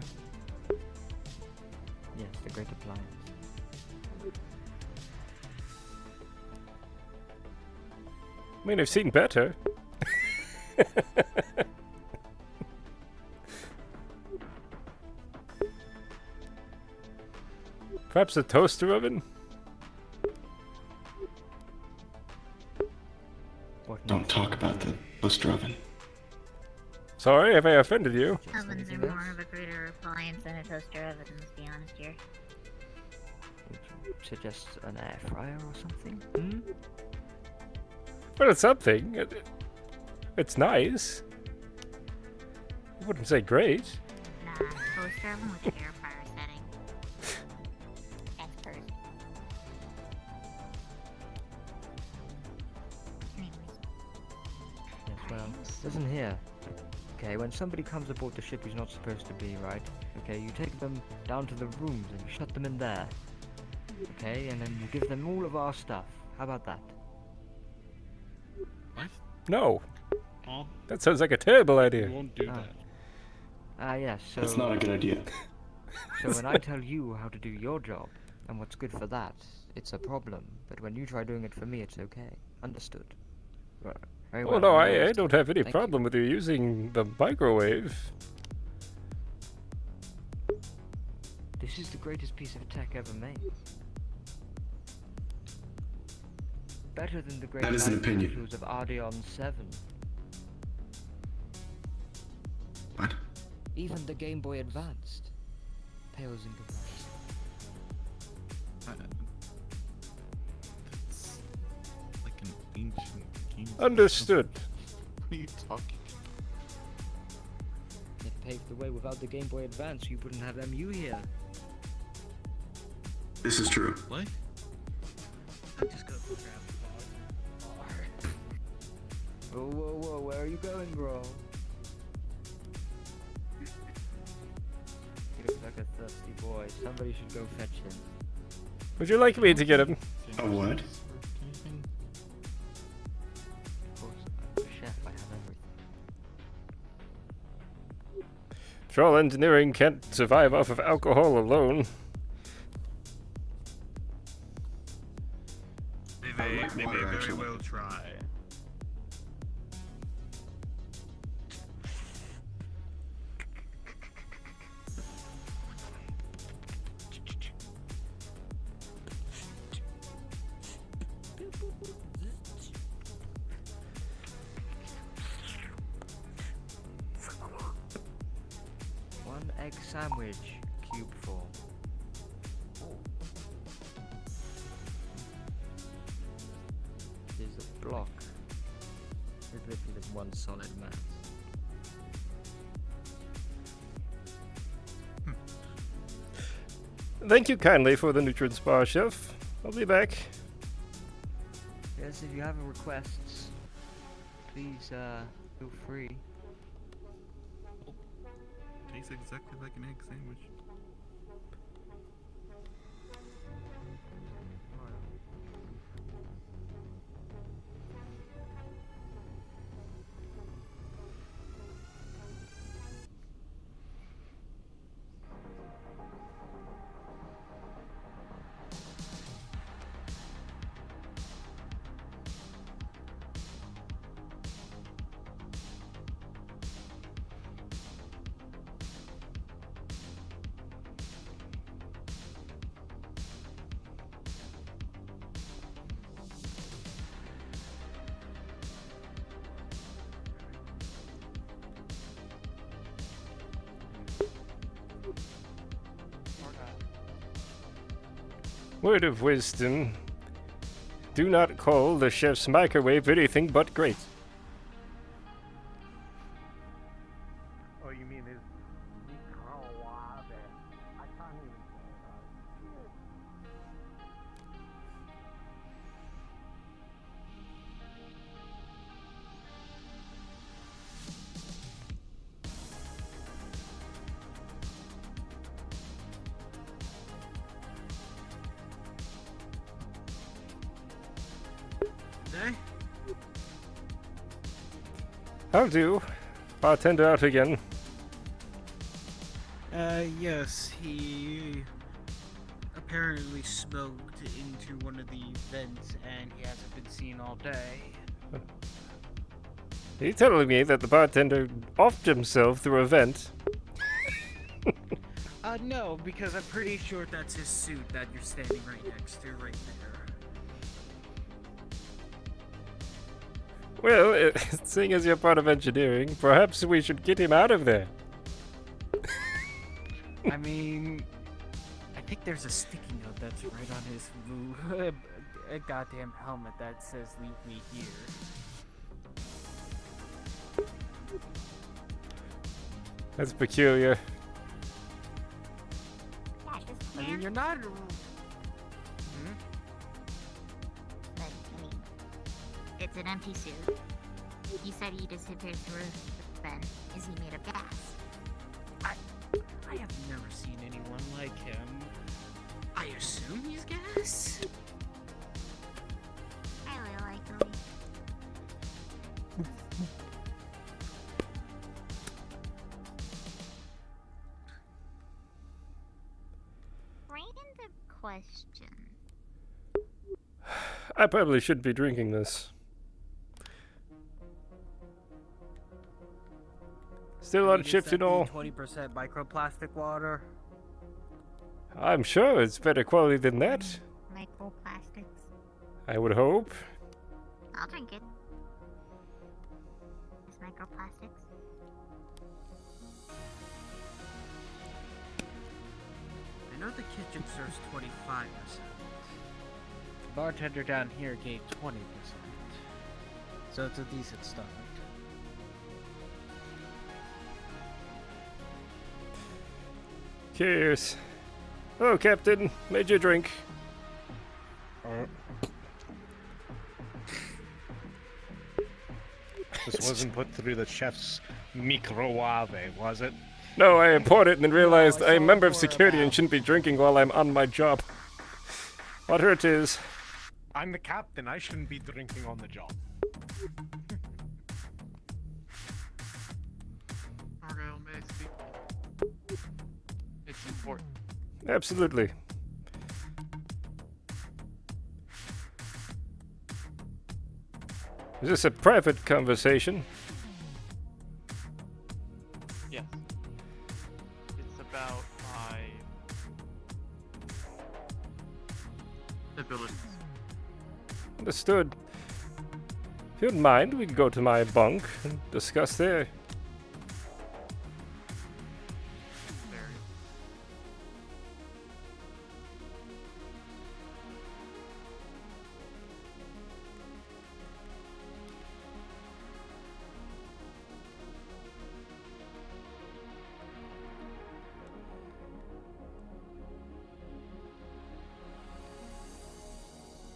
Yes, the Great Appliance. I mean, I've seen better. Perhaps a toaster oven? toaster oven. Sorry if I offended you. Ovens are more of a greater appliance than a toaster oven, let's be honest here. Would you suggest an air fryer or something? Hmm? Well, it's something. It's nice. I wouldn't say great. Nah, toaster oven with air fryer setting. That's perfect. Yes, well, listen here. Okay, when somebody comes aboard the ship who's not supposed to be, right? Okay, you take them down to the rooms and you shut them in there. Okay, and then you give them all of our stuff. How about that? What? No. Paul? That sounds like a terrible idea. We won't do that. Yes, so... That's not a good idea. So when I tell you how to do your job, and what's good for that, it's a problem. But when you try doing it for me, it's okay. Understood. Right. Very well. Oh no, I understood. don't have any Thank problem with you using the microwave. This is the greatest piece of tech ever made. Better than the great That is an opinion. computers of Argyll 7. What? Even the Game Boy Advanced pales in comparison. That's like an ancient game. Understood. What are you talking? It paved the way. Without the Game Boy Advance, you wouldn't have MU here. This is true. What? I just go grab the bar. Whoa, whoa, whoa, where are you going, bro? He looks like a thirsty boy. Somebody should go fetch him. Would you like me to get him? A what? Of course, I'm a chef, I have everything. Troll engineering can't survive off of alcohol alone. They may very well try. One egg sandwich, cube form. There's a block. It's literally just one solid mass. Thank you kindly for the nutrients bar, chef. I'll be back. Yes, if you have requests, please feel free. Tastes exactly like an egg sandwich. Word of wisdom. Do not call the chef's microwave anything but great. Oh, you mean his microwave? I can't even Day? How do? Bartender out again. Yes, he apparently smoked into one of the vents and he hasn't been seen all day. Are you telling me that the bartender offed himself through a vent? No, because I'm pretty sure that's his suit that you're standing right next to right there. Well, seeing as you're part of engineering, perhaps we should get him out of there. I mean, I think there's a sticky note that's right on his a goddamn helmet that says "Leave me here." That's peculiar. I mean, you're not. But, I mean, it's an empty suit. You said he disappeared through the vent. Is he made of gas? I have never seen anyone like him. I assume he's gas. I really like him. Random question. I probably should be drinking this. Still on ships and all. 20% microplastic water. I'm sure it's better quality than that. Microplastics. I would hope. I'll drink it. It's microplastics. I know the kitchen serves 25%. The bartender down here gave 20%. So it's a decent start. Cheers. Hello, Captain. Made you a drink. This wasn't put through the chef's microwave, was it? No, I poured it and then realized I'm a member of security and shouldn't be drinking while I'm on my job. Water it is. I'm the captain. I shouldn't be drinking on the job. Argyll, may I speak? It's important. Absolutely. Is this a private conversation? Yes. It's about my abilities. Understood. If you don't mind, we can go to my bunk and discuss there.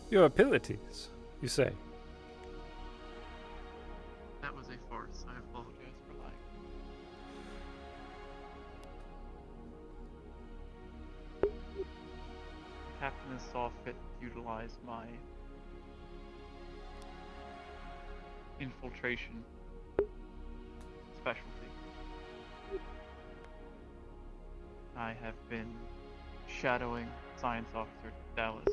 Your abilities, you say? That was a farce. I apologize for lying. The captain has saw fit to utilize my infiltration specialty. I have been shadowing Science Officer Dallas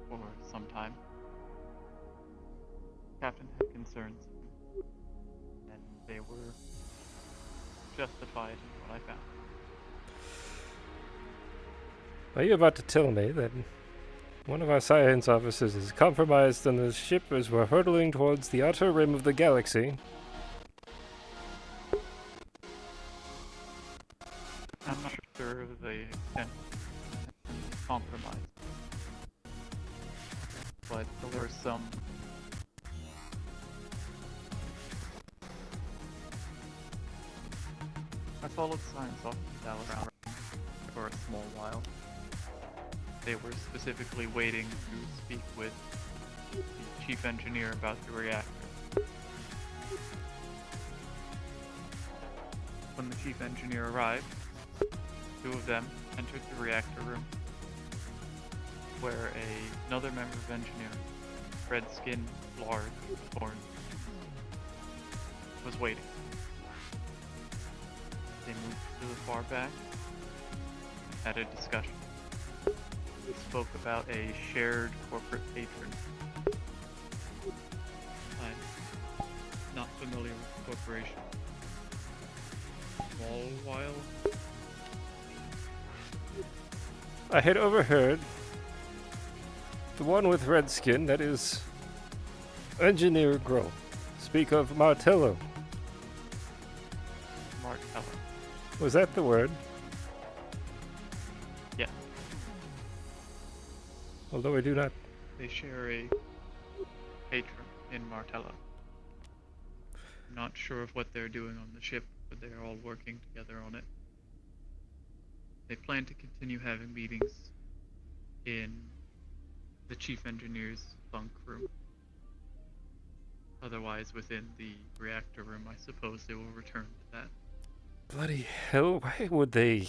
for some time. Captain had concerns, and they were justified in what I found. Are you about to tell me that one of our science officers is compromised on the ship as we're hurtling towards the outer rim of the galaxy? I'm not sure of the extent of compromise, but there were some I followed Science Officer Dallas around for a small while. They were specifically waiting to speak with the chief engineer about the reactor. When the chief engineer arrived, two of them entered the reactor room, where another member of engineering, red-skinned, large, born, was waiting. They moved to the far back, had a discussion. We spoke about a shared corporate patron. I'm not familiar with the corporation. Small while. I had overheard the one with red skin, that is Engineer Grohl. Speak of Martello. Martello. Was that the word? Yeah. Although I do not. They share a patron in Martello. I'm not sure of what they're doing on the ship, but they're all working together on it. They plan to continue having meetings in the chief engineer's bunk room. Otherwise, within the reactor room, I suppose they will return to that. Bloody hell, why would they?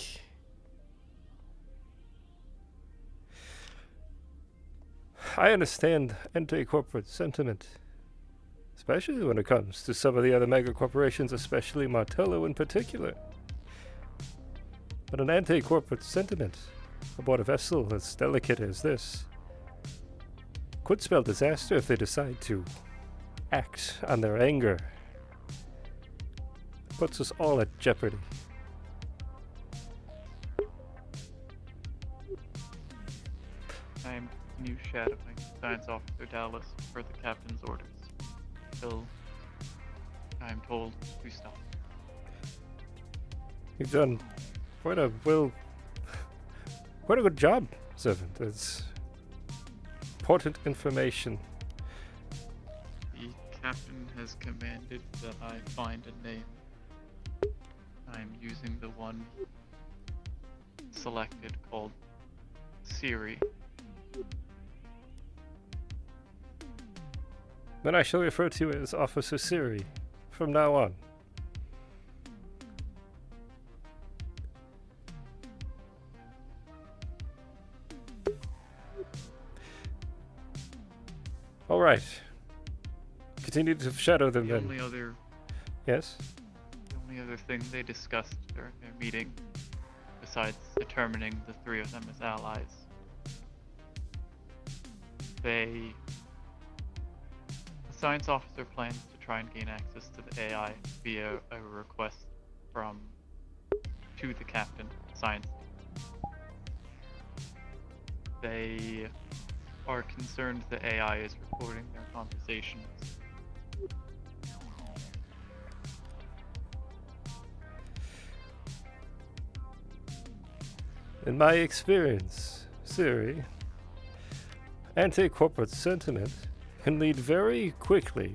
I understand anti-corporate sentiment, especially when it comes to some of the other mega corporations, especially Martello in particular. But an anti-corporate sentiment aboard a vessel as delicate as this could spell disaster if they decide to act on their anger. Puts us all at jeopardy. I am new shadowing Science Officer Dallas per the captain's orders, till I am told to stop. You've done quite a good job, Servant. It's important information. The captain has commanded that I find a name. I am using the one selected called Siri. Then I shall refer to you as Officer Siri from now on. All right. Continue to shadow them then. Yes? The only other thing they discussed during their meeting, besides determining the three of them as allies, the science officer plans to try and gain access to the AI via a request to the captain, science. They are concerned the AI is recording their conversations. In my experience, Siri, anti-corporate sentiment can lead very quickly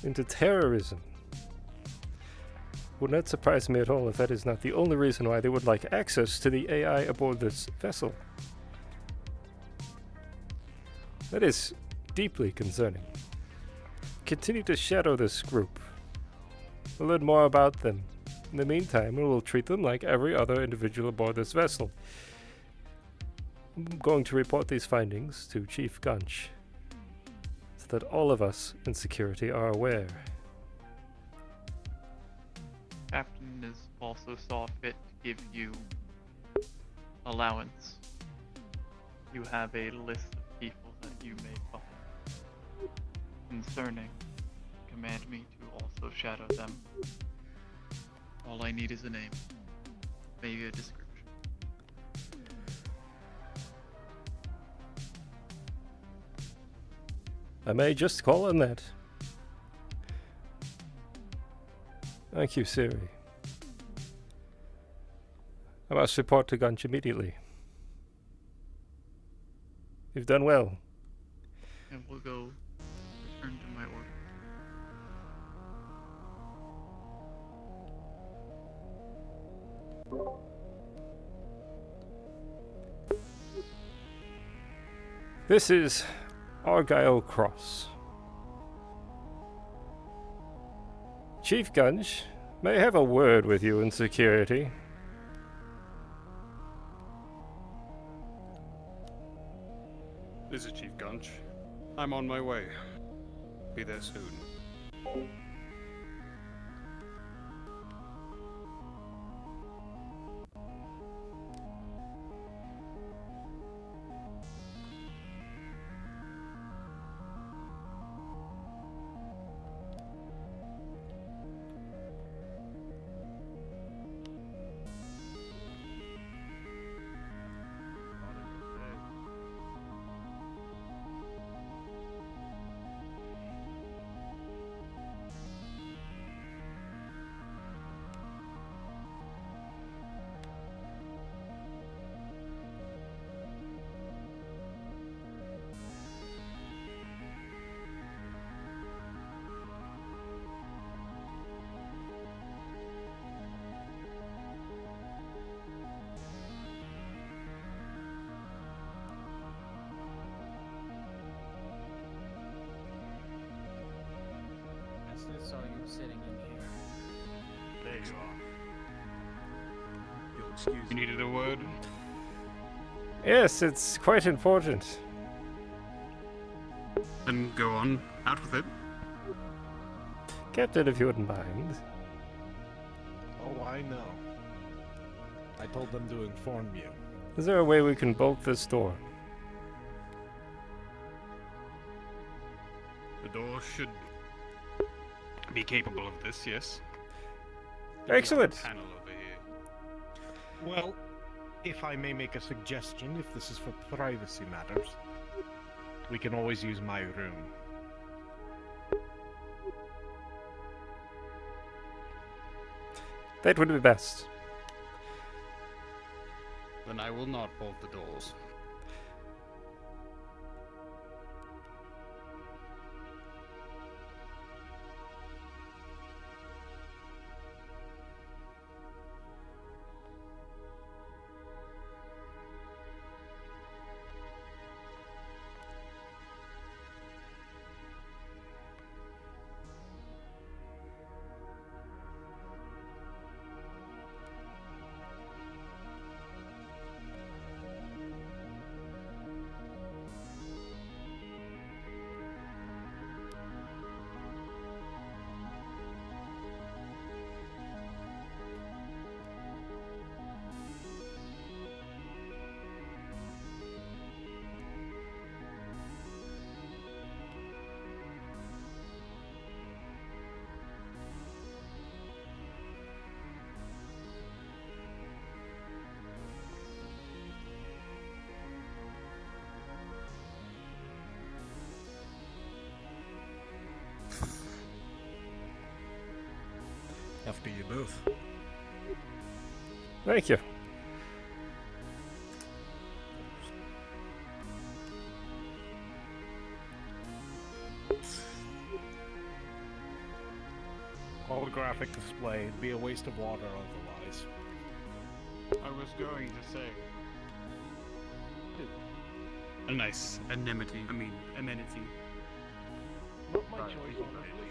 into terrorism. Would not surprise me at all if that is not the only reason why they would like access to the AI aboard this vessel. That is deeply concerning. Continue to shadow this group. We'll learn more about them. In the meantime, we will treat them like every other individual aboard this vessel. I'm going to report these findings to Chief Gunch, so that all of us in security are aware. Captain is also saw fit to give you allowance. You have a list of people that you may find concerning. Command me to also shadow them. All I need is a name, maybe a description. I may just call on that. Thank you, Siri. I must report to Gunch immediately. You've done well. And we'll go return to my order. This is Argyll Kross. Chief Gunch may have a word with you in security. This is Chief Gunch. I'm on my way. Be there soon. sitting in here. There you are. You'll excuse You needed a word? Yes, it's quite important. Then go on. Out with it. Captain, if you wouldn't mind. Oh, I know. I told them to inform you. Is there a way we can bolt this door? The door should be capable of this, yes. Excellent. Panel over here. Well, if I may make a suggestion, if this is for privacy matters, we can always use my room. That would be best. Then I will not bolt the doors. After you both. Thank you. Holographic display. It'd be a waste of water otherwise. I was going to say. A nice amenity. Not my choice, honestly.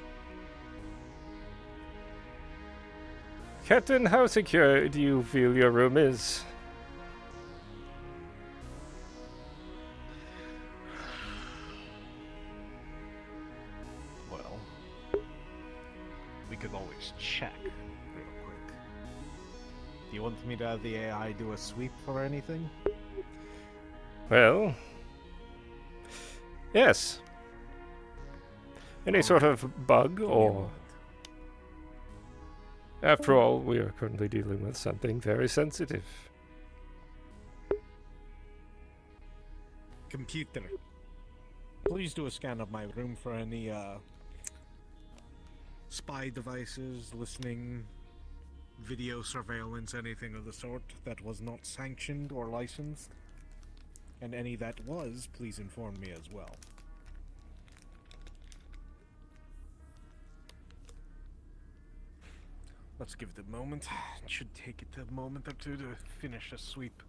Captain, how secure do you feel your room is? Well, we could always check real quick. Do you want me to have the AI do a sweep for anything? Well, yes. Any sort of bug or... After all, we are currently dealing with something very sensitive. Computer. Please do a scan of my room for any, spy devices, listening, video surveillance, anything of the sort that was not sanctioned or licensed. And any that was, please inform me as well. Let's give it a moment. It should take it a moment or two to finish a sweep.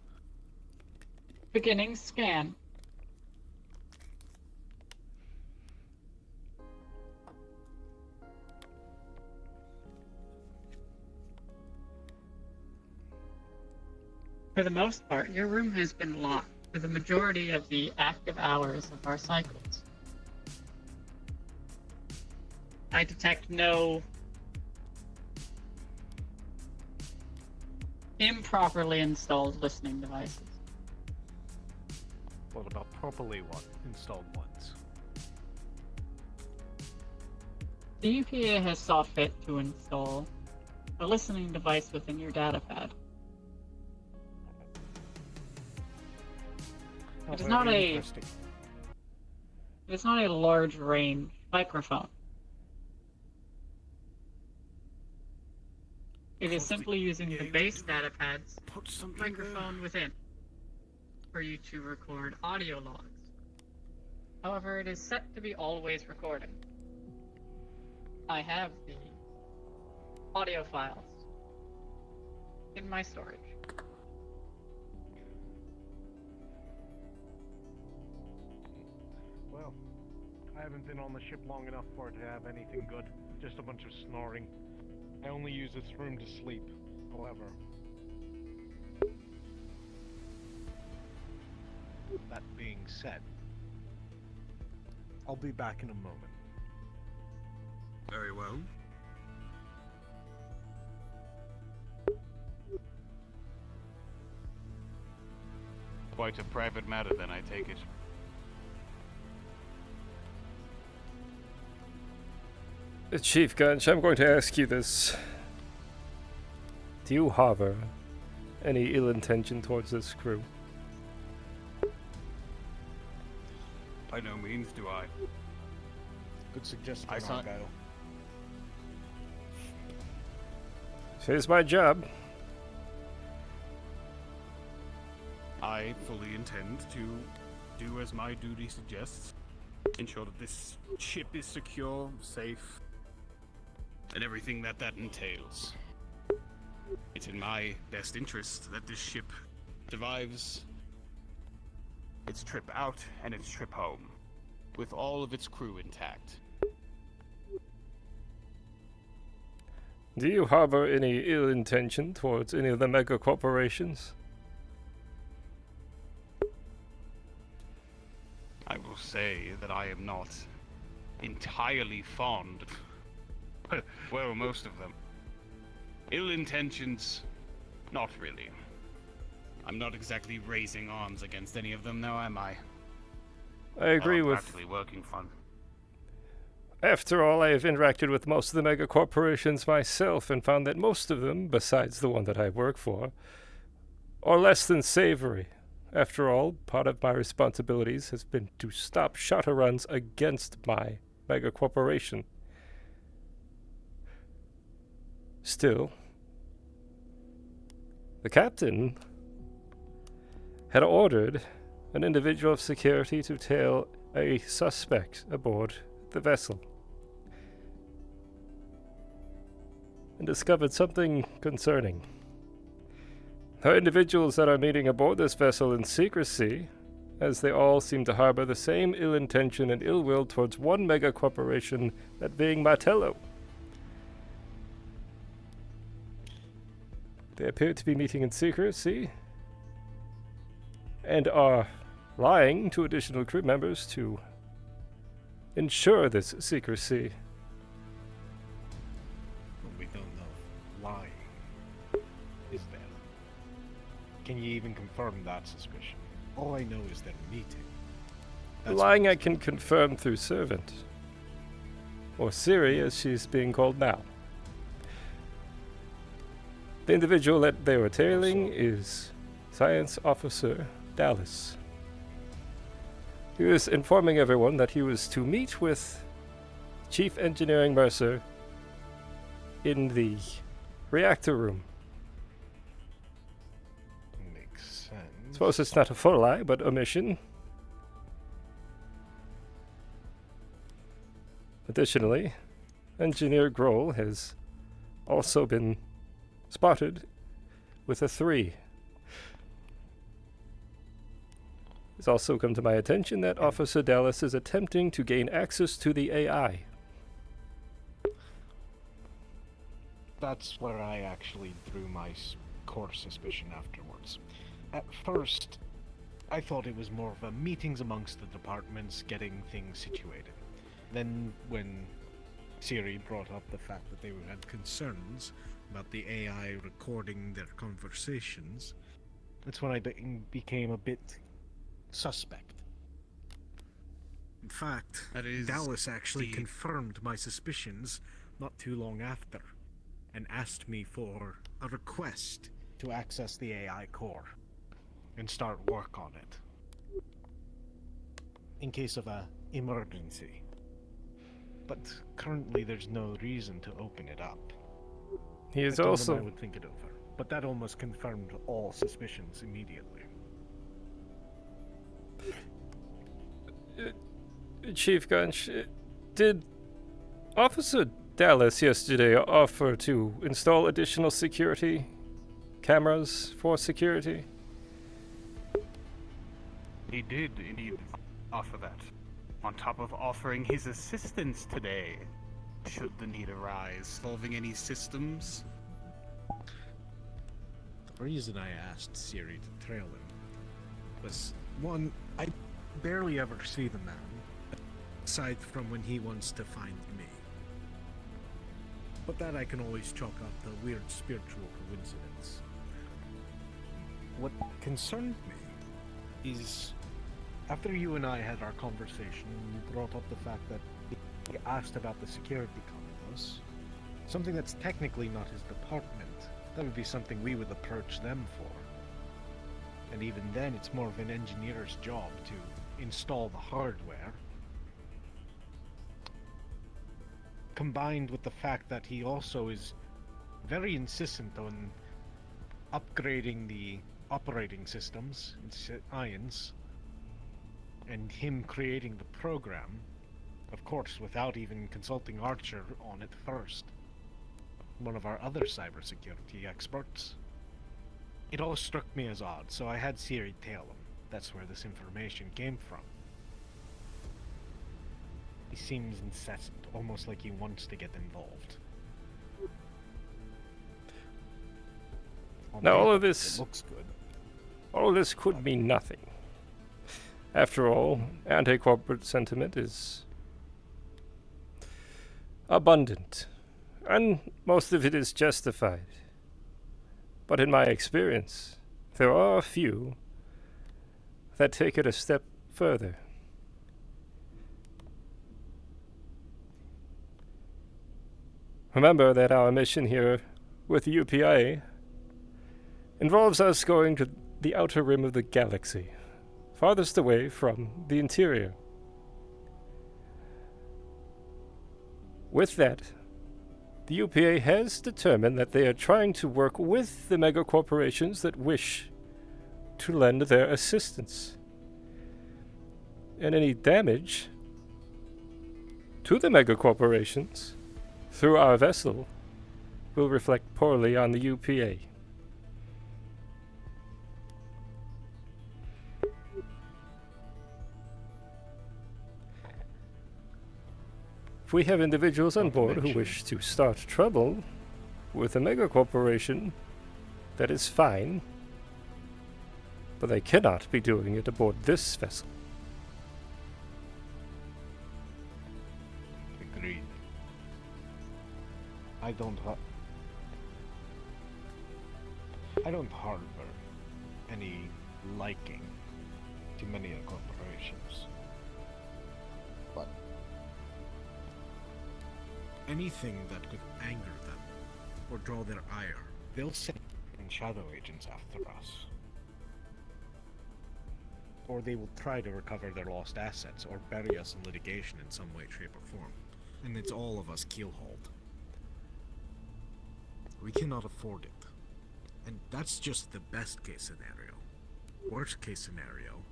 Beginning scan. For the most part, your room has been locked for the majority of the active hours of our cycles. I detect no improperly installed listening devices. What about properly installed ones? The EPA has saw fit to install a listening device within your datapad. Oh, It is very not a interesting. It's not a large range microphone. It is simply using the base datapad's microphone within for you to record audio logs. However, it is set to be always recording. I have the audio files in my storage. Well, I haven't been on the ship long enough for it to have anything good. just a bunch of snoring. I only use this room to sleep, however. That being said, I'll be back in a moment. Very well. Quite a private matter, then, I take it. Chief Gunch, I'm going to ask you this. Do you harbor any ill intention towards this crew? By no means do I. Good suggestion, I saw- Argyll. Here's my job. I fully intend to do as my duty suggests. Ensure that this ship is secure, safe, and everything that entails. It's in my best interest that this ship survives its trip out and its trip home, with all of its crew intact. Do you harbor any ill intention towards any of the mega corporations? I will say that I am not entirely fond, well, most of them. Ill intentions, not really. I'm not exactly raising arms against any of them, now am I? I agree I'm with... actually working fun. After all, I have interacted with most of the mega corporations myself and found that most of them, besides the one that I work for, are less than savory. After all, part of my responsibilities has been to stop shadowruns against my mega corporation. Still, the captain had ordered an individual of security to tail a suspect aboard the vessel and discovered something concerning. The individuals that are meeting aboard this vessel in secrecy, as they all seem to harbor the same ill intention and ill will towards one mega corporation, that being Martello. They appear to be meeting in secrecy and are lying to additional crew members to ensure this secrecy. We don't know. Lying. Is there? Can you even confirm that suspicion? All I know is they're meeting. That's Lying I can confirm through Servant. Or Siri, as she's being called now. The individual that they were tailing is Science Officer Dallas. He was informing everyone that he was to meet with Chief Engineering Mercer in the reactor room. Makes sense. Suppose it's not a full lie, but omission. Additionally, Engineer Grohl has also been spotted with a 3. It's also come to my attention that Officer Dallas is attempting to gain access to the AI. That's where I actually drew my core suspicion afterwards. At first, I thought it was more of a meetings amongst the departments, getting things situated. Then, when Siri brought up the fact that they had concerns about the AI recording their conversations, that's when I became a bit suspect. In fact, That is Dallas actually the- confirmed my suspicions not too long after, and asked me for a request to access the AI core and start work on it in case of a emergency. But currently there's no reason to open it up. He is I told also... him I would think it over, but that almost confirmed all suspicions immediately. Chief Gunch, did Officer Dallas yesterday offer to install additional security cameras for security? He did indeed offer that, on top of offering his assistance today should the need arise, solving any systems? The reason I asked Siri to trail him was, one, I barely ever see the man, aside from when he wants to find me. But that I can always chalk up the weird spiritual coincidence. What concerned me is, after you and I had our conversation, you brought up the fact that he asked about the security cameras, something that's technically not his department. That would be something we would approach them for. And even then, it's more of an engineer's job to install the hardware. Combined with the fact that he also is very insistent on upgrading the operating systems in Ions, and him creating the program, of course, without even consulting Archer on it first, one of our other cybersecurity experts. It all struck me as odd, so I had Siri tail him. That's where this information came from. He seems incessant, almost like he wants to get involved. Now all of It this looks good. All of this could mean nothing. After all, anti-corporate sentiment is abundant, and most of it is justified. But in my experience, there are a few that take it a step further. Remember that our mission here with the UPA involves us going to the outer rim of the galaxy, farthest away from the interior. With that, the UPA has determined that they are trying to work with the megacorporations that wish to lend their assistance. And any damage to the megacorporations through our vessel will reflect poorly on the UPA. If we have individuals on board who wish to start trouble with a megacorporation, that is fine, but they cannot be doing it aboard this vessel. Agreed. I don't harbor any liking to many corporations, but anything that could anger them or draw their ire, they'll send in shadow agents after us. Or they will try to recover their lost assets or bury us in litigation in some way, shape, or form. And it's all of us keelhauled. We cannot afford it. And that's just the best case scenario. Worst case scenario,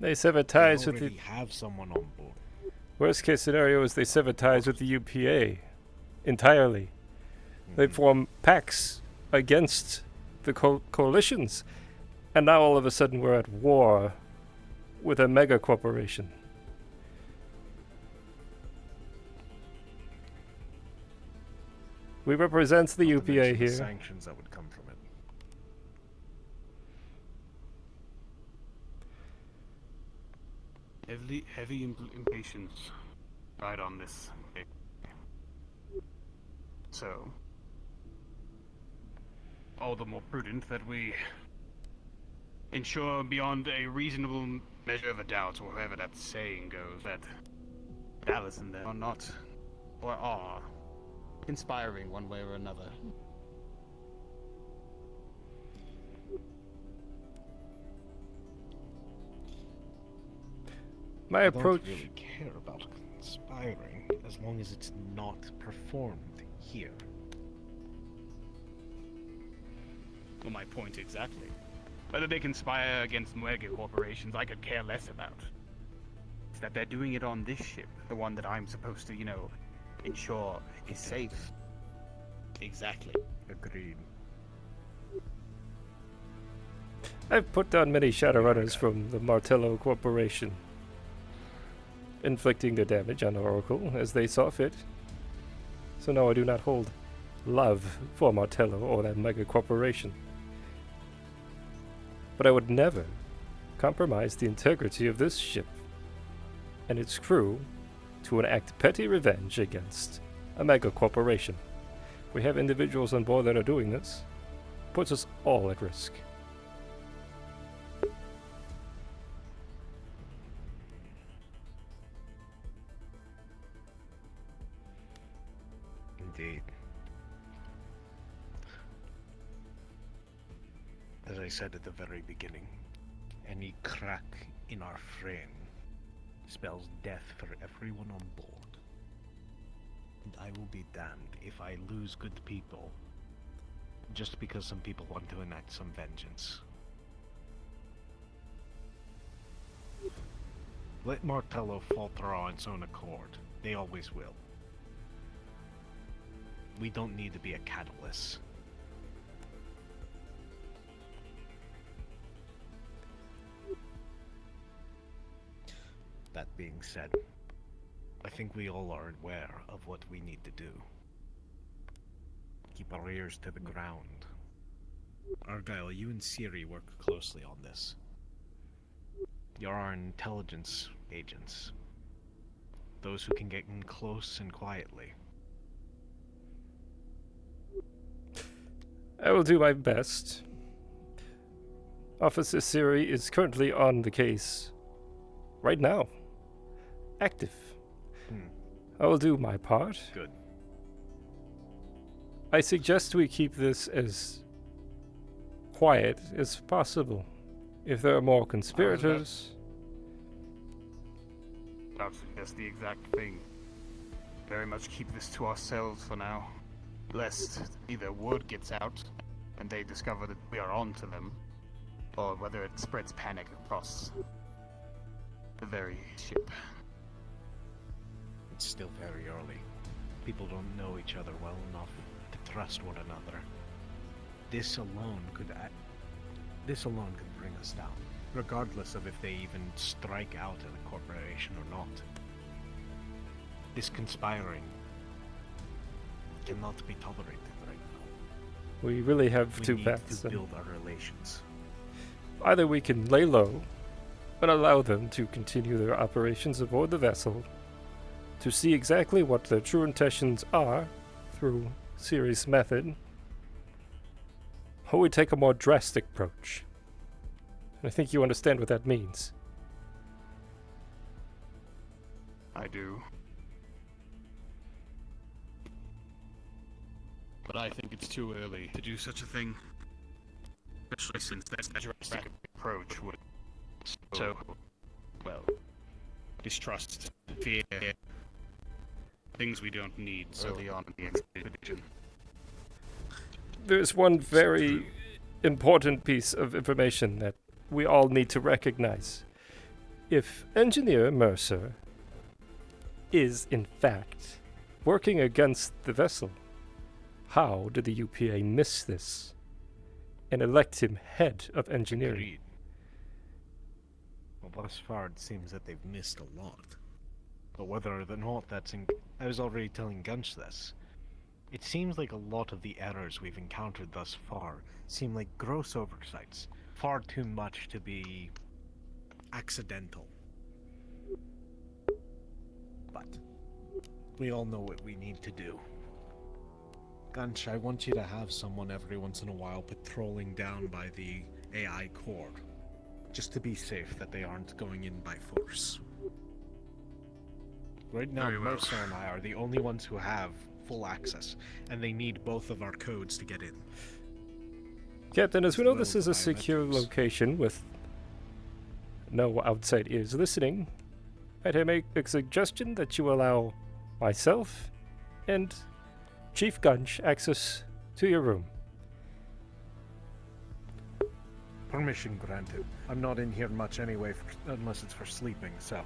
They sever ties we with already the... have someone on board. Worst case scenario is they sever ties with the UPA entirely. They form pacts against the coalitions, and now all of a sudden we're at war with a mega corporation. We represent the Not to UPA mention the here. sanctions that would come from it. Heavy implications right on this. So, all the more prudent that we ensure beyond a reasonable measure of a doubt, or however that saying goes, that Dallas and them are not, or are, conspiring one way or another. My approach... I don't really care about conspiring as long as it's not performed here. Well, my point exactly. Whether they conspire against mega corporations, I could care less about. It's that they're doing it on this ship, the one that I'm supposed to, ensure is safe. Exactly. Agreed. I've put down many Shadowrunners from the Martello Corporation. inflicting their damage on Oracle as they saw fit. So no, I do not hold love for Martello or that mega corporation. But I would never compromise the integrity of this ship and its crew to enact petty revenge against a mega corporation. If we have individuals on board that are doing this, it puts us all at risk. Indeed. As I said at the very beginning, any crack in our frame spells death for everyone on board. And I will be damned if I lose good people just because some people want to enact some vengeance. Let Martello falter on its own accord. They always will. We don't need to be a catalyst. That being said, I think we all are aware of what we need to do. Keep our ears to the ground. Argyll, you and Siri work closely on this. You're our intelligence agents. Those who can get in close and quietly. I will do my best. Officer Siri is currently on the case right now. Active. I will do my part. Good. I suggest we keep this as quiet as possible. If there are more conspirators... That's the exact thing. Very much keep this to ourselves for now. Lest either word gets out and they discover that we are on to them, or whether it spreads panic across the very ship. It's still very early. People don't know each other well enough to trust one another. This alone could bring us down, regardless of if they even strike out at a corporation or not. This conspiring cannot be tolerated right now. We really have two We paths. need to build our relations. Either we can lay low and allow them to continue their operations aboard the vessel to see exactly what their true intentions are through Siri's method, or we take a more drastic approach. And I think you understand what that means. I do. But I think it's too early to do such a thing. Especially since that drastic approach would distrust, fear, things we don't need early on in the expedition. There's one very important piece of information that we all need to recognize. If Engineer Mercer is, in fact, working against the vessel, how did the UPA miss this and elect him head of engineering? Agreed. Well, thus far it seems that they've missed a lot. But whether or not that's I was already telling Gunch this. It seems like a lot of the errors we've encountered thus far seem like gross oversights. Far too much to be accidental. But we all know what we need to do. Gunch, I want you to have someone every once in a while patrolling down by the AI core. Just to be safe that they aren't going in by force. Right now, Very well. Mercer and I are the only ones who have full access, and they need both of our codes to get in. Captain, as we know this is a secure location with no outside ears listening, might I make a suggestion that you allow myself and Chief Gunch access to your room? Permission granted. I'm not in here much anyway, unless it's for sleeping, so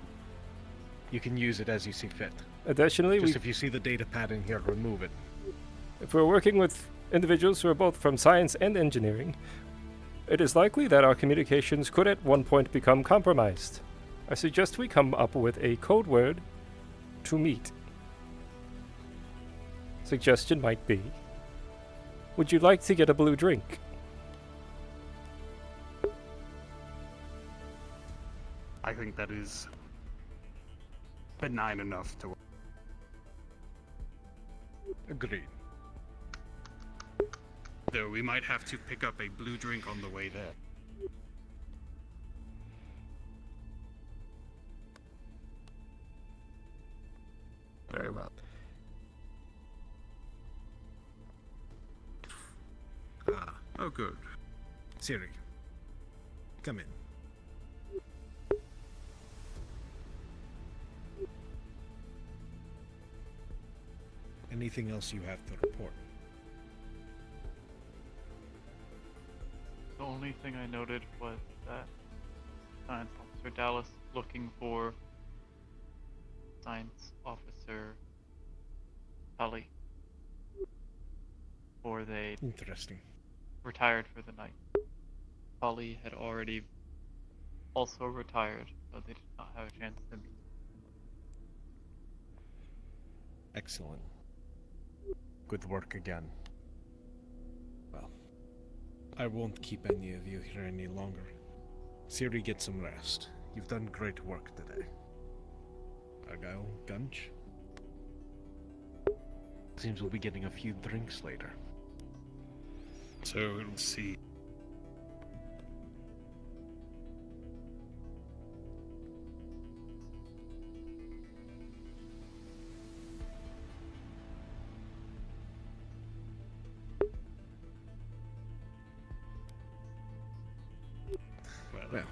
you can use it as you see fit. Additionally, Just if you see the data pad in here, remove it. if we're working with individuals who are both from science and engineering, it is likely that our communications could at one point become compromised. I suggest we come up with a code word to meet. Suggestion might be, would you like to get a blue drink? I think that is benign enough to. Agreed. Though we might have to pick up a blue drink on the way there. Very well. Ah, oh good. Siri, come in. Anything else you have to report? The only thing I noted was that Science Officer Dallas looking for Science Officer Tully. Or they Interesting. retired for the night. Tully had already also retired, so they did not have a chance to meet. Excellent. Good work again. Well, I won't keep any of you here any longer. Siri, get some rest. You've done great work today. Argyll, Gunch? Seems we'll be getting a few drinks later. So we'll see. Well,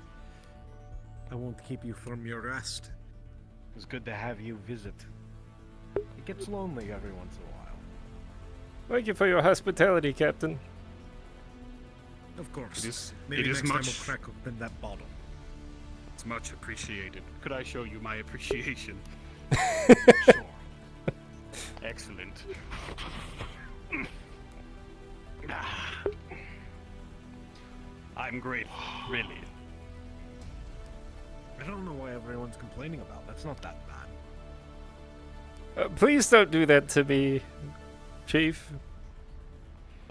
I won't keep you from your rest. It was good to have you visit. It gets lonely every once in a while. Thank you for your hospitality, Captain. Of course. It is, Maybe it is next time much. we'll crack open that bottle. It's much appreciated. Could I show you my appreciation? Sure. Excellent. I'm grateful, really. I don't know why everyone's complaining about. That's not that bad. Please don't do that to me, Chief.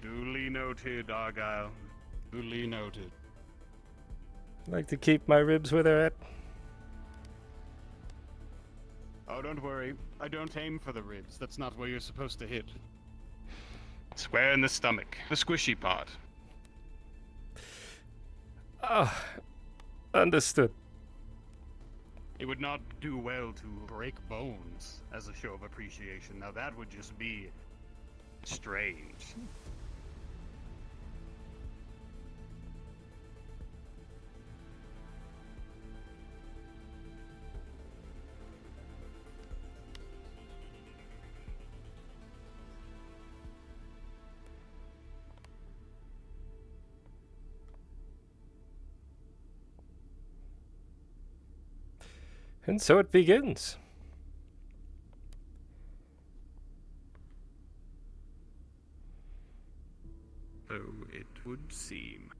Duly noted, Argyll. Duly noted. I'd like to keep my ribs where they're at. Oh, don't worry. I don't aim for the ribs. That's not where you're supposed to hit. Square in the stomach. The squishy part. Ah, understood. It would not do well to break bones as a show of appreciation. Now that would just be strange. And so it begins. So it would seem.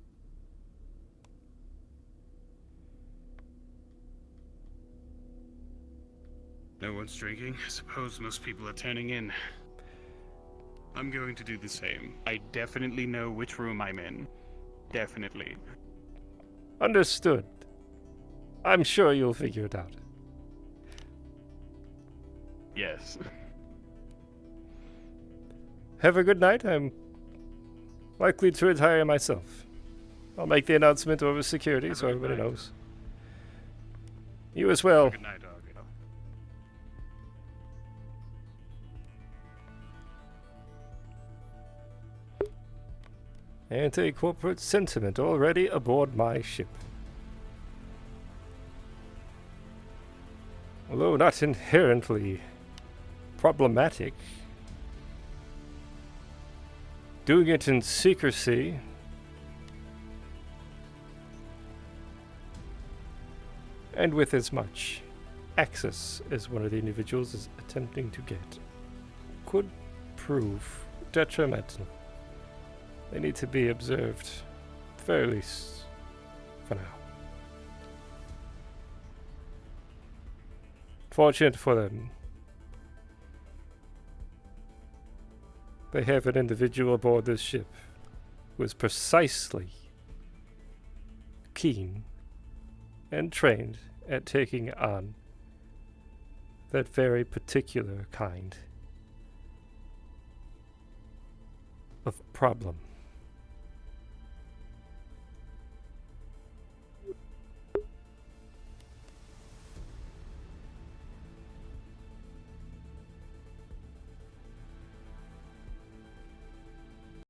No one's drinking. I suppose most people are turning in. I'm going to do the same. I definitely know which room I'm in. Definitely. Understood. I'm sure you'll figure it out. Yes. Have a good night. I'm likely to retire myself. I'll make the announcement over security so everybody knows. You as well. Good night, Argyll. Anti-corporate sentiment already aboard my ship. Although not inherently problematic, doing it in secrecy and with as much access as one of the individuals is attempting to get could prove detrimental. They need to be observed, at the very least, for now. Fortunate for them, they have an individual aboard this ship who is precisely keen and trained at taking on that very particular kind of problem.